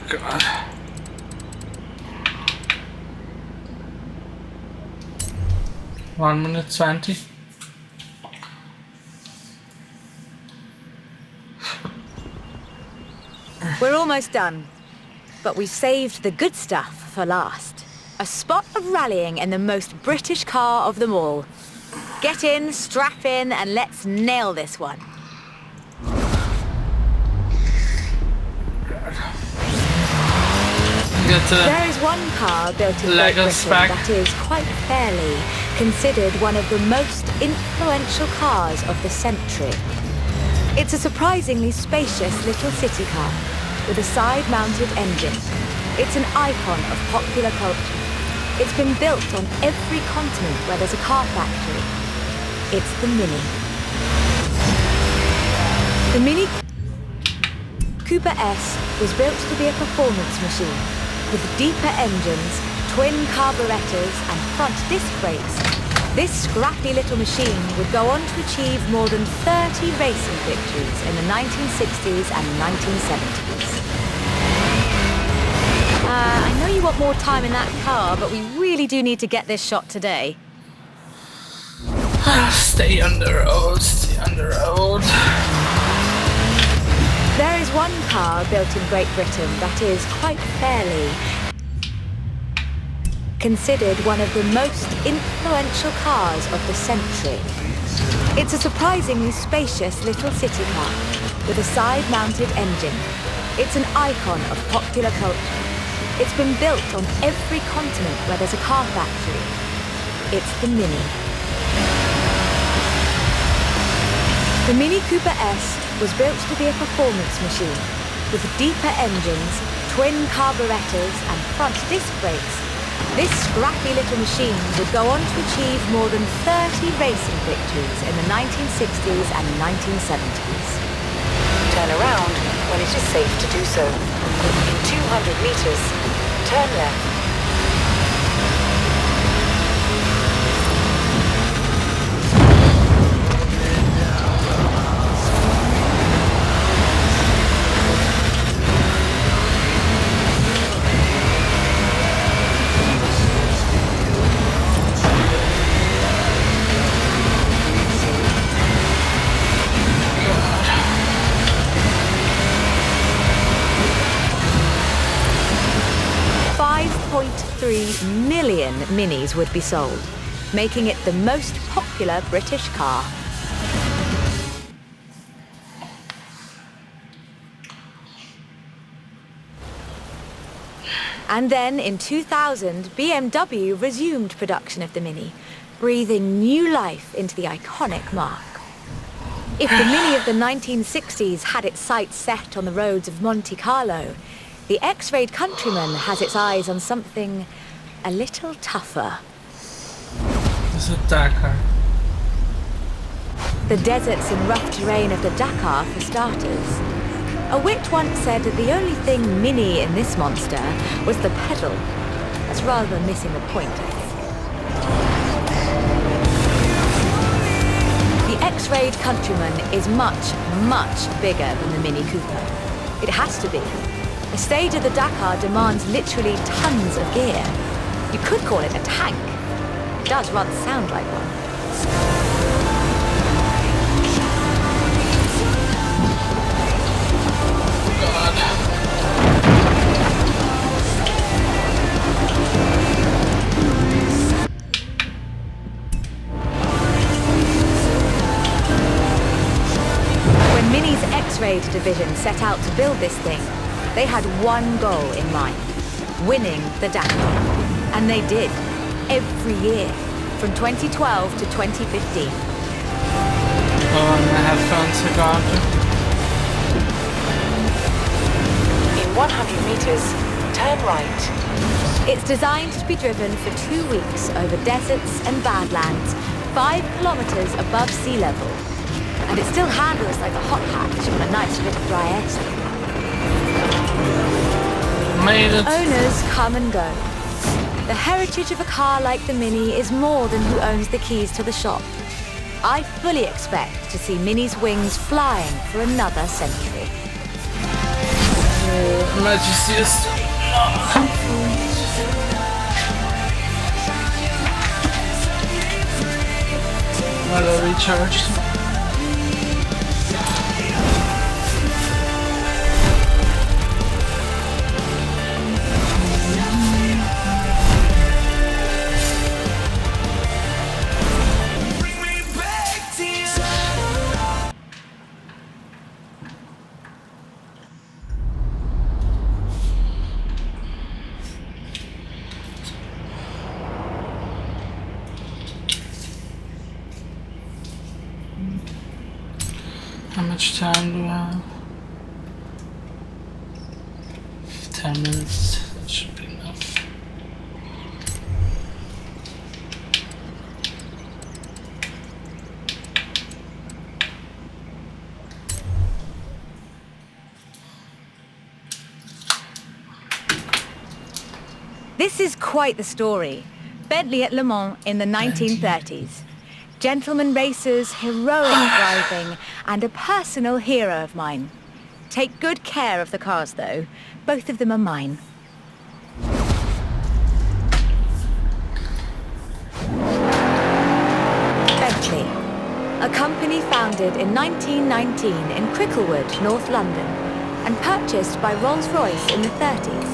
God. One minute 20. We're almost done, but we've saved the good stuff for last. A spot of rallying in the most British car of them all. Get in, strap in, and let's nail this one. There is one car built in Great Britain that is quite fairly considered one of the most influential cars of the century. It's a surprisingly spacious little city car with a side-mounted engine. It's an icon of popular culture. It's been built on every continent where there's a car factory. It's the Mini. The Mini Cooper S was built to be a performance machine. With deeper engines, twin carburetors and front disc brakes, this scrappy little machine would go on to achieve more than 30 racing victories in the 1960s and 1970s. I know you want more time in that car, but we really do need to get this shot today. Stay on the road, stay on the road. There is one car built in Great Britain that is quite fairly considered one of the most influential cars of the century. It's a surprisingly spacious little city car with a side-mounted engine. It's an icon of popular culture. It's been built on every continent where there's a car factory. It's the Mini. The Mini Cooper S was built to be a performance machine with deeper engines, twin carburetors and front disc brakes. This scrappy little machine would go on to achieve more than 30 racing victories in the 1960s and 1970s. Turn around when it is safe to do so. In 200 meters, turn left. 1.3 million Minis would be sold, making it the most popular British car. And then in 2000, BMW resumed production of the Mini, breathing new life into the iconic mark. If the Mini of the 1960s had its sights set on the roads of Monte Carlo, the X-Rayed Countryman has its eyes on something a little tougher. This is a Dakar. The deserts and rough terrain of the Dakar, for starters. A wit once said that the only thing mini in this monster was the pedal. That's rather missing the point, I think. The X-Rayed Countryman is much, much bigger than the Mini Cooper. It has to be. A stage of the Dakar demands literally tons of gear. You could call it a tank. It does rather sound like one. X-Rayed division set out to build this thing, they had one goal in mind: winning the Dakar. And they did, every year, from 2012 to 2015. Oh, and I have found cigar. In 100 meters, turn right. It's designed to be driven for 2 weeks over deserts and badlands, 5 kilometers above sea level. And it still handles like a hot hatch on a nice bit of dry airscape. Made it. Owners come and go. The heritage of a car like the Mini is more than who owns the keys to the shop. I fully expect to see Mini's wings flying for another century. Majesty is well, I recharged. How much time do I have? 10 minutes, that should be enough. This is quite the story. Bentley at Le Mans in the 1930s. Gentleman racers, heroic driving, and a personal hero of mine. Take good care of the cars, though. Both of them are mine. Bentley, a company founded in 1919 in Cricklewood, North London, and purchased by Rolls-Royce in the 30s.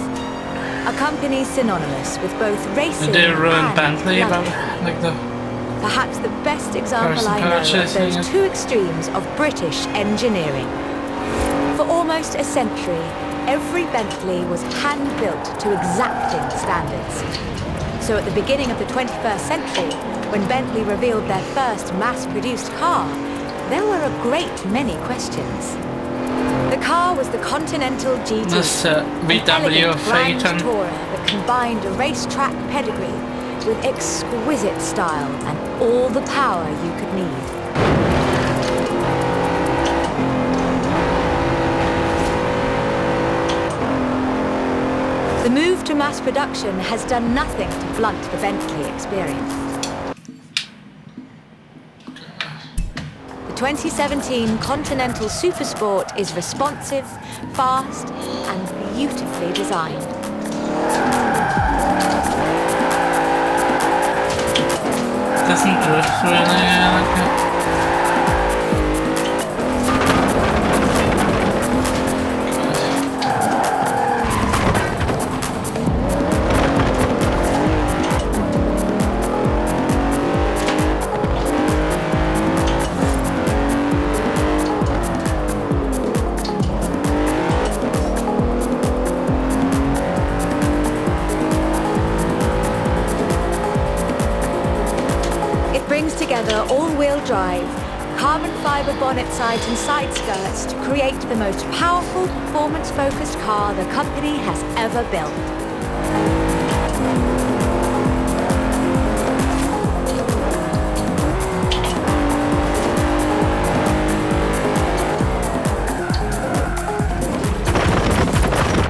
A company synonymous with both racing Did they ruin and Bentley about luxury. like the Perhaps the best example person I know of purchasing those it? two extremes of British engineering. For almost a century, every Bentley was hand-built to exacting standards. So at the beginning of the 21st century, when Bentley revealed their first mass-produced car, there were a great many questions. The car was the Continental GT, this an VW elegant grand Phaeton? tourer that combined a racetrack pedigree with exquisite style and all the power you could need. The move to mass production has done nothing to blunt the Bentley experience. The 2017 Continental Supersport is responsive, fast, and beautifully designed. Doesn't drift really like it. together all-wheel drive, carbon fiber bonnet sides and side skirts to create the most powerful, performance-focused car the company has ever built.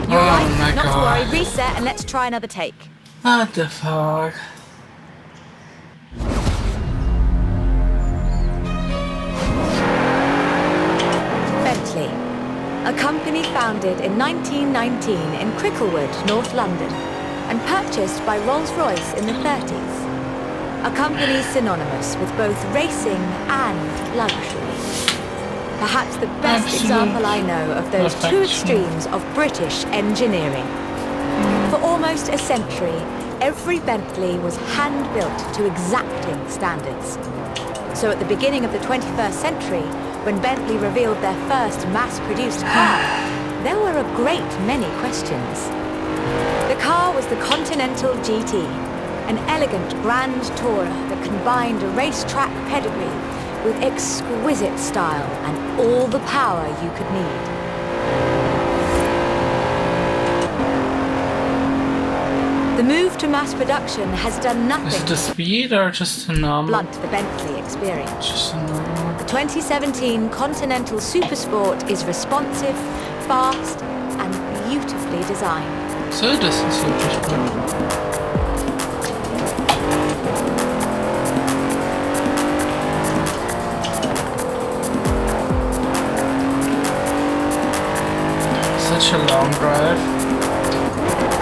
You're right, my not to God. worry, reset and let's try another take. What the fuck? Bentley, a company founded in 1919 in Cricklewood, North London, and purchased by Rolls-Royce in the 30s. A company synonymous with both racing and luxury. Perhaps the best Absolute example I know of those two perfection. extremes of British engineering. For almost a century, every Bentley was hand-built to exacting standards. So at the beginning of the 21st century, when Bentley revealed their first mass-produced car, there were a great many questions. The car was the Continental GT, an elegant grand tourer that combined a racetrack pedigree with exquisite style and all the power you could need. The move to mass production has done Is it nothing the speed or just a to normal? blunt the Bentley experience. Just a normal. The 2017 Continental Supersport is responsive, fast, and beautifully designed. So it doesn't seem just such a long drive.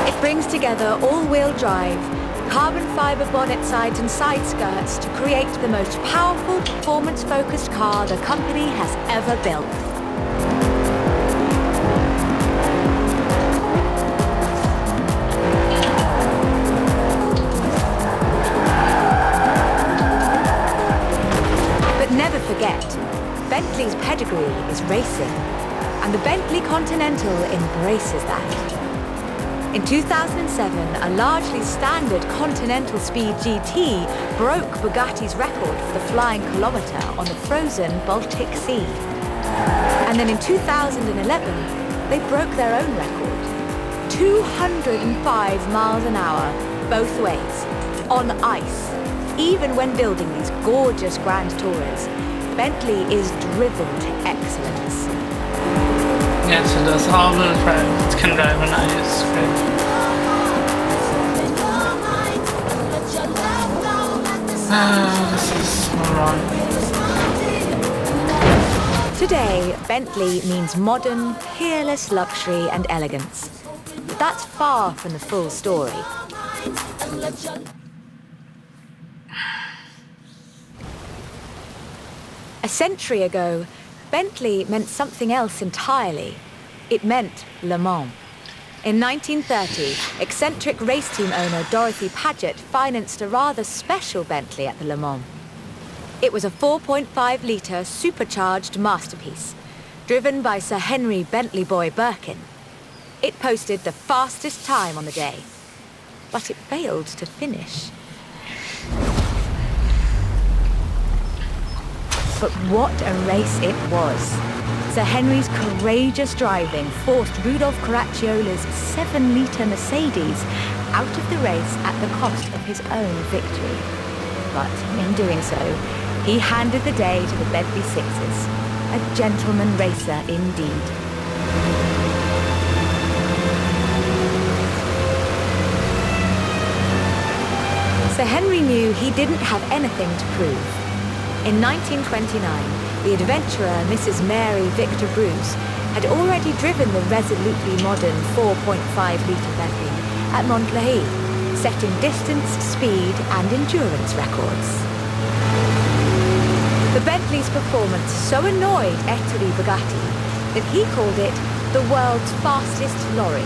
It brings together all-wheel drive, carbon fiber bonnet sides and side skirts to create the most powerful, performance-focused car the company has ever built. But never forget, Bentley's pedigree is racing, and the Bentley Continental embraces that. In 2007, a largely standard Continental Speed GT broke Bugatti's record for the flying kilometre on the frozen Baltic Sea. And then in 2011, they broke their own record. 205 miles an hour, both ways, on ice. Even when building these gorgeous Grand Tourers, Bentley is driven to excellence. Yes, it does. All the friends can drive an ice cream. This is wrong. Today, Bentley means modern, peerless luxury and elegance. But that's far from the full story. A century ago, Bentley meant something else entirely. It meant Le Mans. In 1930, eccentric race team owner Dorothy Paget financed a rather special Bentley at the Le Mans. It was a 4.5-litre supercharged masterpiece, driven by Sir Henry Bentley Boy Birkin. It posted the fastest time on the day, but it failed to finish. But what a race it was. Sir Henry's courageous driving forced Rudolf Caracciola's 7-litre Mercedes out of the race at the cost of his own victory. But in doing so, he handed the day to the Bentley Sixes. A gentleman racer indeed. Sir Henry knew he didn't have anything to prove. In 1929, the adventurer Mrs. Mary Victor Bruce had already driven the resolutely modern 4.5-litre Bentley at Montlhéry, setting distance, speed and endurance records. The Bentley's performance so annoyed Ettore Bugatti that he called it the world's fastest lorry.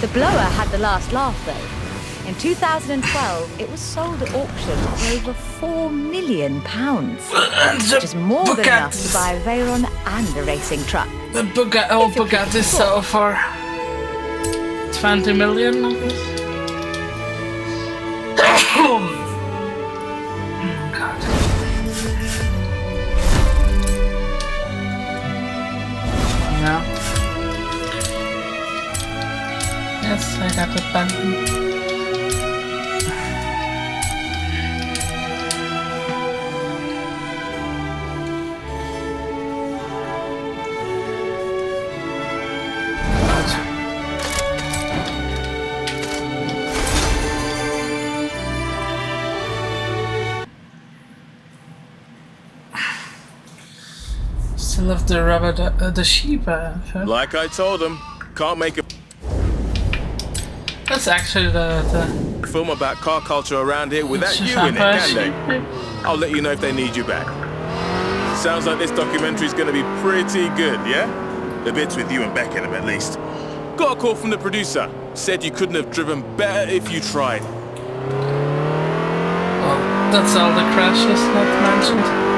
The blower had the last laugh, though. In 2012, it was sold at auction for over £4 million, which is more than enough to buy a Veyron and a racing truck. The Bugatti, Bugatti sell for 20 million, I guess. Oh, God. Yeah. Yes, I got the button. Still have the rubber, the sheep. Like I told him, can't make a That's actually the film about car culture around here without you in it, can they? I'll let you know if they need you back. Sounds like this documentary's gonna be pretty good, yeah? The bits with you and Beck in them, at least. Got a call from the producer. Said you couldn't have driven better if you tried. Well, that's all the crashes not mentioned.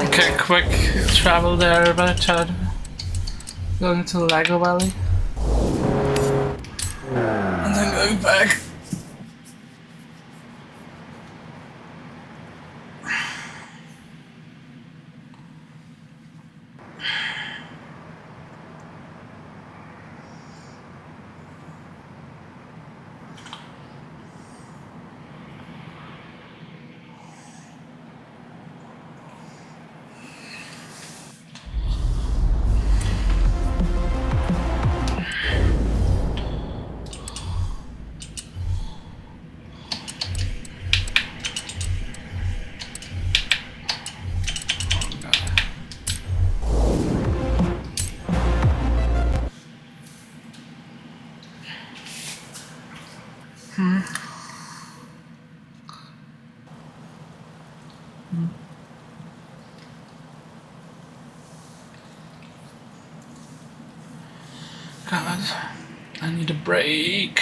Okay, quick travel there about going to Lago Valley and then going back. God, I need a break.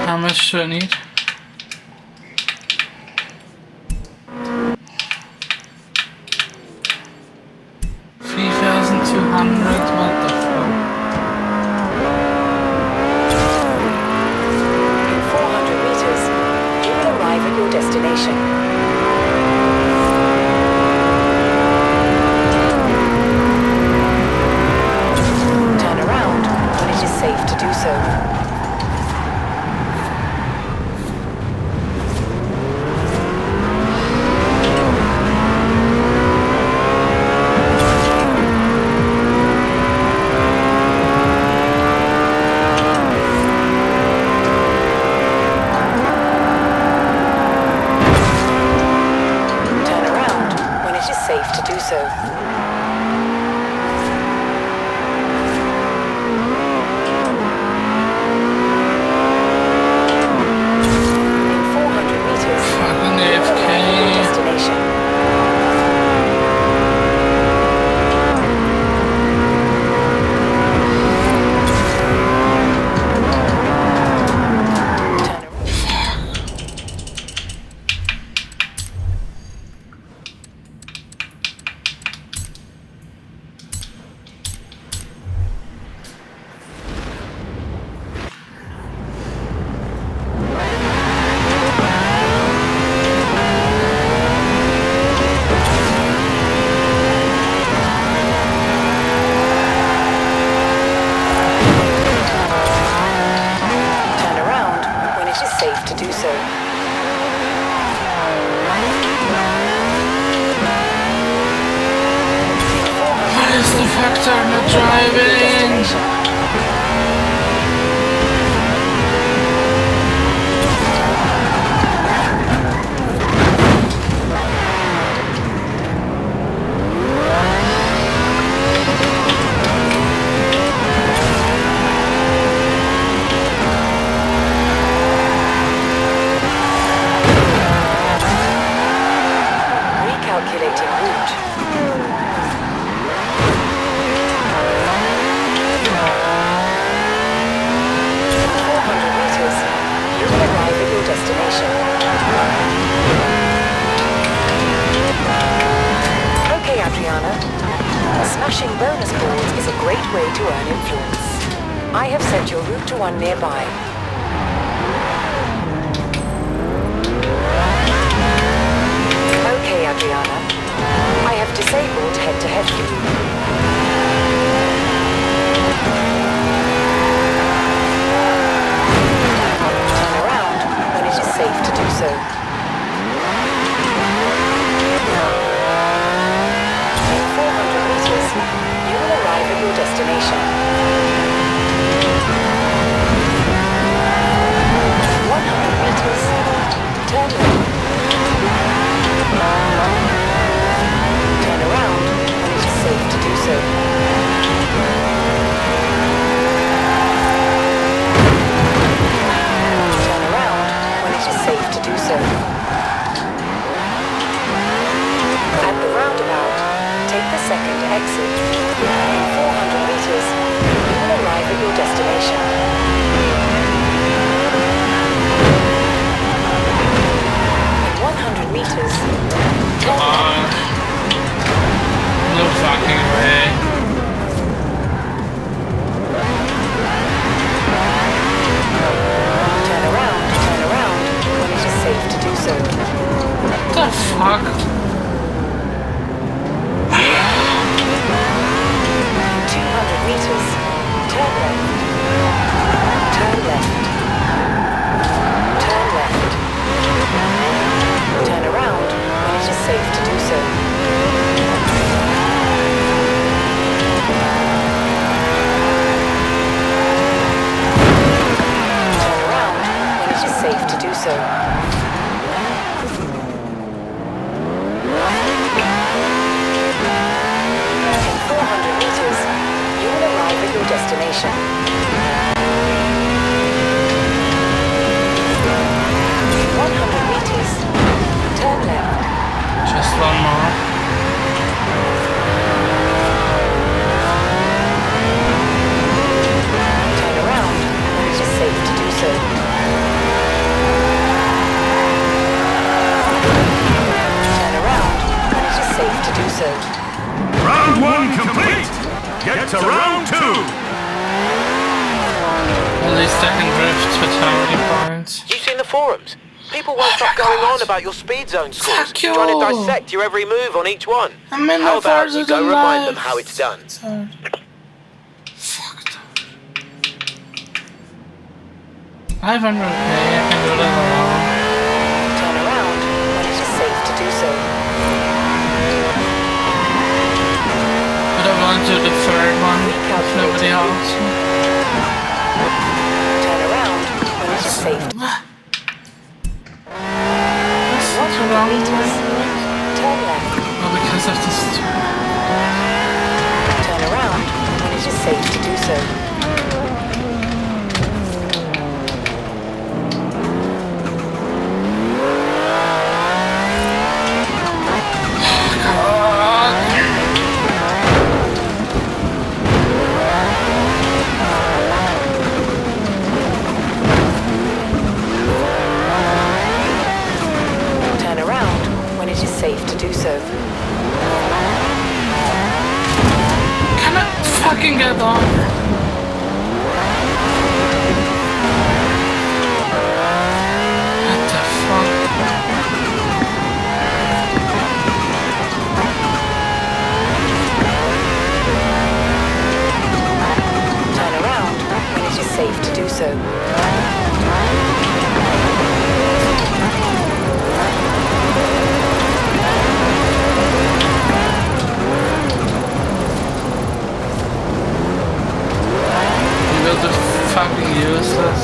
How much do I need? $3,200, what the fuck? In 400 meters, you will arrive at your destination. Turn around when it is safe to do so. so. In 400 meters, Fucking you will arrive at your destination. Smashing bonus boards is a great way to earn influence. I have sent your route to one nearby. Okay, Adriana. I have disabled head-to-head for you. Turn around when it is safe to do so. You will arrive at your destination. 100 meters. Turn left. Turn around when it is safe to do so. Turn around when it is safe to do so. At the roundabout, take the second exit. In 400 meters, you will arrive at your destination. In 100 meters, turn left. No fucking way. Turn around when it is safe to do so. What the fuck? 200 meters. Turn left. Turn left. Turn left. Turn around when it is safe to do so. Turn around when it is safe to do so. Your destination. 100 meters. Turn left. Just one more. Turn around when it is safe to do so. Turn around when it is safe to do so. Round one complete! Get to round two! At least I can drift with how many points. You've seen the forums? People won't stop going on about your speed zone scores, Fuck you. trying to dissect your every move on each one. I'm in How the about you go Forzathon remind them live. how it's done? Fuck them. 500k, I can do that alone. Turn around when it is safe to do so. But I want to do the third one if nobody else. Turn around when it is safe. 100 meters. Turn left. Well, because because of this. Turn around when it is safe to do so. Turn around when it is safe to do so. Can I fucking get on? What the fuck? Turn around when it is safe to do so. You guys are fucking useless.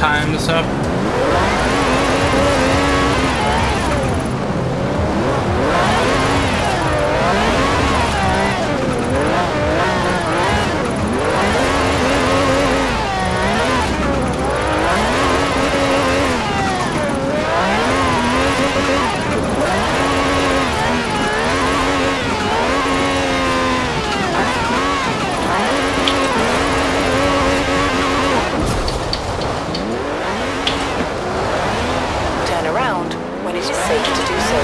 time is up. Turn around when it is safe to do so.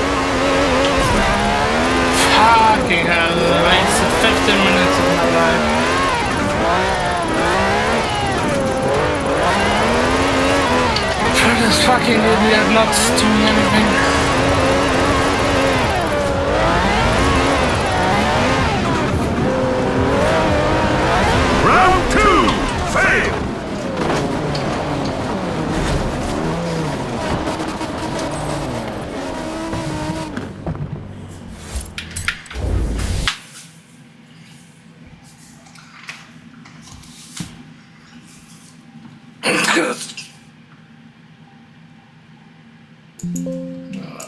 Fucking hell, I wasted 15 minutes of my life. For this fucking idiot not doing anything. Round 2, fail!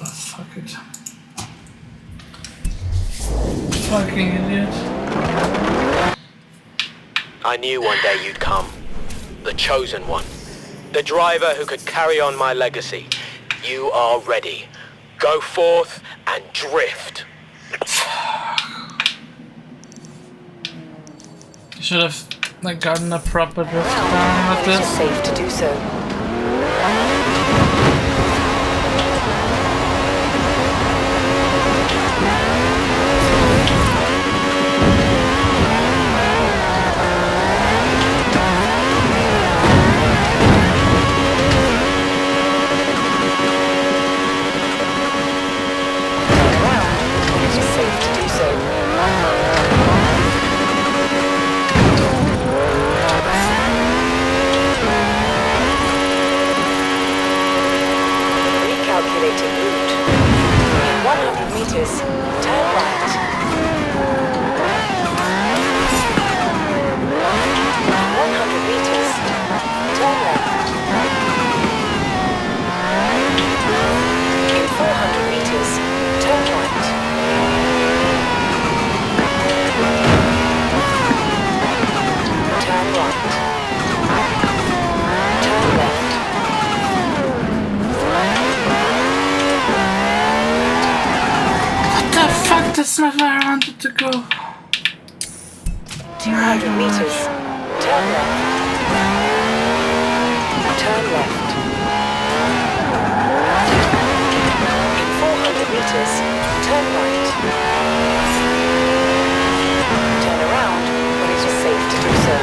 Fuck it. Fucking idiot. I knew one day you'd come. The chosen one. The driver who could carry on my legacy. You are ready. Go forth and drift. Should have like gotten a proper drift Around down like when it is this. safe to do so. Recalculating route. In 100 meters, turn right. 100 meters, turn left. In 400 meters, turn right. Turn right. Turn left. What the fuck? That's not where I wanted to go. 200 meters. Turn left. Turn left. In 400 meters, turn right. Turn around when it is safe to do so.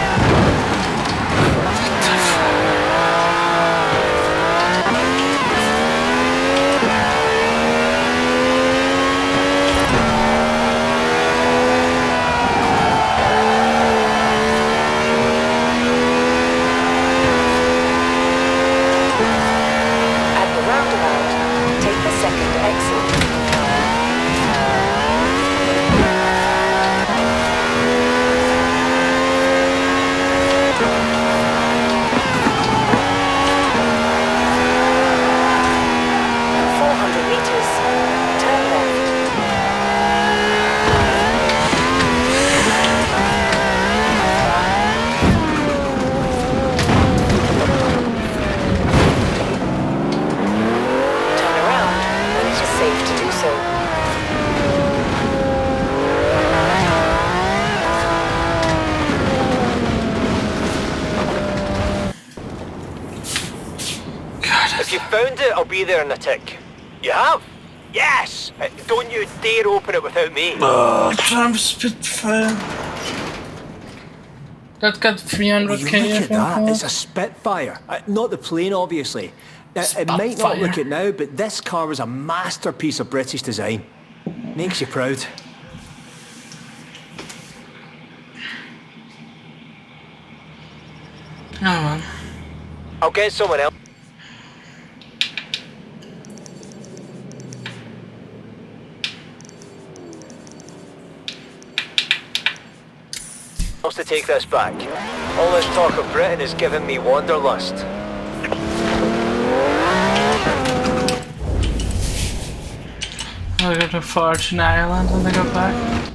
At the roundabout, take the second exit. If you found it, I'll be there in a tick. You have? Yes! Don't you dare open it without me. Oh, Trump Spitfire. That got 300k. Look at that, it's a Spitfire. Not the plane, obviously. It might not look it now, but this car was a masterpiece of British design. Makes you proud. Oh man. I'll get someone else to take this back. All this talk of Britain is giving me wanderlust. I'll go to Fortune Island when I go back.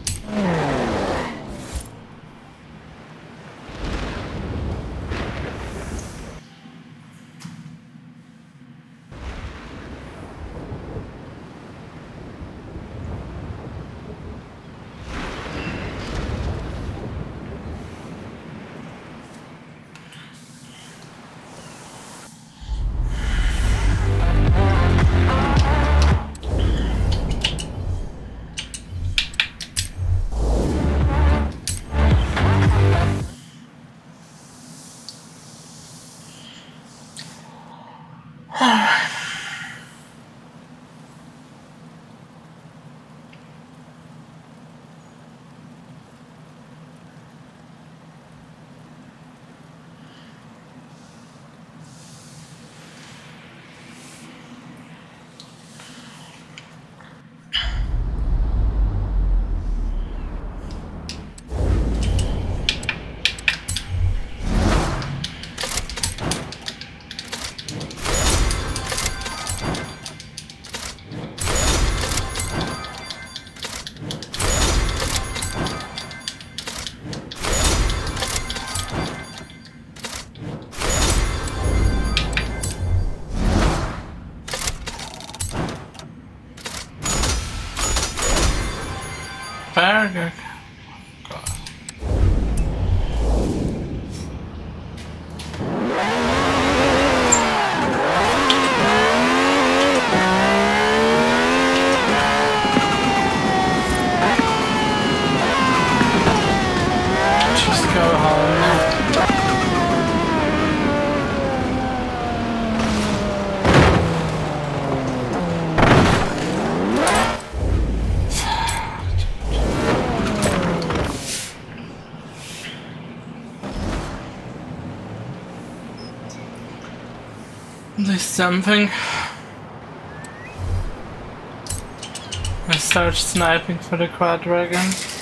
Burger. Just go home now. There's something. I start sniping for the quad dragon.